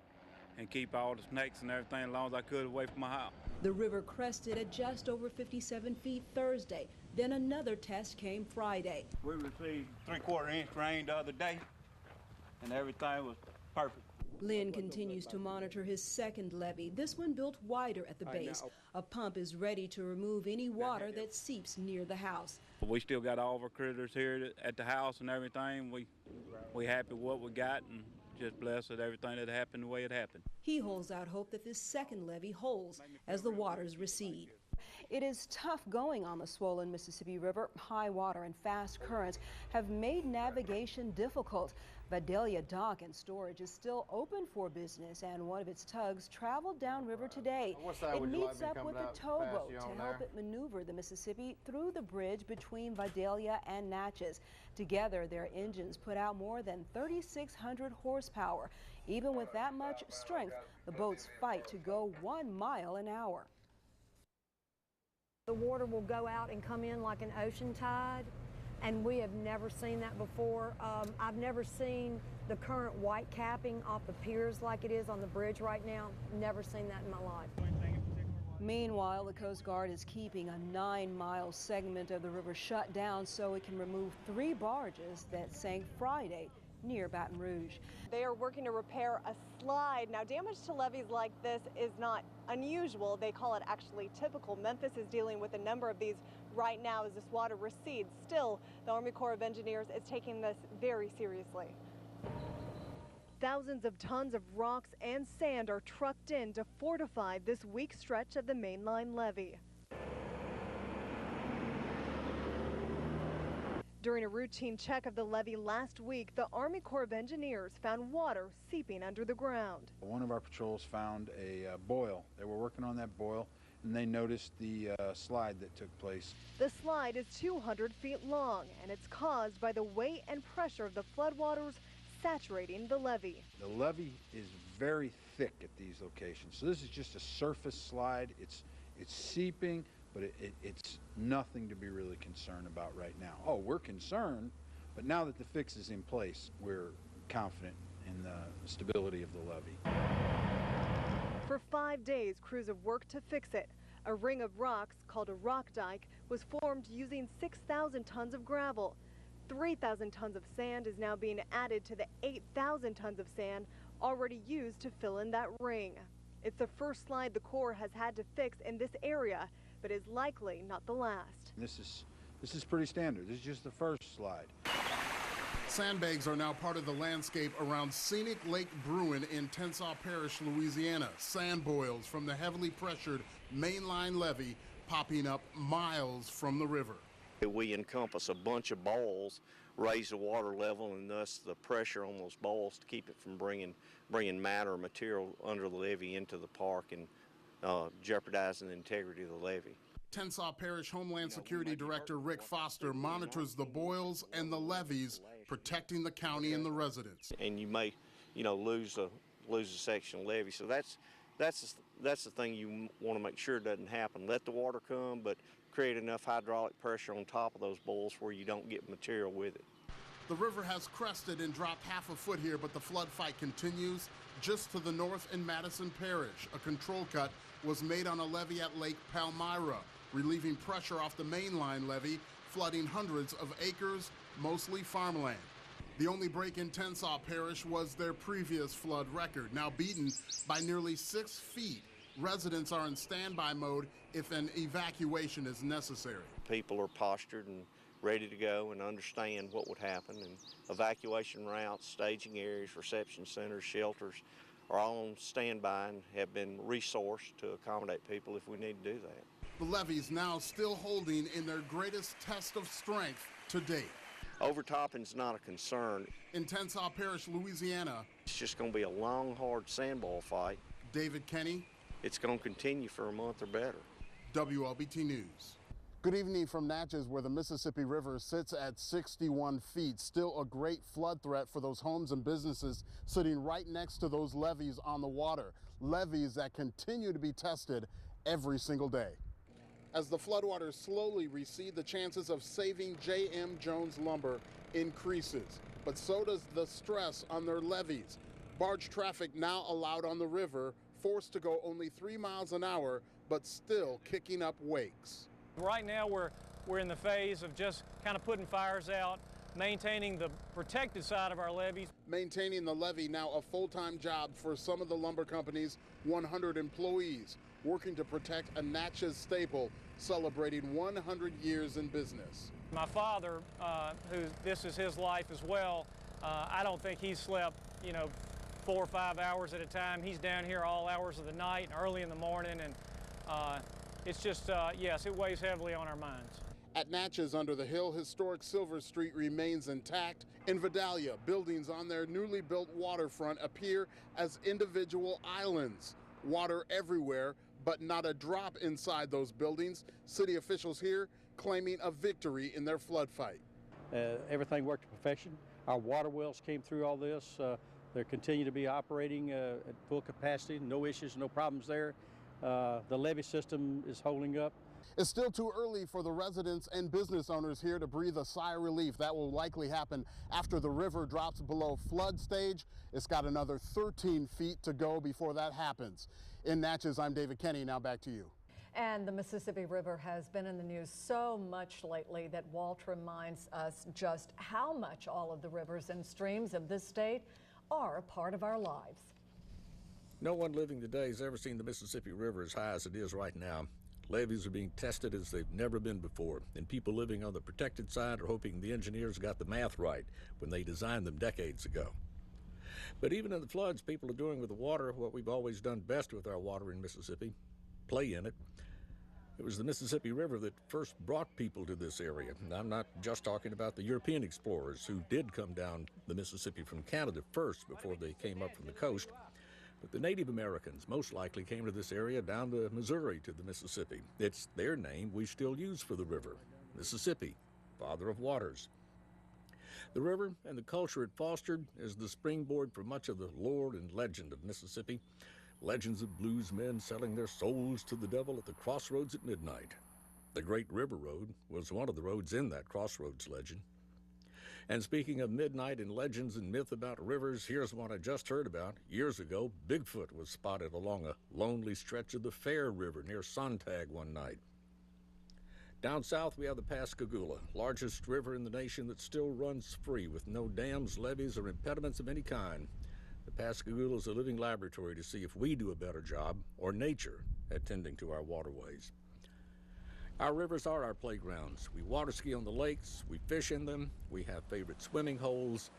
and keep all the snakes and everything as long as I could away from my house. The river crested at just over 57 feet Thursday. Then another test came Friday. We received 3/4 inch rain the other day, and everything was perfect. Lynn continues to monitor his second levee, this one built wider at the base. A pump is ready to remove any water that seeps near the house. We still got all of our critters here at the house and everything. We happy with what we got and just blessed that everything that happened the way it happened. He holds out hope that this second levee holds as the waters recede. It is tough going on the swollen Mississippi River. High water and fast currents have made navigation difficult. Vidalia Dock and Storage is still open for business, and one of its tugs traveled downriver today. It meets up with a towboat to help it maneuver the Mississippi through the bridge between Vidalia and Natchez. Together, their engines put out more than 3,600 horsepower. Even with that much strength, the boats fight to go 1 mile an hour. The water will go out and come in like an ocean tide, and we have never seen that before. I've never seen the current white capping off the piers like it is on the bridge right now. Never seen that in my life. Meanwhile, the Coast Guard is keeping a 9-mile segment of the river shut down so it can remove 3 barges that sank Friday near Baton Rouge. They are working to repair a slide. Now, damage to levees like this is not unusual. They call it actually typical. Memphis is dealing with a number of these right now as this water recedes. Still, the Army Corps of Engineers is taking this very seriously. Thousands of tons of rocks and sand are trucked in to fortify this weak stretch of the mainline levee. During a routine check of the levee last week, the Army Corps of Engineers found water seeping under the ground. One of our patrols found a boil. They were working on that boil, and they noticed the slide that took place. The slide is 200 feet long, and it's caused by the weight and pressure of the floodwaters saturating the levee. The levee is very thick at these locations, so this is just a surface slide. It's seeping, but it's nothing to be really concerned about right now. Oh, we're concerned, but now that the fix is in place, we're confident in the stability of the levee. For 5 days, crews have worked to fix it. A ring of rocks, called a rock dike, was formed using 6,000 tons of gravel. 3,000 tons of sand is now being added to the 8,000 tons of sand already used to fill in that ring. It's the first slide the Corps has had to fix in this area, but is likely not the last. This is pretty standard. This is just the first slide. Sandbags are now part of the landscape around scenic Lake Bruin in Tensaw Parish, Louisiana. Sand boils from the heavily pressured mainline levee popping up miles from the river. We encompass a bunch of balls, raise the water level, and thus the pressure on those balls to keep it from bringing matter or material under the levee into the park and jeopardizing the integrity of the levee. Tensaw Parish Homeland Security Director Rick Foster monitors the boils and the levees, protecting the county and the residents. And you may, lose a section of levee. So that's the thing you want to make sure doesn't happen. Let the water come, but create enough hydraulic pressure on top of those boils where you don't get material with it. The river has crested and dropped half a foot here, but the flood fight continues. Just to the north in Madison Parish, a control cut was made on a levee at Lake Palmyra, relieving pressure off the mainline levee, flooding hundreds of acres, mostly farmland. The only break in Tensaw Parish was their previous flood record, now beaten by nearly 6 feet. Residents are in standby mode if an evacuation is necessary. People are postured and ready to go and understand what would happen, and evacuation routes, staging areas, reception centers, shelters are all on standby and have been resourced to accommodate people if we need to do that. The levees now still holding in their greatest test of strength to date. Overtopping's not a concern. In Tensaw Parish, Louisiana, it's just going to be a long, hard sandball fight. David Kenny. It's going to continue for a month or better. WLBT News. Good evening from Natchez, where the Mississippi River sits at 61 feet. Still a great flood threat for those homes and businesses sitting right next to those levees on the water. Levees that continue to be tested every single day. As the floodwaters slowly recede, the chances of saving J.M. Jones lumber increases. But so does the stress on their levees. Barge traffic now allowed on the river, forced to go only 3 miles an hour, but still kicking up wakes. Right now we're in the phase of just kind of putting fires out, maintaining the protected side of our levees. Maintaining the levee now a full-time job for some of the lumber company's 100 employees, working to protect a Natchez staple celebrating 100 years in business. My father, this is his life as well, I don't think he's slept, 4 or 5 hours at a time. He's down here all hours of the night and early in the morning, and it's just, yes, it weighs heavily on our minds. At Natchez under the hill, historic Silver Street remains intact. In Vidalia, buildings on their newly built waterfront appear as individual islands. Water everywhere, but not a drop inside those buildings. City officials here claiming a victory in their flood fight. Everything worked to perfection. Our water wells came through all this. They continue to be operating at full capacity. No issues, no problems there. The levee system is holding up. It's still too early for the residents and business owners here to breathe a sigh of relief. That will likely happen after the river drops below flood stage. It's got another 13 feet to go before that happens. In Natchez, I'm David Kenny. Now back to you. And the Mississippi River has been in the news so much lately that Walt reminds us just how much all of the rivers and streams of this state are a part of our lives. No one living today has ever seen the Mississippi River as high as it is right now. Levees are being tested as they've never been before, and people living on the protected side are hoping the engineers got the math right when they designed them decades ago. But even in the floods, people are doing with the water what we've always done best with our water in Mississippi: play in it. It was the Mississippi River that first brought people to this area. And I'm not just talking about the European explorers who did come down the Mississippi from Canada first before they came up from the coast. But the Native Americans most likely came to this area down the Missouri to the Mississippi. It's their name we still use for the river: Mississippi, Father of Waters. The river and the culture it fostered is the springboard for much of the lore and legend of Mississippi. Legends of blues men selling their souls to the devil at the crossroads at midnight. The Great River Road was one of the roads in that crossroads legend. And speaking of midnight and legends and myth about rivers, here's one I just heard about. Years ago, Bigfoot was spotted along a lonely stretch of the Fair River near Sontag one night. Down south, we have the Pascagoula, largest river in the nation that still runs free with no dams, levees, or impediments of any kind. The Pascagoula is a living laboratory to see if we do a better job, or nature, at tending to our waterways. Our rivers are our playgrounds. We water ski on the lakes, we fish in them, we have favorite swimming holes,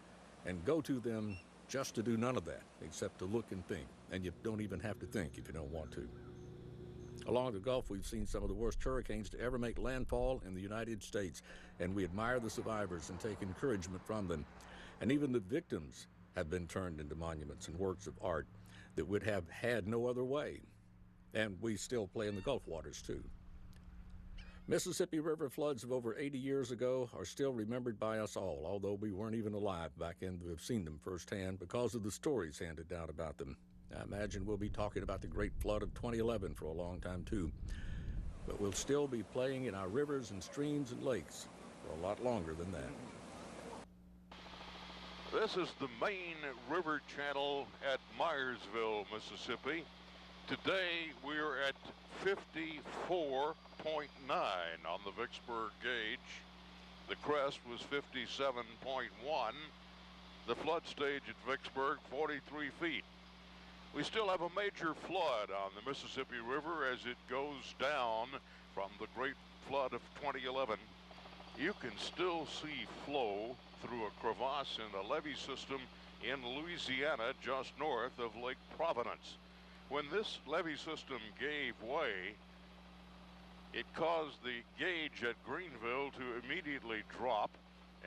and go to them just to do none of that, except to look and think. And you don't even have to think if you don't want to. Along the Gulf, we've seen some of the worst hurricanes to ever make landfall in the United States, and we admire the survivors and take encouragement from them. And even the victims have been turned into monuments and works of art that would have had no other way. And we still play in the Gulf waters, too. Mississippi River floods of over 80 years ago are still remembered by us all, although we weren't even alive back then to have seen them firsthand because of the stories handed down about them. I imagine we'll be talking about the Great Flood of 2011 for a long time, too. But we'll still be playing in our rivers and streams and lakes for a lot longer than that. This is the main river channel at Myersville, Mississippi. Today we're at 54.9 on the Vicksburg gauge. The crest was 57.1. The flood stage at Vicksburg, 43 feet. We still have a major flood on the Mississippi River as it goes down from the Great Flood of 2011. You can still see flow through a crevasse in the levee system in Louisiana just north of Lake Providence. When this levee system gave way, it caused the gauge at Greenville to immediately drop,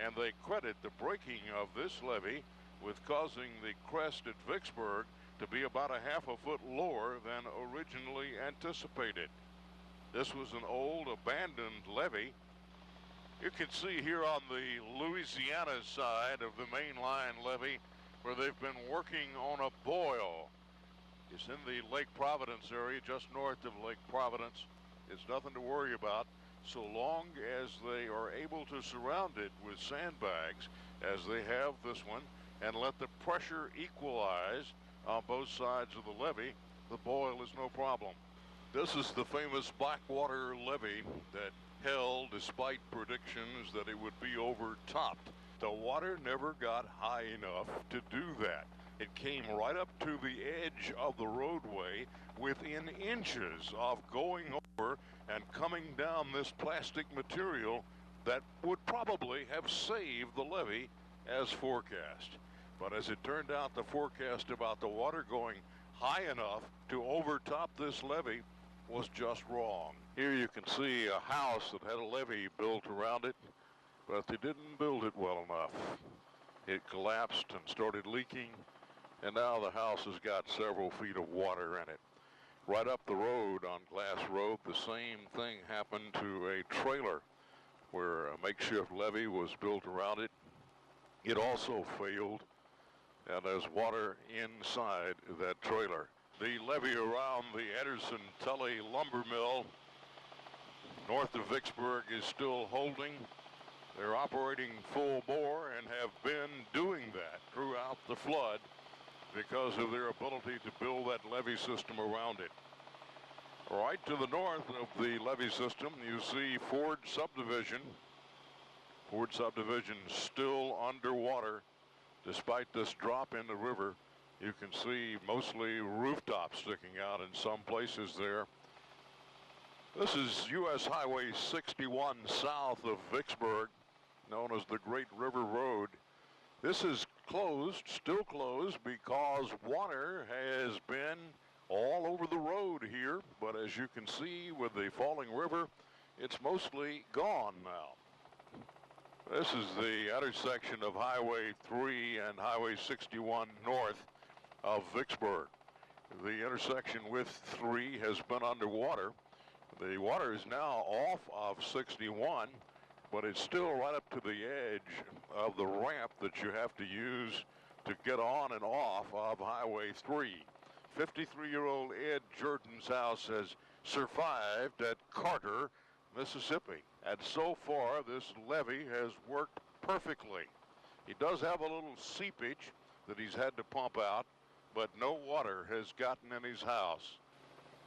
and they credit the breaking of this levee with causing the crest at Vicksburg to be about a half a foot lower than originally anticipated. This was an old abandoned levee. You can see here on the Louisiana side of the mainline levee where they've been working on a boil. It's in the Lake Providence area, just north of Lake Providence. It's nothing to worry about so long as they are able to surround it with sandbags, as they have this one, and let the pressure equalize on both sides of the levee. The boil is no problem. This is the famous Blackwater levee that held despite predictions that it would be overtopped. The water never got high enough to do that. It came right up to the edge of the roadway within inches of going over and coming down this plastic material that would probably have saved the levee as forecast. But as it turned out, the forecast about the water going high enough to overtop this levee was just wrong. Here you can see a house that had a levee built around it, but they didn't build it well enough. It collapsed and started leaking, and now the house has got several feet of water in it. Right up the road on Glass Road, the same thing happened to a trailer where a makeshift levee was built around it. It also failed, and there's water inside that trailer. the levee around the Anderson-Tully lumber mill north of Vicksburg is still holding. They're operating full bore and have been doing that throughout the flood because of their ability to build that levee system around it. Right to the north of the levee system, you see Ford Subdivision. Ford Subdivision still underwater despite this drop in the river. You can see mostly rooftops sticking out in some places there. This is U.S. Highway 61 south of Vicksburg, known as the Great River Road. This is closed, still closed, because water has been all over the road here. But as you can see with the falling river, it's mostly gone now. This is the intersection of Highway 3 and Highway 61 north of Vicksburg. The intersection with 3 has been underwater. The water is now off of 61, but it's still right up to the edge of the ramp that you have to use to get on and off of Highway 3. 53-year-old Ed Jordan's house has survived at Carter, Mississippi. And so far, this levee has worked perfectly. He does have a little seepage that he's had to pump out, but no water has gotten in his house.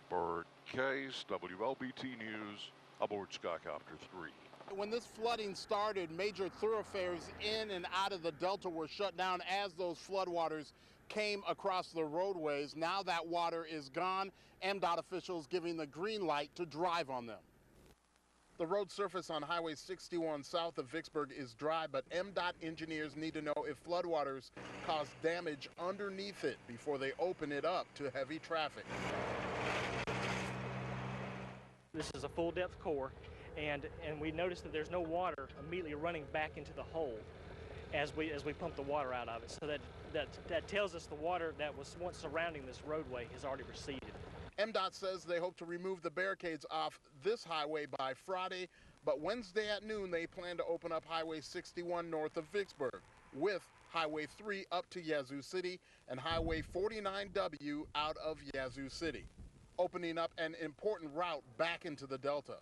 For Case WLBT News, aboard Skycopter 3. When this flooding started, major thoroughfares in and out of the Delta were shut down as those floodwaters came across the roadways. Now that water is gone. MDOT officials giving the green light to drive on them. The road surface on Highway 61 south of Vicksburg is dry, but MDOT engineers need to know if floodwaters cause damage underneath it before they open it up to heavy traffic. This is a full depth core, and we noticed that there's no water immediately running back into the hole as we pump the water out of it. So that tells us the water that was once surrounding this roadway has already receded. MDOT says they hope to remove the barricades off this highway by Friday, but Wednesday at noon they plan to open up Highway 61 north of Vicksburg, with Highway 3 up to Yazoo City and Highway 49W out of Yazoo City, opening up an important route back into the Delta.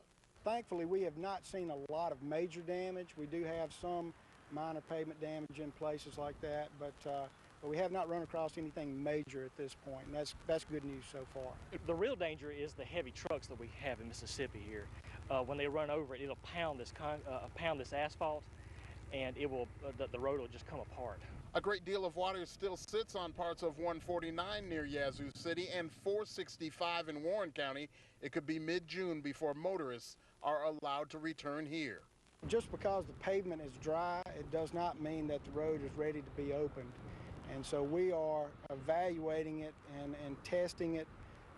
Thankfully, we have not seen a lot of major damage. We do have some minor pavement damage in places like that, but we have not run across anything major at this point, and that's good news so far. The real danger is the heavy trucks that we have in Mississippi here. When they run over it, it'll pound this asphalt, and it will the road will just come apart. A great deal of water still sits on parts of 149 near Yazoo City and 465 in Warren County. It could be mid-June before motorists are allowed to return here. Just because the pavement is dry, it does not mean that the road is ready to be opened. And so we are evaluating it and testing it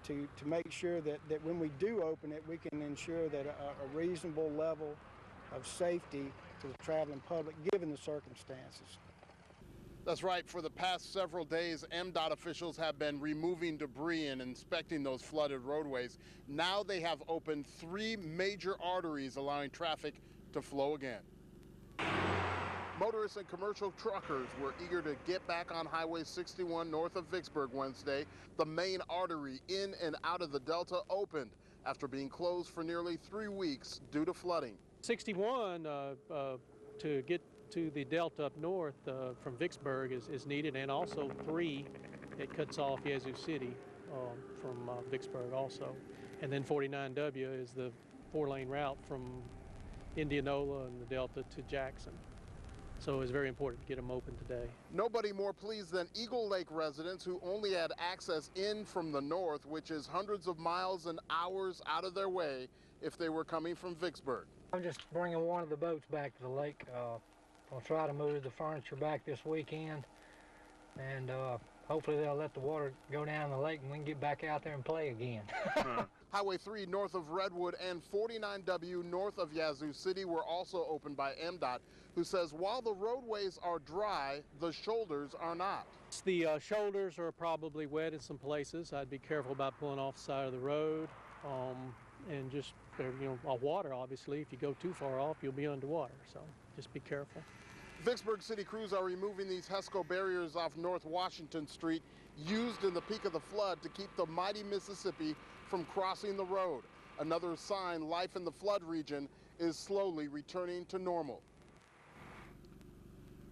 to make sure that when we do open it, we can ensure that a reasonable level of safety to the traveling public given the circumstances. That's right. For the past several days, MDOT officials have been removing debris and inspecting those flooded roadways. Now they have opened 3 major arteries, allowing traffic to flow again. Motorists and commercial truckers were eager to get back on Highway 61 north of Vicksburg Wednesday. The main artery in and out of the Delta opened after being closed for nearly 3 weeks due to flooding. 61 to get to the Delta up north from Vicksburg is needed, and also 3, it cuts off Yazoo City from Vicksburg also. And then 49W is the 4-lane route from Indianola and the Delta to Jackson. So it's very important to get them open today. Nobody more pleased than Eagle Lake residents who only had access in from the north, which is hundreds of miles and hours out of their way if they were coming from Vicksburg. I'm just bringing one of the boats back to the lake. I'll try to move the furniture back this weekend, and hopefully they'll let the water go down the lake and we can get back out there and play again. Highway 3 north of Redwood and 49W north of Yazoo City were also opened by MDOT, who says while the roadways are dry, the shoulders are not. The shoulders are probably wet in some places. I'd be careful about pulling off the side of the road, and just, water, obviously. If you go too far off, you'll be underwater, so just be careful. Vicksburg City crews are removing these HESCO barriers off North Washington Street used in the peak of the flood to keep the mighty Mississippi from crossing the road. Another sign life in the flood region is slowly returning to normal.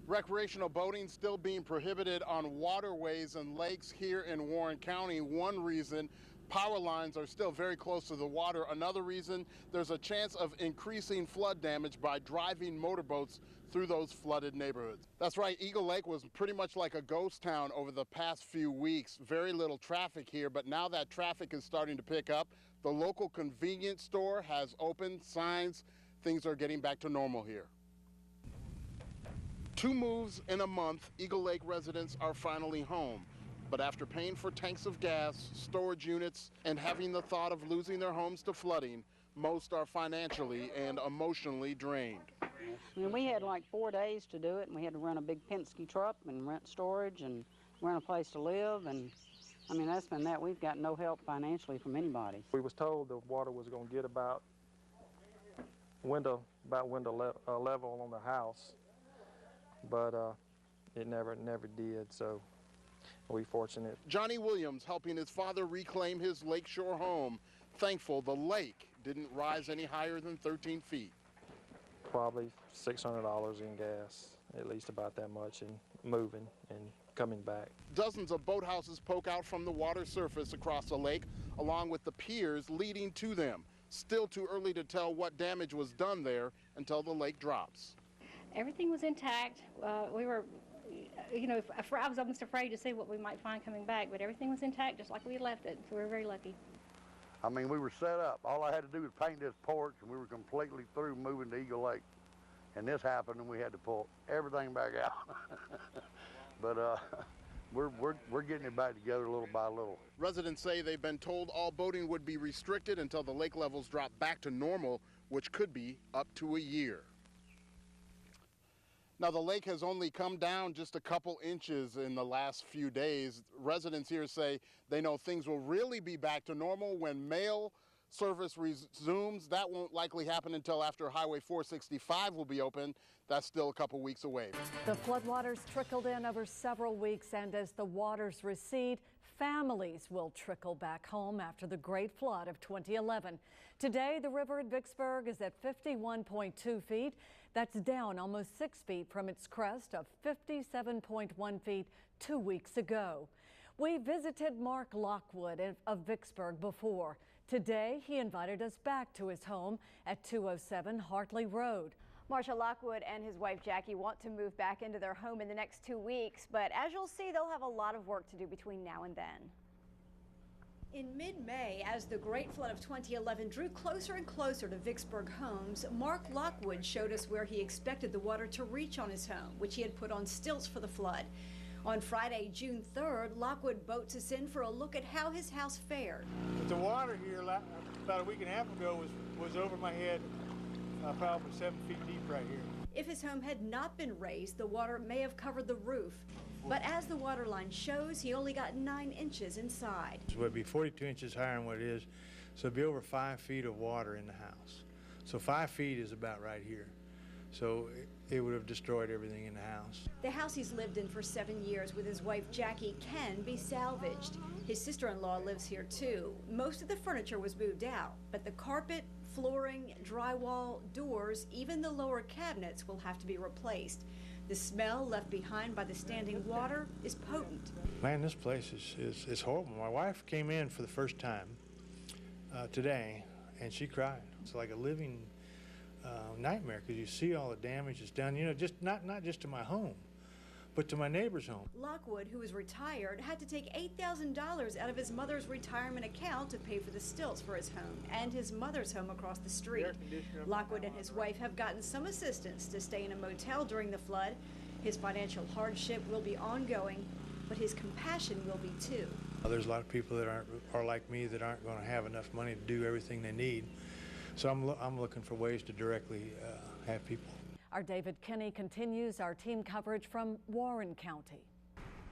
Recreational boating still being prohibited on waterways and lakes here in Warren County. One reason, power lines are still very close to the water. Another reason, there's a chance of increasing flood damage by driving motorboats through those flooded neighborhoods. That's right, Eagle Lake was pretty much like a ghost town over the past few weeks. Very little traffic here, but now that traffic is starting to pick up. The local convenience store has opened, signs, things are getting back to normal here. 2 moves in a month, Eagle Lake residents are finally home. But after paying for tanks of gas, storage units, and having the thought of losing their homes to flooding, most are financially and emotionally drained. I mean, we had like 4 days to do it, and we had to rent a big Penske truck and rent storage and rent a place to live. And I mean, that's been that. We've got no help financially from anybody. We was told the water was going to get about window level on the house, but it never did. So we're fortunate. Johnny Williams helping his father reclaim his lakeshore home. Thankful the lake didn't rise any higher than 13 feet. Probably $600 in gas, at least about that much, and moving and coming back. Dozens of boathouses poke out from the water surface across the lake, along with the piers leading to them. Still too early to tell what damage was done there until the lake drops. Everything was intact. We were, you know, I was almost afraid to see what we might find coming back, but everything was intact just like we had left it, so we were very lucky. I mean, we were set up. All I had to do was paint this porch, and we were completely through moving to Eagle Lake. And this happened, and we had to pull everything back out. But we're getting it back together little by little. Residents say they've been told all boating would be restricted until the lake levels drop back to normal, which could be up to a year. Now, the lake has only come down just a couple inches in the last few days. Residents here say they know things will really be back to normal when mail service resumes. That won't likely happen until after Highway 465 will be open. That's still a couple weeks away. The floodwaters trickled in over several weeks, and as the waters recede, families will trickle back home after the Great Flood of 2011. Today, the river at Vicksburg is at 51.2 feet. That's down almost 6 feet from its crest of 57.1 feet 2 weeks ago. We visited Mark Lockwood of Vicksburg before. Today, he invited us back to his home at 207 Hartley Road. Marshall Lockwood and his wife Jackie want to move back into their home in the next 2 weeks, but as you'll see, they'll have a lot of work to do between now and then. In mid-May, as the Great Flood of 2011 drew closer and closer to Vicksburg homes, Mark Lockwood showed us where he expected the water to reach on his home, which he had put on stilts for the flood. On Friday, June 3rd, Lockwood boats us in for a look at how his house fared. But the water here about a week and a half ago was over my head, probably 7 feet deep right here. If his home had not been raised, the water may have covered the roof. But as the water line shows, he only got 9 inches inside. So it would be 42 inches higher than what it is, so it'd be over 5 feet of water in the house. So 5 feet is about right here. So it would have destroyed everything in the house. The house he's lived in for 7 years with his wife Jackie can be salvaged. His sister-in-law lives here too. Most of the furniture was moved out, but the carpet, flooring, drywall, doors, even the lower cabinets will have to be replaced. The smell left behind by the standing water is potent. Man, this place is horrible. My wife came in for the first time today, and she cried. It's like a living nightmare because you see all the damage that's done. You know, just not just to my home, but to my neighbor's home. Lockwood, who is retired, had to take $8,000 out of his mother's retirement account to pay for the stilts for his home and his mother's home across the street. Lockwood and his wife have gotten some assistance to stay in a motel during the flood. His financial hardship will be ongoing, but his compassion will be too. There's a lot of people that are like me that aren't going to have enough money to do everything they need. So I'm looking for ways to directly have people. Our David Kinney continues our team coverage from Warren County.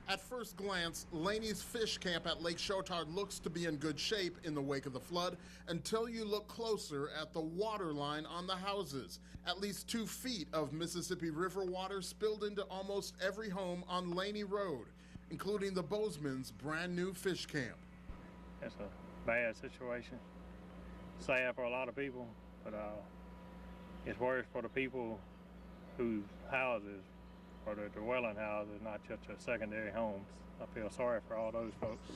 At first glance, Laney's fish camp at Lake Chotard looks to be in good shape in the wake of the flood until you look closer at the water line on the houses. At least 2 feet of Mississippi River water spilled into almost every home on Laney Road. including the Bozeman's brand new fish camp. It's a bad situation. Sad for a lot of people, but it's worse for the people whose houses or their dwelling houses, not just their secondary homes. I feel sorry for all those folks.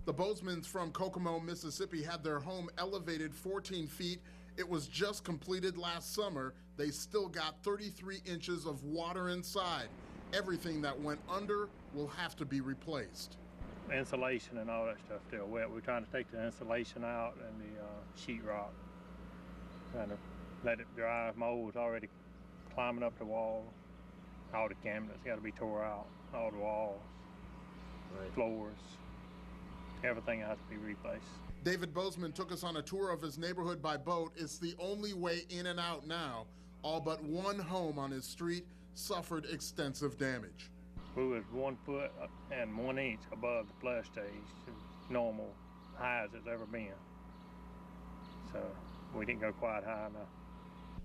The Bozeman's from Kokomo, Mississippi had their home elevated 14 feet. It was just completed last summer. They still got 33 inches of water inside. Everything that went under will have to be replaced. Insulation and all that stuff still wet. We're trying to take the insulation out and the sheetrock, trying to let it dry. Mold's already climbing up the wall. All the cabinets got to be tore out, all the walls, floors, everything has to be replaced. David Bozeman took us on a tour of his neighborhood by boat. It's the only way in and out now. All but one home on his street suffered extensive damage. We was 1 foot and 1 inch above the flood stage, normal high as it's ever been. So we didn't go quite high enough.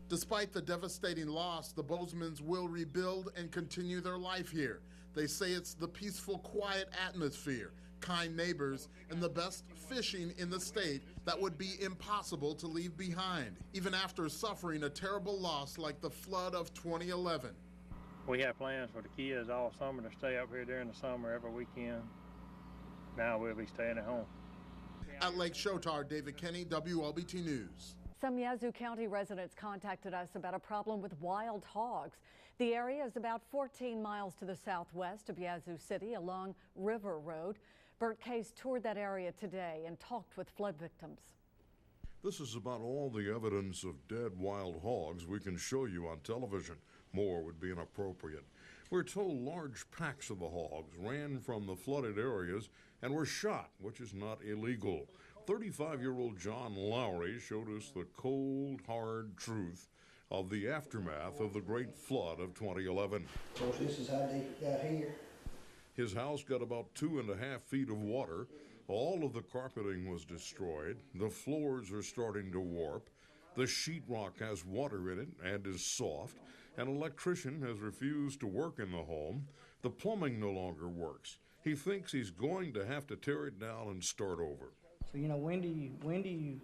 Despite the devastating loss, the Bozemans will rebuild and continue their life here. They say it's the peaceful, quiet atmosphere, kind neighbors, and the best fishing in the state that would be impossible to leave behind, even after suffering a terrible loss like the flood of 2011. We have plans for the kids all summer to stay up here during the summer every weekend. Now we'll be staying at home. At Lake Shotar, David Kenny, WLBT News. Some Yazoo County residents contacted us about a problem with wild hogs. The area is about 14 miles to the southwest of Yazoo City along River Road. Bert Case toured that area today and talked with flood victims. This is about all the evidence of dead wild hogs we can show you on television. More would be inappropriate. We're told large packs of the hogs ran from the flooded areas and were shot, which is not illegal. 35-year-old John Lowry showed us the cold, hard truth of the aftermath of the Great Flood of 2011. Of course, this is how deep it got here. His house got about 2.5 feet of water. All of the carpeting was destroyed. The floors are starting to warp. The sheetrock has water in it and is soft. An electrician has refused to work in the home. The plumbing no longer works. He thinks he's going to have to tear it down and start over. So, you know, when do you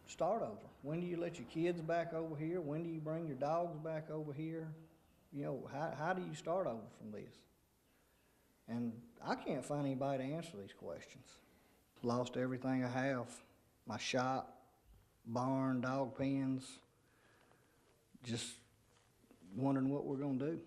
start over? When do you let your kids back over here? When do you bring your dogs back over here? You know, how do you start over from this? And I can't find anybody to answer these questions. Lost everything I have. My shop, barn, dog pens. Just wondering what we're going to do.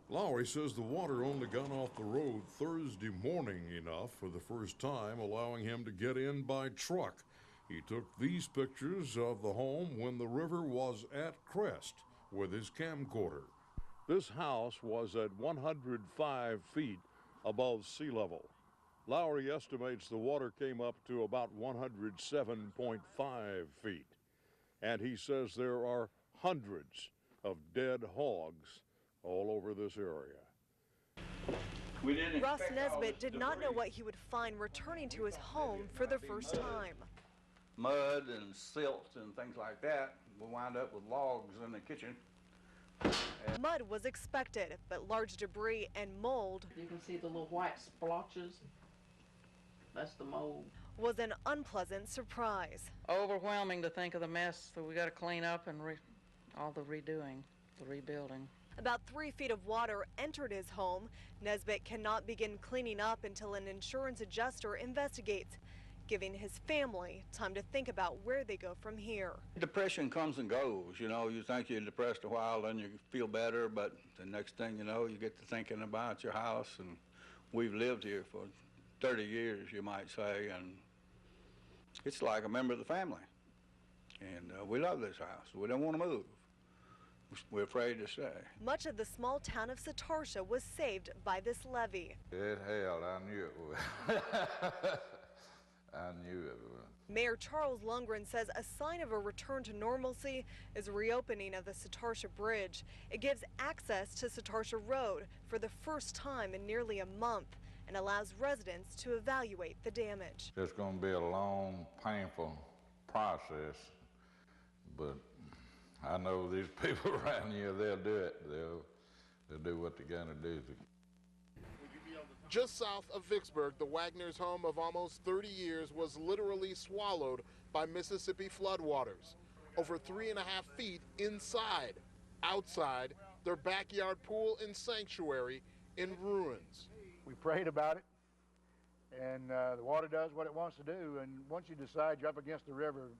Lowry says the water only got off the road Thursday morning enough for the first time, allowing him to get in by truck. He took these pictures of the home when the river was at crest with his camcorder. This house was at 105 feet above sea level. Lowry estimates the water came up to about 107.5 feet. And he says there are hundreds of dead hogs all over this area. Russ Nesbitt did not know what he would find returning to his home for the first time. Mud and silt and things like that. We'll wind up with logs in the kitchen. Mud was expected, but large debris and mold. You can see the little white splotches. That's the mold. Was an unpleasant surprise. Overwhelming to think of the mess that we got to clean up and all the redoing, the rebuilding. About 3 feet of water entered his home. Nesbitt cannot begin cleaning up until an insurance adjuster investigates, giving his family time to think about where they go from here. Depression comes and goes. You know, you think you're depressed a while, then you feel better, but the next thing you know, you get to thinking about your house, and we've lived here for 30 years, you might say, and it's like a member of the family. And we love this house. We don't want to move. We're afraid to stay. Much of the small town of Satarsha was saved by this levee. It held. I knew it would. I knew it would. Mayor Charles Lundgren says a sign of a return to normalcy is reopening of the Satarsha Bridge. It gives access to Satarsha Road for the first time in nearly a month and allows residents to evaluate the damage. It's going to be a long, painful process, but I know these people around here, they'll do it. They'll do what they're going to do. Just south of Vicksburg, the Wagner's home of almost 30 years was literally swallowed by Mississippi floodwaters. Over 3.5 feet inside. Outside, their backyard pool and sanctuary in ruins. We prayed about it, and the water does what it wants to do, and once you decide you're up against the river,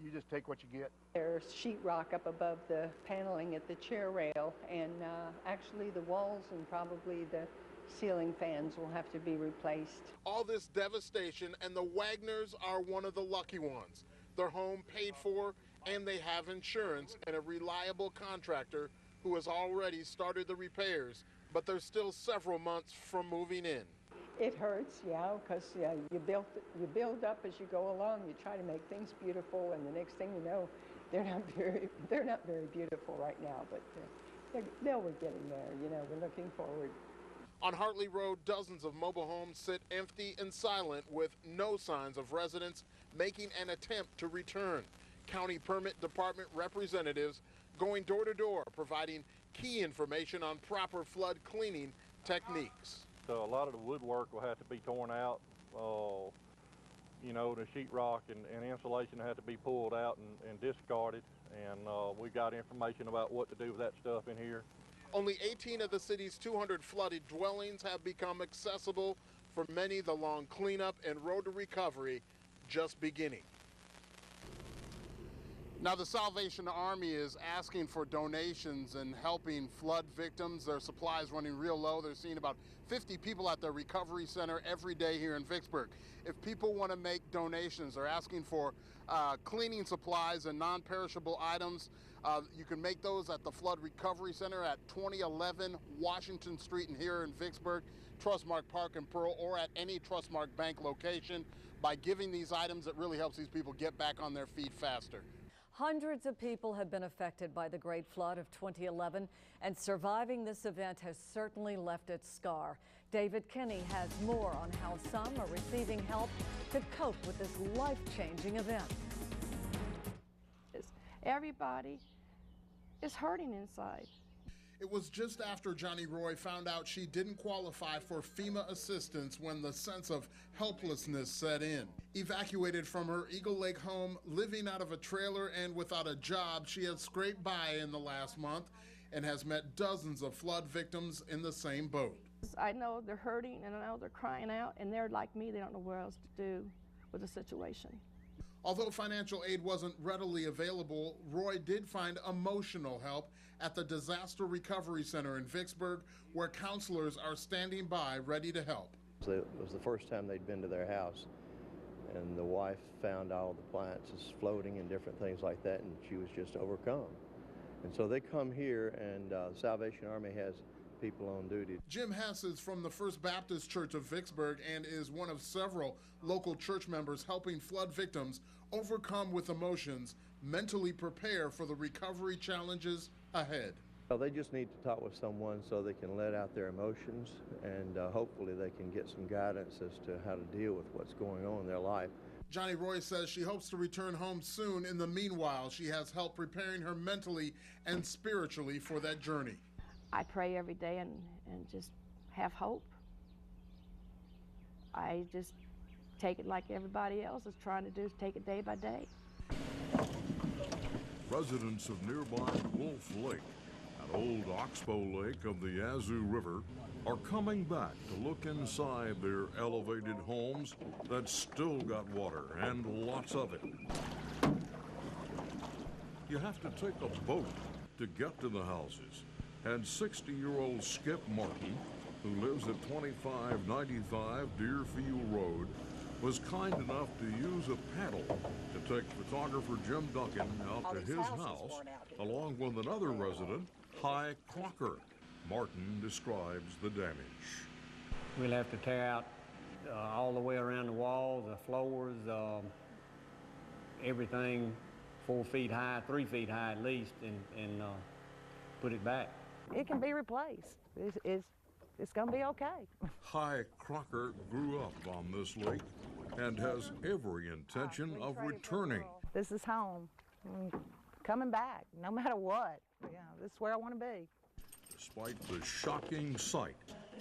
you just take what you get. There's sheetrock up above the paneling at the chair rail, and actually the walls and probably the ceiling fans will have to be replaced. All this devastation, and the Wagners are one of the lucky ones. Their home paid for, and they have insurance and a reliable contractor who has already started the repairs, but they're still several months from moving in. It hurts, yeah, because you build up as you go along. You try to make things beautiful, and the next thing you know, they're not very beautiful right now, but we're getting there. You know, we're looking forward. On Hartley Road, dozens of mobile homes sit empty and silent with no signs of residents making an attempt to return. County Permit Department representatives going door to door, providing key information on proper flood cleaning techniques. So a lot of the woodwork will have to be torn out. You know, the sheetrock and insulation had to be pulled out and discarded. And we got information about what to do with that stuff in here. Only 18 of the city's 200 flooded dwellings have become accessible. For many, the long cleanup and road to recovery just beginning. Now, the Salvation Army is asking for donations and helping flood victims. Their supplies running real low. They're seeing about 50 people at their recovery center every day here in Vicksburg. If people want to make donations, they're asking for cleaning supplies and non-perishable items. You can make those at the Flood Recovery Center at 2011 Washington Street and here in Vicksburg, Trustmark Park and Pearl, or at any Trustmark Bank location. By giving these items, it really helps these people get back on their feet faster. Hundreds of people have been affected by the Great Flood of 2011, and surviving this event has certainly left its scar. David Kinney has more on how some are receiving help to cope with this life-changing event. Everybody is hurting inside. It was just after Johnny Roy found out she didn't qualify for FEMA assistance when the sense of helplessness set in. Evacuated from her Eagle Lake home, living out of a trailer and without a job, she has scraped by in the last month and has met dozens of flood victims in the same boat. I know they're hurting and I know they're crying out, and they're like me, they don't know what else to do with the situation. Although financial aid wasn't readily available, Roy did find emotional help at the Disaster Recovery Center in Vicksburg, where counselors are standing by ready to help. It was the first time they'd been to their house, and the wife found all the appliances floating and different things like that, and she was just overcome. And so they come here, and the Salvation Army has people on duty. Jim Hess is from the First Baptist Church of Vicksburg and is one of several local church members helping flood victims overcome with emotions, mentally prepare for the recovery challenges ahead. Well, they just need to talk with someone so they can let out their emotions, and hopefully they can get some guidance as to how to deal with what's going on in their life. Johnny Roy says she hopes to return home soon. In the meanwhile, she has help preparing her mentally and spiritually for that journey. I pray every day and just have hope. I just take it like everybody else is trying to do, take it day by day. Residents of nearby Wolf Lake, an old oxbow lake of the Yazoo River, are coming back to look inside their elevated homes that still got water, and lots of it. You have to take a boat to get to the houses. And 60-year-old Skip Martin, who lives at 2595 Deerfield Road, was kind enough to use a paddle to take photographer Jim Duncan out to his house, along with another resident, Hi Crocker. Martin describes the damage. We'll have to tear out all the way around the walls, the floors, everything 4 feet high, 3 feet high at least, and put it back. It can be replaced. It's going to be okay. Hi Crocker grew up on this lake and has every intention of returning. This is home. Coming back, no matter what. Yeah, this is where I want to be. Despite the shocking sight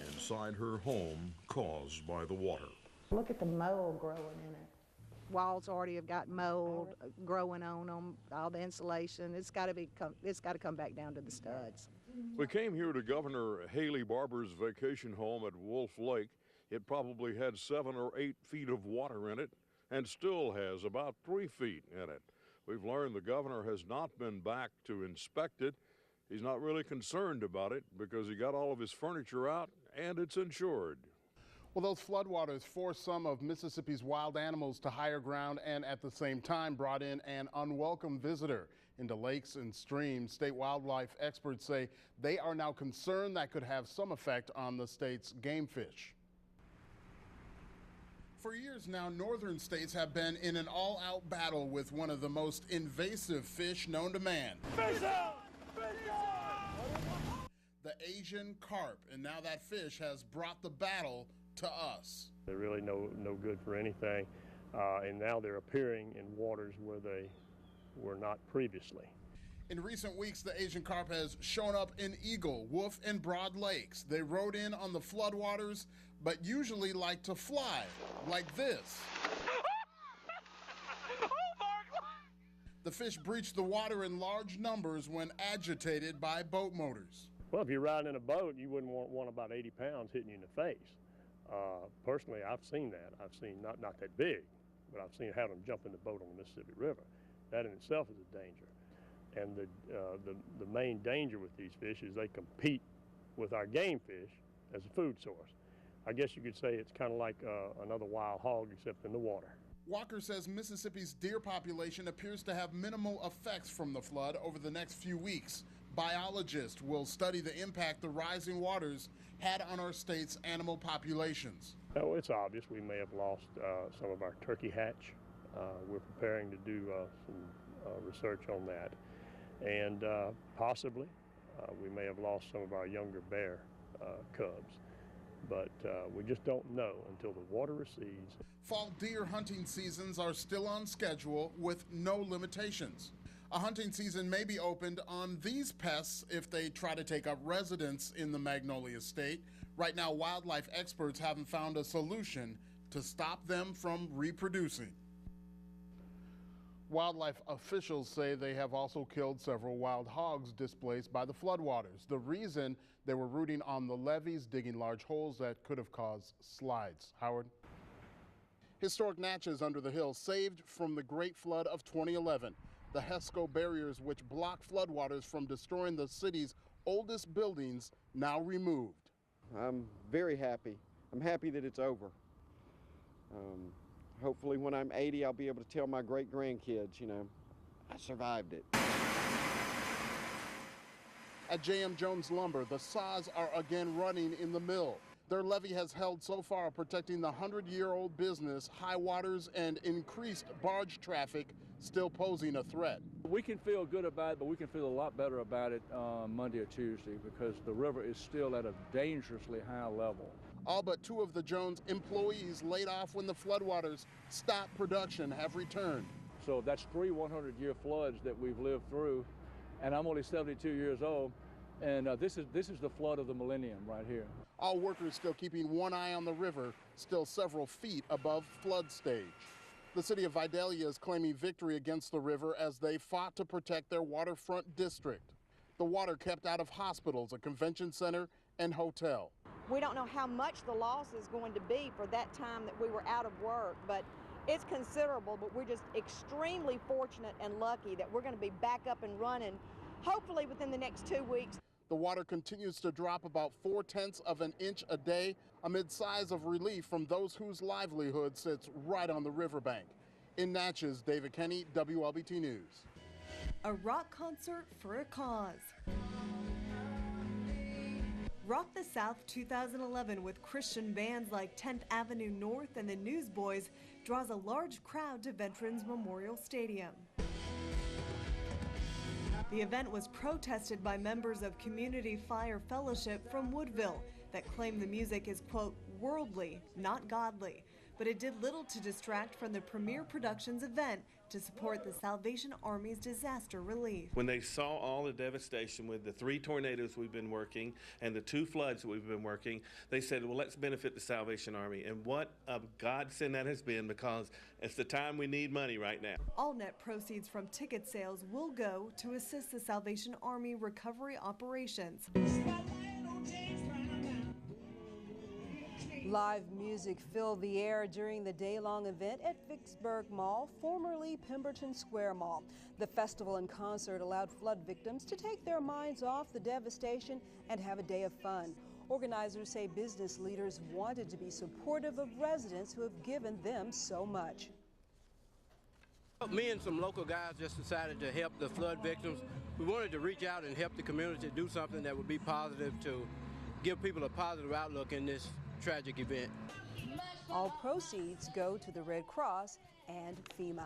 inside her home caused by the water. Look at the mold growing in it. Walls already have got mold growing on them, all the insulation. It's got to come back down to the studs. We came here to Governor Haley Barber's vacation home at Wolf Lake. It probably had 7 or 8 feet of water in it and still has about 3 feet in it. We've learned the governor has not been back to inspect it. He's not really concerned about it because he got all of his furniture out and it's insured. Well, those floodwaters forced some of Mississippi's wild animals to higher ground and at the same time brought in an unwelcome visitor into lakes and streams. State wildlife experts say they are now concerned that could have some effect on the state's game fish. For years now, northern states have been in an all-out battle with one of the most invasive fish known to man. Fish out! Fish out! The Asian carp, and now that fish has brought the battle to us. They're really no good for anything, and now they're appearing in waters where they were not previously. In recent weeks, the Asian carp has shown up in Eagle, Wolf, and Broad Lakes. They rode in on the floodwaters, but usually like to fly, like this. The fish breach the water in large numbers when agitated by boat motors. Well, if you're riding in a boat, you wouldn't want about 80 pounds hitting you in the face. Personally, I've seen that. I've seen not that big, but I've seen how them jump in the boat on the Mississippi River. That in itself is a danger. And the main danger with these fish is they compete with our game fish as a food source. I guess you could say it's kind of like another wild hog except in the water. Walker says Mississippi's deer population appears to have minimal effects from the flood over the next few weeks. Biologists will study the impact the rising waters had on our state's animal populations. Oh, it's obvious we may have lost some of our turkey hatch. We're preparing to do some research on that. And possibly we may have lost some of our younger bear cubs. But we just don't know until the water recedes. Fall deer hunting seasons are still on schedule with no limitations. A hunting season may be opened on these pests if they try to take up residence in the Magnolia State. Right now, wildlife experts haven't found a solution to stop them from reproducing. Wildlife officials say they have also killed several wild hogs displaced by the floodwaters. The reason, they were rooting on the levees, digging large holes that could have caused slides. Howard? Historic Natchez under the hill saved from the Great Flood of 2011. The HESCO barriers which block floodwaters from destroying the city's oldest buildings now removed. I'm very happy. I'm happy that it's over. Hopefully when I'm 80, I'll be able to tell my great-grandkids, you know, I survived it. At J.M. Jones Lumber, the saws are again running in the mill. Their levee has held so far, protecting the 100-year-old business. High waters and increased barge traffic still posing a threat. We can feel good about it, but we can feel a lot better about it Monday or Tuesday because the river is still at a dangerously high level. All but 2 of the Jones employees laid off when the floodwaters stopped production have returned. So that's 3 100-year floods that we've lived through, and I'm only 72 years old, and this is the flood of the millennium right here. All workers still keeping one eye on the river, still several feet above flood stage. The city of Vidalia is claiming victory against the river as they fought to protect their waterfront district. The water kept out of hospitals, a convention center, and hotel. We don't know how much the loss is going to be for that time that we were out of work, but it's considerable, but we're just extremely fortunate and lucky that we're going to be back up and running, hopefully within the next 2 weeks. The water continues to drop about 0.4 of an inch a day amid sighs of relief from those whose livelihood sits right on the riverbank. In Natchez, David Kenny, WLBT News. A rock concert for a cause. Rock the South 2011 with Christian bands like 10th Avenue North and the Newsboys draws a large crowd to Veterans Memorial Stadium. The event was protested by members of Community Fire Fellowship from Woodville that claim the music is, quote, worldly, not godly. But it did little to distract from the Premier Productions event to support the Salvation Army's disaster relief. When they saw all the devastation with the 3 tornadoes we've been working and the 2 floods that we've been working, they said, well, let's benefit the Salvation Army. And what a godsend that has been, because it's the time we need money right now. All net proceeds from ticket sales will go to assist the Salvation Army recovery operations. Live music filled the air during the day-long event at Vicksburg Mall, formerly Pemberton Square Mall. The festival and concert allowed flood victims to take their minds off the devastation and have a day of fun. Organizers say business leaders wanted to be supportive of residents who have given them so much. Me and some local guys just decided to help the flood victims. We wanted to reach out and help the community do something that would be positive to give people a positive outlook in this tragic event. All proceeds go to the Red Cross and FEMA.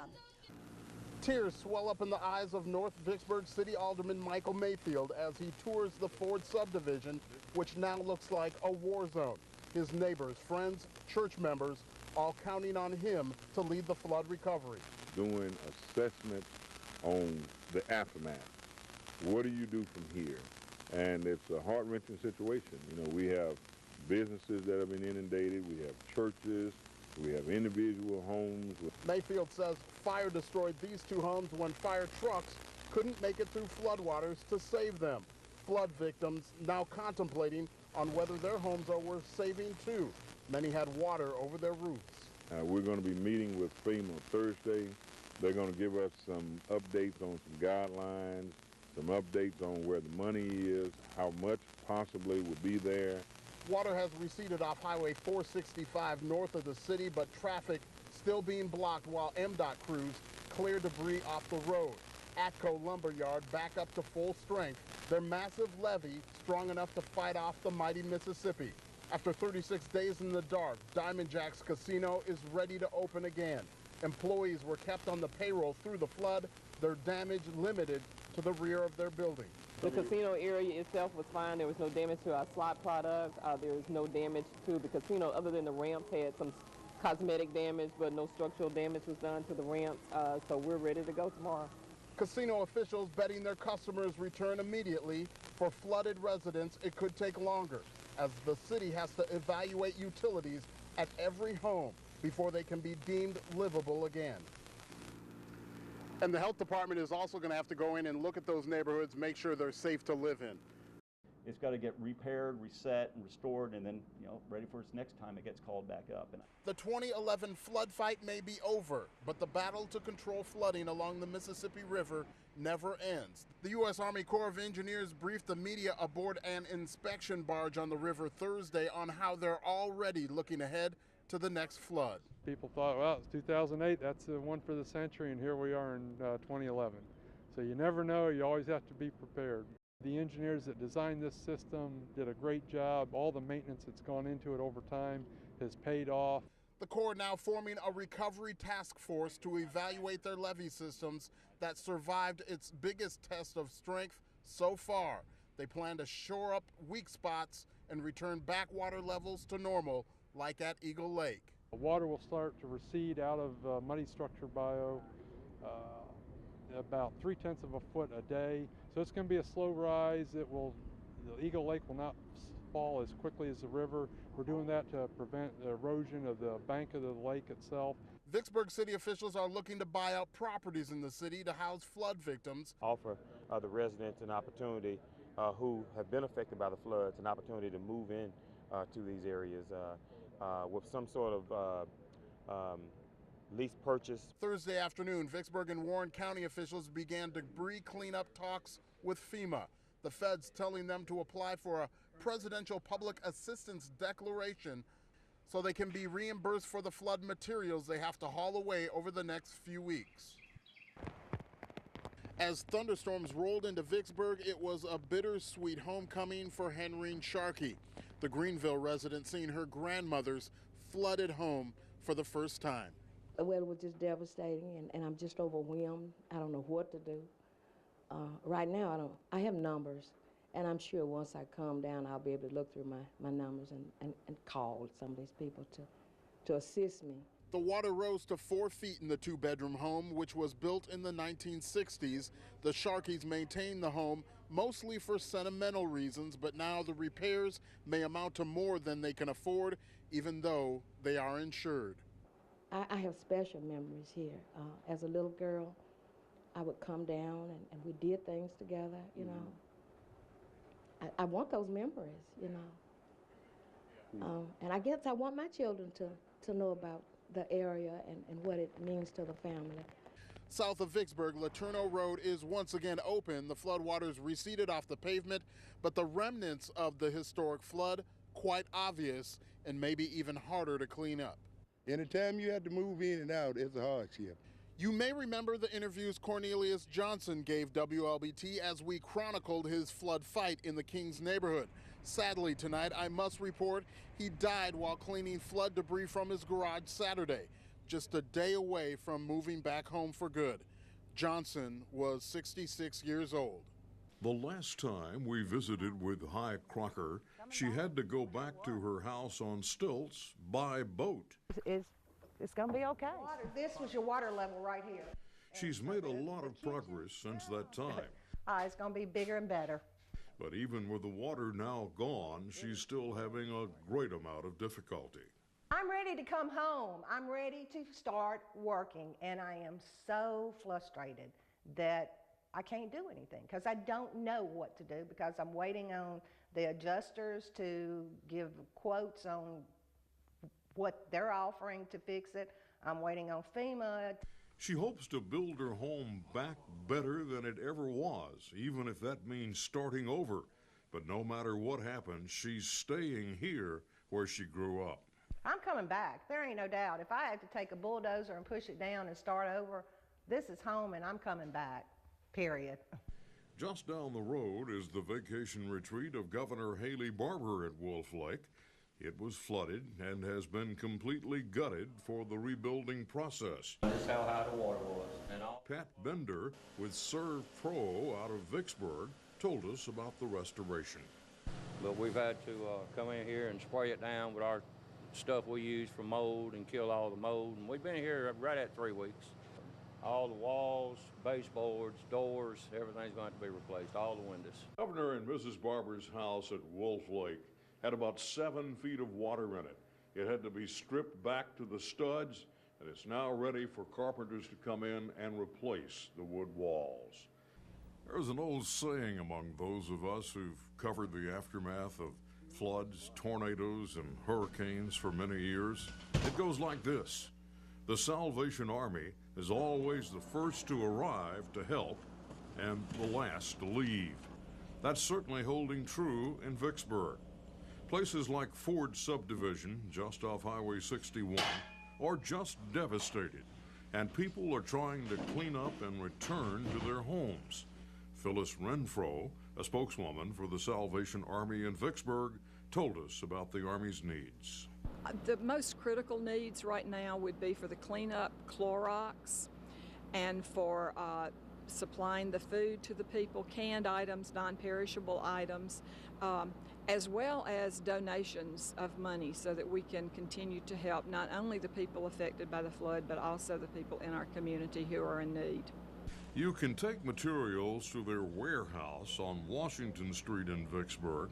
Tears swell up in the eyes of North Vicksburg City Alderman Michael Mayfield as he tours the Ford subdivision, which now looks like a war zone. His neighbors, friends, church members, all counting on him to lead the flood recovery. Doing assessment on the aftermath. What do you do from here? And it's a heart-wrenching situation. You know, we have businesses that have been inundated, we have churches, we have individual homes. Mayfield says fire destroyed these 2 homes when fire trucks couldn't make it through floodwaters to save them. Flood victims now contemplating on whether their homes are worth saving too. Many had water over their roofs. We're going to be meeting with FEMA Thursday. They're going to give us some updates on some guidelines, some updates on where the money is, how much possibly would be there. Water has receded off Highway 465 north of the city, but traffic still being blocked while MDOT crews clear debris off the road. Atco Lumberyard back up to full strength, their massive levee strong enough to fight off the mighty Mississippi. After 36 days in the dark, Diamond Jack's Casino is ready to open again. Employees were kept on the payroll through the flood, their damage limited to the rear of their building. The casino area itself was fine. There was no damage to our slot product. There was no damage to the casino other than the ramps had some cosmetic damage, but no structural damage was done to the ramps. So we're ready to go tomorrow. Casino officials betting their customers return immediately. For flooded residents, it could take longer, as the city has to evaluate utilities at every home before they can be deemed livable again. And the health department is also going to have to go in and look at those neighborhoods, make sure they're safe to live in. It's got to get repaired, reset, and restored, and then, ready for its next time it gets called back up. The 2011 flood fight may be over, but the battle to control flooding along the Mississippi River never ends. The U.S. Army Corps of Engineers briefed the media aboard an inspection barge on the river Thursday on how they're already looking ahead to the next flood. People thought, well, it's 2008, that's the one for the century, and here we are in 2011. So you never know, you always have to be prepared. The engineers that designed this system did a great job. All the maintenance that's gone into it over time has paid off. The Corps now forming a recovery task force to evaluate their levee systems that survived its biggest test of strength so far. They plan to shore up weak spots and return backwater levels to normal, like at Eagle Lake. The water will start to recede out of muddy structure bio about 0.3 of a foot a day. So it's going to be a slow rise. The Eagle Lake will not fall as quickly as the river. We're doing that to prevent the erosion of the bank of the lake itself. Vicksburg city officials are looking to buy out properties in the city to house flood victims. Offer the residents an opportunity who have been affected by the floods, an opportunity to move in to these areas with some sort of lease purchase. Thursday afternoon, Vicksburg and Warren County officials began debris cleanup talks with FEMA. The feds telling them to apply for a presidential public assistance declaration so they can be reimbursed for the flood materials they have to haul away over the next few weeks. As thunderstorms rolled into Vicksburg, it was a bittersweet homecoming for Henrine Sharkey, the Greenville resident seeing her grandmother's flooded home for the first time. Well, it was just devastating, and I'm just overwhelmed. I don't know what to do. Right now, I have numbers, and I'm sure once I calm down, I'll be able to look through my numbers and call some of these people to assist me. The water rose to 4 feet in the 2-bedroom home, which was built in the 1960s. The Sharkeys maintained the home mostly for sentimental reasons, but now the repairs may amount to more than they can afford, even though they are insured. I have special memories here. As a little girl, I would come down and we did things together, you know. I want those memories, you know. And I guess I want my children to know about the area and what it means to the family. South of Vicksburg, Laterno Road is once again open. The floodwaters receded off the pavement, but the remnants of the historic flood quite obvious and maybe even harder to clean up. Anytime you have to move in and out, it's a hardship. You may remember the interviews Cornelius Johnson gave WLBT as we chronicled his flood fight in the Kings neighborhood. Sadly, tonight, I must report he died while cleaning flood debris from his garage Saturday, just a day away from moving back home for good. Johnson was 66 years old. The last time we visited with Hi Crocker, she had to go back to her house on stilts by boat. It's going to be okay. This was your water level right here. She's made a lot of progress since that time. It's going to be bigger and better. But even with the water now gone, she's still having a great amount of difficulty. I'm ready to come home. I'm ready to start working, and I am so frustrated that I can't do anything because I don't know what to do because I'm waiting on the adjusters to give quotes on what they're offering to fix it. I'm waiting on FEMA. She hopes to build her home back better than it ever was, even if that means starting over. But no matter what happens, she's staying here where she grew up. I'm coming back. There ain't no doubt. If I have to take a bulldozer and push it down and start over, this is home and I'm coming back, period. Just down the road is the vacation retreat of Governor Haley Barbour at Wolf Lake. It was flooded and has been completely gutted for the rebuilding process. That's how high the water was. Pat Bender with Serve Pro out of Vicksburg told us about the restoration. But we've had to come in here and spray it down with our stuff we use for mold and kill all the mold. And we've been here right at 3 weeks. All the walls, baseboards, doors, everything's going to be replaced, all the windows. Governor and Mrs. Barbour's house at Wolf Lake had about 7 feet of water in it. It had to be stripped back to the studs, and it's now ready for carpenters to come in and replace the wood walls. There's an old saying among those of us who've covered the aftermath of floods, tornadoes, and hurricanes for many years. It goes like this: the Salvation Army is always the first to arrive to help and the last to leave. That's certainly holding true in Vicksburg. Places like Ford Subdivision, just off Highway 61, are just devastated, and people are trying to clean up and return to their homes. Phyllis Renfro, a spokeswoman for the Salvation Army in Vicksburg, told us about the Army's needs. The most critical needs right now would be for the cleanup Clorox and for supplying the food to the people, canned items, non-perishable items, as well as donations of money so that we can continue to help not only the people affected by the flood, but also the people in our community who are in need. You can take materials to their warehouse on Washington Street in Vicksburg.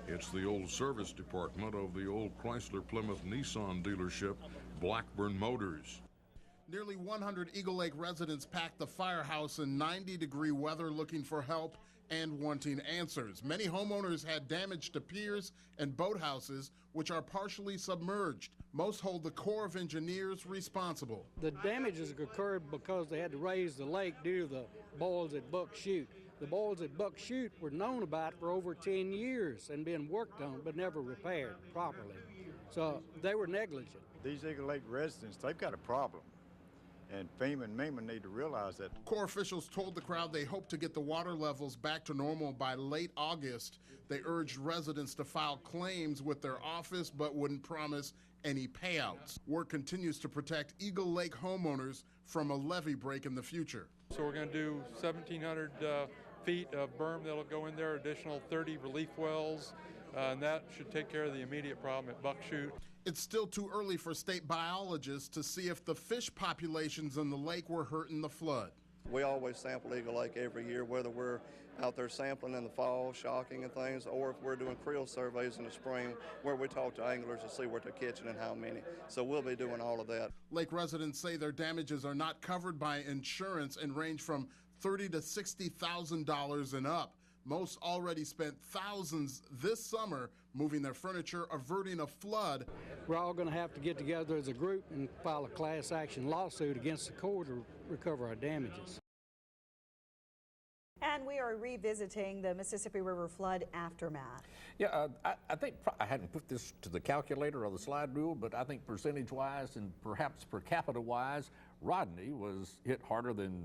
It's the old service department of the old Chrysler Plymouth Nissan dealership, Blackburn Motors. Nearly 100 Eagle Lake residents packed the firehouse in 90-degree weather looking for help and wanting answers. Many homeowners had damage to piers and boathouses, which are partially submerged. Most hold the Corps of Engineers responsible. The damages occurred because they had to raise the lake due to the boils at Buck Chute. The boils at Buck Chute were known about for over 10 years and been worked on but never repaired properly. So they were negligent. These Eagle Lake residents, they've got a problem. And FEMA and MEMA need to realize that. Corps officials told the crowd they hope to get the water levels back to normal by late August. They urged residents to file claims with their office but wouldn't promise any payouts. Work continues to protect Eagle Lake homeowners from a levee break in the future. So we're going to do 1,700 feet of berm that'll go in there, additional 30 relief wells, and that should take care of the immediate problem at Buck Chute. It's still too early for state biologists to see if the fish populations in the lake were hurt in the flood. We always sample Eagle Lake every year, whether we're out there sampling in the fall, shocking and things, or if we're doing creel surveys in the spring where we talk to anglers to see what they're catching and how many. So we'll be doing all of that. Lake residents say their damages are not covered by insurance and range from $30,000 to $60,000 and up. Most already spent thousands this summer moving their furniture, averting a flood. We're all going to have to get together as a group and file a class action lawsuit against the Corps to recover our damages. And we are revisiting the Mississippi River flood aftermath. Yeah, I think I hadn't put this to the calculator or the slide rule, but I think percentage-wise and perhaps per capita-wise, Rodney was hit harder than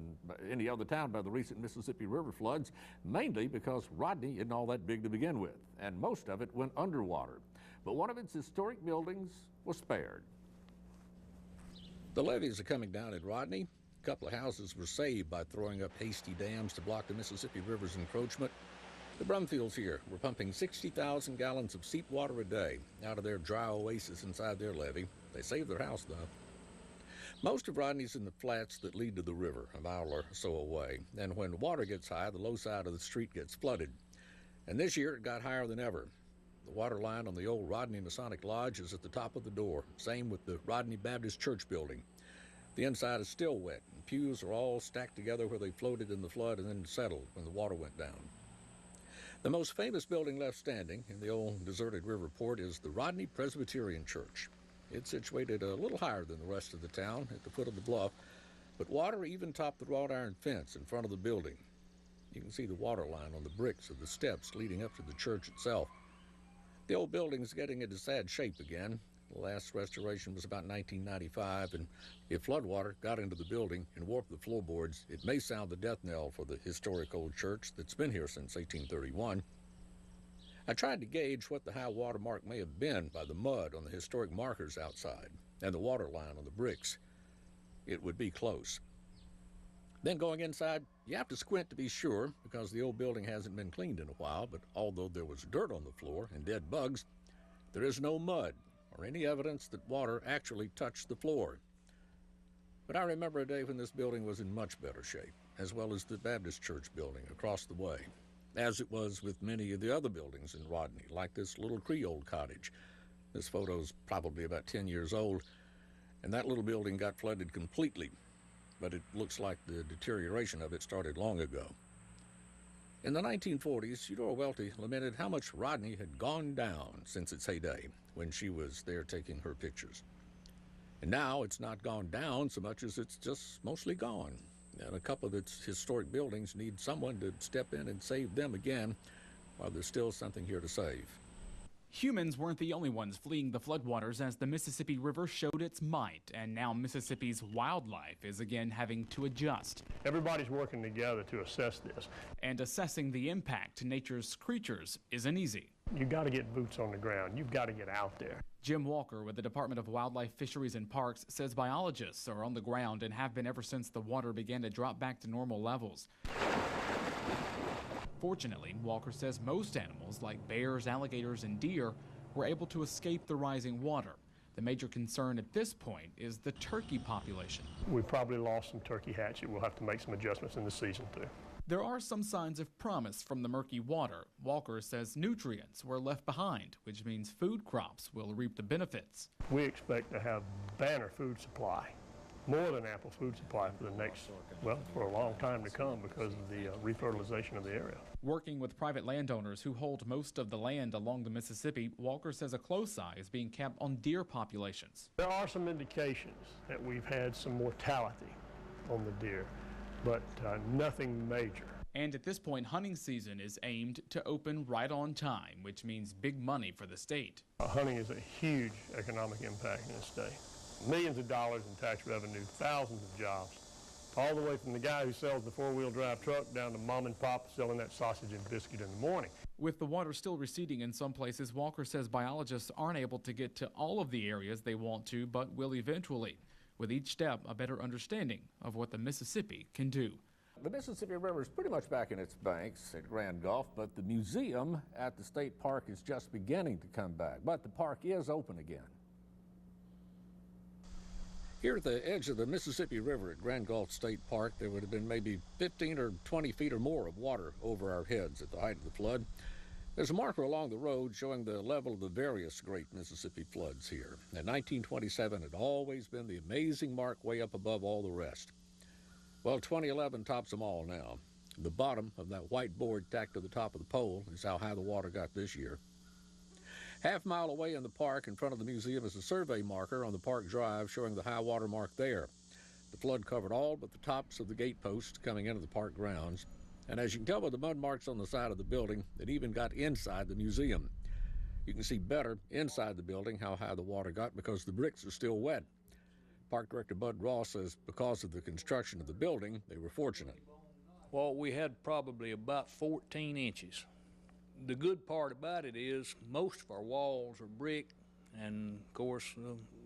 any other town by the recent Mississippi River floods, mainly because Rodney isn't all that big to begin with, and most of it went underwater. But one of its historic buildings was spared. The levees are coming down at Rodney. A couple of houses were saved by throwing up hasty dams to block the Mississippi River's encroachment. The Brumfields here were pumping 60,000 gallons of seep water a day out of their dry oasis inside their levee. They saved their house, though. Most of Rodney's in the flats that lead to the river, a mile or so away. And when water gets high, the low side of the street gets flooded. And this year it got higher than ever. The water line on the old Rodney Masonic Lodge is at the top of the door. Same with the Rodney Baptist Church building. The inside is still wet, and pews are all stacked together where they floated in the flood and then settled when the water went down. The most famous building left standing in the old deserted river port is the Rodney Presbyterian Church. It's situated a little higher than the rest of the town at the foot of the bluff, but water even topped the wrought iron fence in front of the building. You can see the water line on the bricks of the steps leading up to the church itself. The old building's getting into sad shape again. The last restoration was about 1995, and if floodwater got into the building and warped the floorboards, it may sound the death knell for the historic old church that's been here since 1831. I tried to gauge what the high water mark may have been by the mud on the historic markers outside and the water line on the bricks. It would be close. Then going inside, you have to squint to be sure because the old building hasn't been cleaned in a while, but although there was dirt on the floor and dead bugs, there is no mud or any evidence that water actually touched the floor. But I remember a day when this building was in much better shape, as well as the Baptist Church building across the way, as it was with many of the other buildings in Rodney, like this little Creole cottage. This photo's probably about 10 years old, and that little building got flooded completely, but it looks like the deterioration of it started long ago. In the 1940s, Eudora Welty lamented how much Rodney had gone down since its heyday, when she was there taking her pictures. And now it's not gone down so much as it's just mostly gone. And a couple of its historic buildings need someone to step in and save them again while there's still something here to save. Humans weren't the only ones fleeing the floodwaters as the Mississippi River showed its might, and now Mississippi's wildlife is again having to adjust. Everybody's working together to assess this. And assessing the impact to nature's creatures isn't easy. You've got to get boots on the ground. You've got to get out there. Jim Walker with the Department of Wildlife, Fisheries and Parks says biologists are on the ground and have been ever since the water began to drop back to normal levels. Fortunately, Walker says most animals like bears, alligators, and deer were able to escape the rising water. The major concern at this point is the turkey population. We probably lost some turkey hatchet. We'll have to make some adjustments in the season too. There are some signs of promise from the murky water. Walker says nutrients were left behind, which means food crops will reap the benefits. We expect to have banner food supply, more than ample food supply for the next, well, for a long time to come because of the refertilization of the area. Working with private landowners who hold most of the land along the Mississippi, Walker says a close eye is being kept on deer populations. There are some indications that we've had some mortality on the deer, but nothing major. And at this point, hunting season is aimed to open right on time, which means big money for the state. Hunting is a huge economic impact in the state. Millions of dollars in tax revenue, thousands of jobs, all the way from the guy who sells the four-wheel drive truck down to mom and pop selling that sausage and biscuit in the morning. With the water still receding in some places, Walker says biologists aren't able to get to all of the areas they want to, but will eventually. With each step, a better understanding of what the Mississippi can do. The Mississippi River is pretty much back in its banks at Grand Gulf, but the museum at the state park is just beginning to come back. But the park is open again. Here at the edge of the Mississippi River at Grand Gulf State Park, there would have been maybe 15 or 20 feet or more of water over our heads at the height of the flood. There's a marker along the road showing the level of the various great Mississippi floods here. In 1927, it had always been the amazing mark way up above all the rest. Well, 2011 tops them all now. The bottom of that white board tacked to the top of the pole is how high the water got this year. Half mile away in the park in front of the museum is a survey marker on the park drive showing the high water mark there. The flood covered all but the tops of the gate posts coming into the park grounds. And as you can tell by the mud marks on the side of the building, it even got inside the museum. You can see better inside the building how high the water got because the bricks are still wet. Park Director Bud Ross says because of the construction of the building, they were fortunate. Well, we had probably about 14 inches. The good part about it is most of our walls are brick, and of course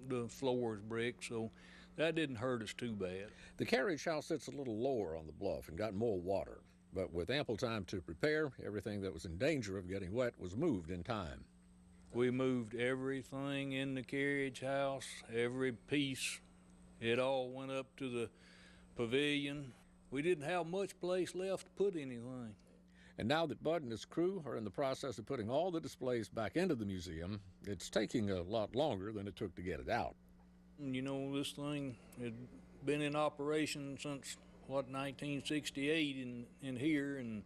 the floor is brick, so that didn't hurt us too bad. The carriage house sits a little lower on the bluff and got more water. But with ample time to prepare, everything that was in danger of getting wet was moved in time. We moved everything in the carriage house, every piece. It all went up to the pavilion. We didn't have much place left to put anything. And now that Bud and his crew are in the process of putting all the displays back into the museum, it's taking a lot longer than it took to get it out. You know, this thing had been in operation since 1968 in here, and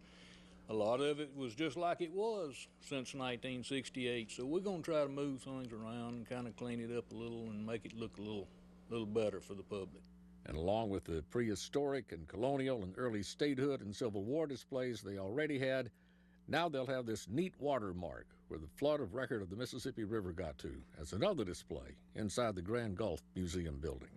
a lot of it was just like it was since 1968. So we're going to try to move things around and kind of clean it up a little and make it look a little better for the public. And along with the prehistoric and colonial and early statehood and Civil War displays they already had, now they'll have this neat watermark where the flood of record of the Mississippi River got to as another display inside the Grand Gulf Museum building.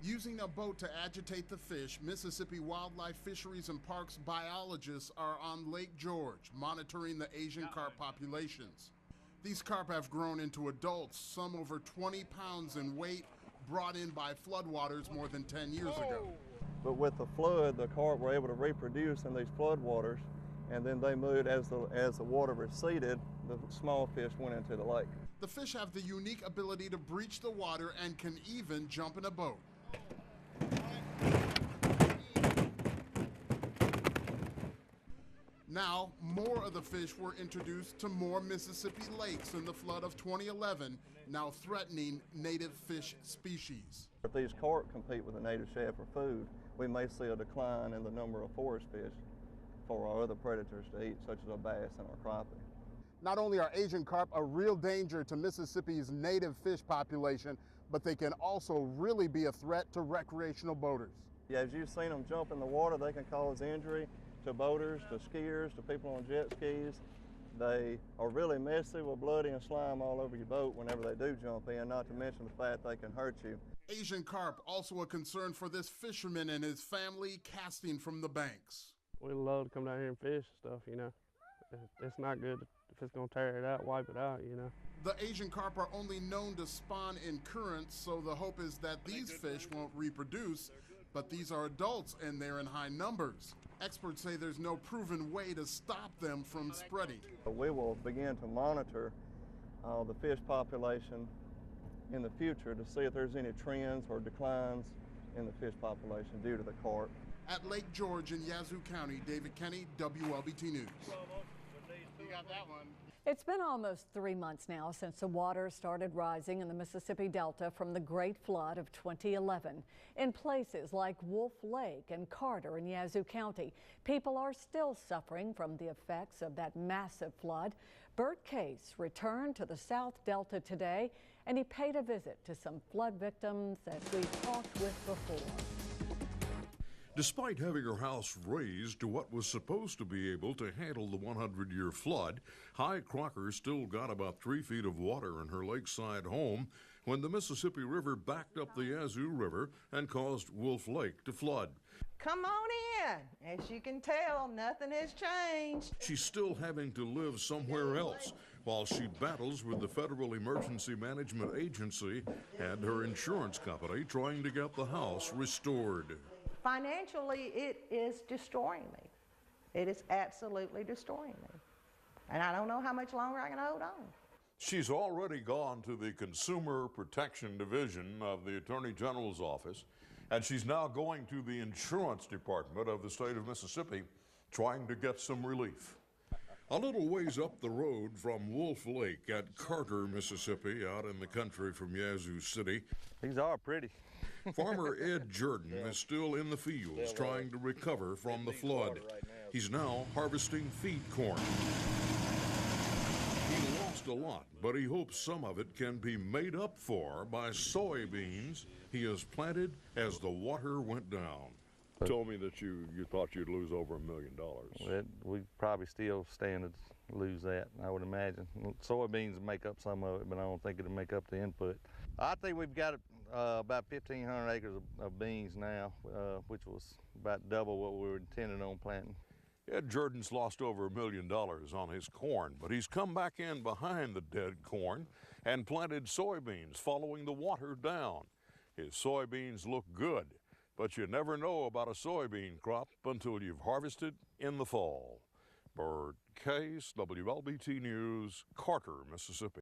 Using a boat to agitate the fish, Mississippi Wildlife Fisheries and Parks biologists are on Lake George, monitoring the Asian carp populations. These carp have grown into adults, some over 20 pounds in weight, brought in by floodwaters more than 10 years ago. But with the flood, the carp were able to reproduce in these floodwaters, and then they moved as the water receded, the small fish went into the lake. The fish have the unique ability to breach the water and can even jump in a boat. Now, more of the fish were introduced to more Mississippi lakes in the flood of 2011, now threatening native fish species. If these carp compete with the native shad for food, we may see a decline in the number of forest fish for our other predators to eat, such as our bass and our crappie. Not only are Asian carp a real danger to Mississippi's native fish population, but they can also really be a threat to recreational boaters. Yeah, as you've seen them jump in the water, they can cause injury to boaters, to skiers, to people on jet skis. They are really messy with bloody and slime all over your boat whenever they do jump in, not to mention the fact they can hurt you. Asian carp also a concern for this fisherman and his family casting from the banks. We love to come down here and fish and stuff, you know. It's not good if it's going to tear it out, wipe it out, you know. The Asian carp are only known to spawn in currents, so the hope is that these fish won't reproduce, but these are adults and they're in high numbers. Experts say there's no proven way to stop them from spreading. We will begin to monitor the fish population in the future to see if there's any trends or declines in the fish population due to the carp. At Lake George in Yazoo County, David Kenny, WLBT News. You got that one. It's been almost 3 months now since the water started rising in the Mississippi Delta from the Great Flood of 2011. In places like Wolf Lake and Carter in Yazoo County, people are still suffering from the effects of that massive flood. Bert Case returned to the South Delta today, and he paid a visit to some flood victims that we've talked with before. Despite having her house raised to what was supposed to be able to handle the 100-year flood, Hy Crocker still got about 3 feet of water in her lakeside home when the Mississippi River backed up the Yazoo River and caused Wolf Lake to flood. Come on in. As you can tell, nothing has changed. She's still having to live somewhere else while she battles with the Federal Emergency Management Agency and her insurance company trying to get the house restored. Financially, it is destroying me. It is absolutely destroying me. And I don't know how much longer I can hold on. She's already gone to the Consumer Protection Division of the Attorney General's office, and she's now going to the Insurance Department of the state of Mississippi trying to get some relief. A little ways up the road from Wolf Lake at Carter, Mississippi, out in the country from Yazoo City. These are pretty. Farmer Ed Jordan is still in the fields trying to recover from the flood. He's now harvesting feed corn. He lost a lot, but he hopes some of it can be made up for by soybeans he has planted as the water went down. You told me that you thought you'd lose over $1 million. We probably still stand to lose that, I would imagine. Soybeans make up some of it, but I don't think it'll make up the input. I think we've got about 1,500 acres of beans now, which was about double what we were intending on planting. Ed Jordan's lost over $1 million on his corn, but he's come back in behind the dead corn and planted soybeans following the water down. His soybeans look good, but you never know about a soybean crop until you've harvested in the fall. Bert Case, WLBT News, Carter, Mississippi.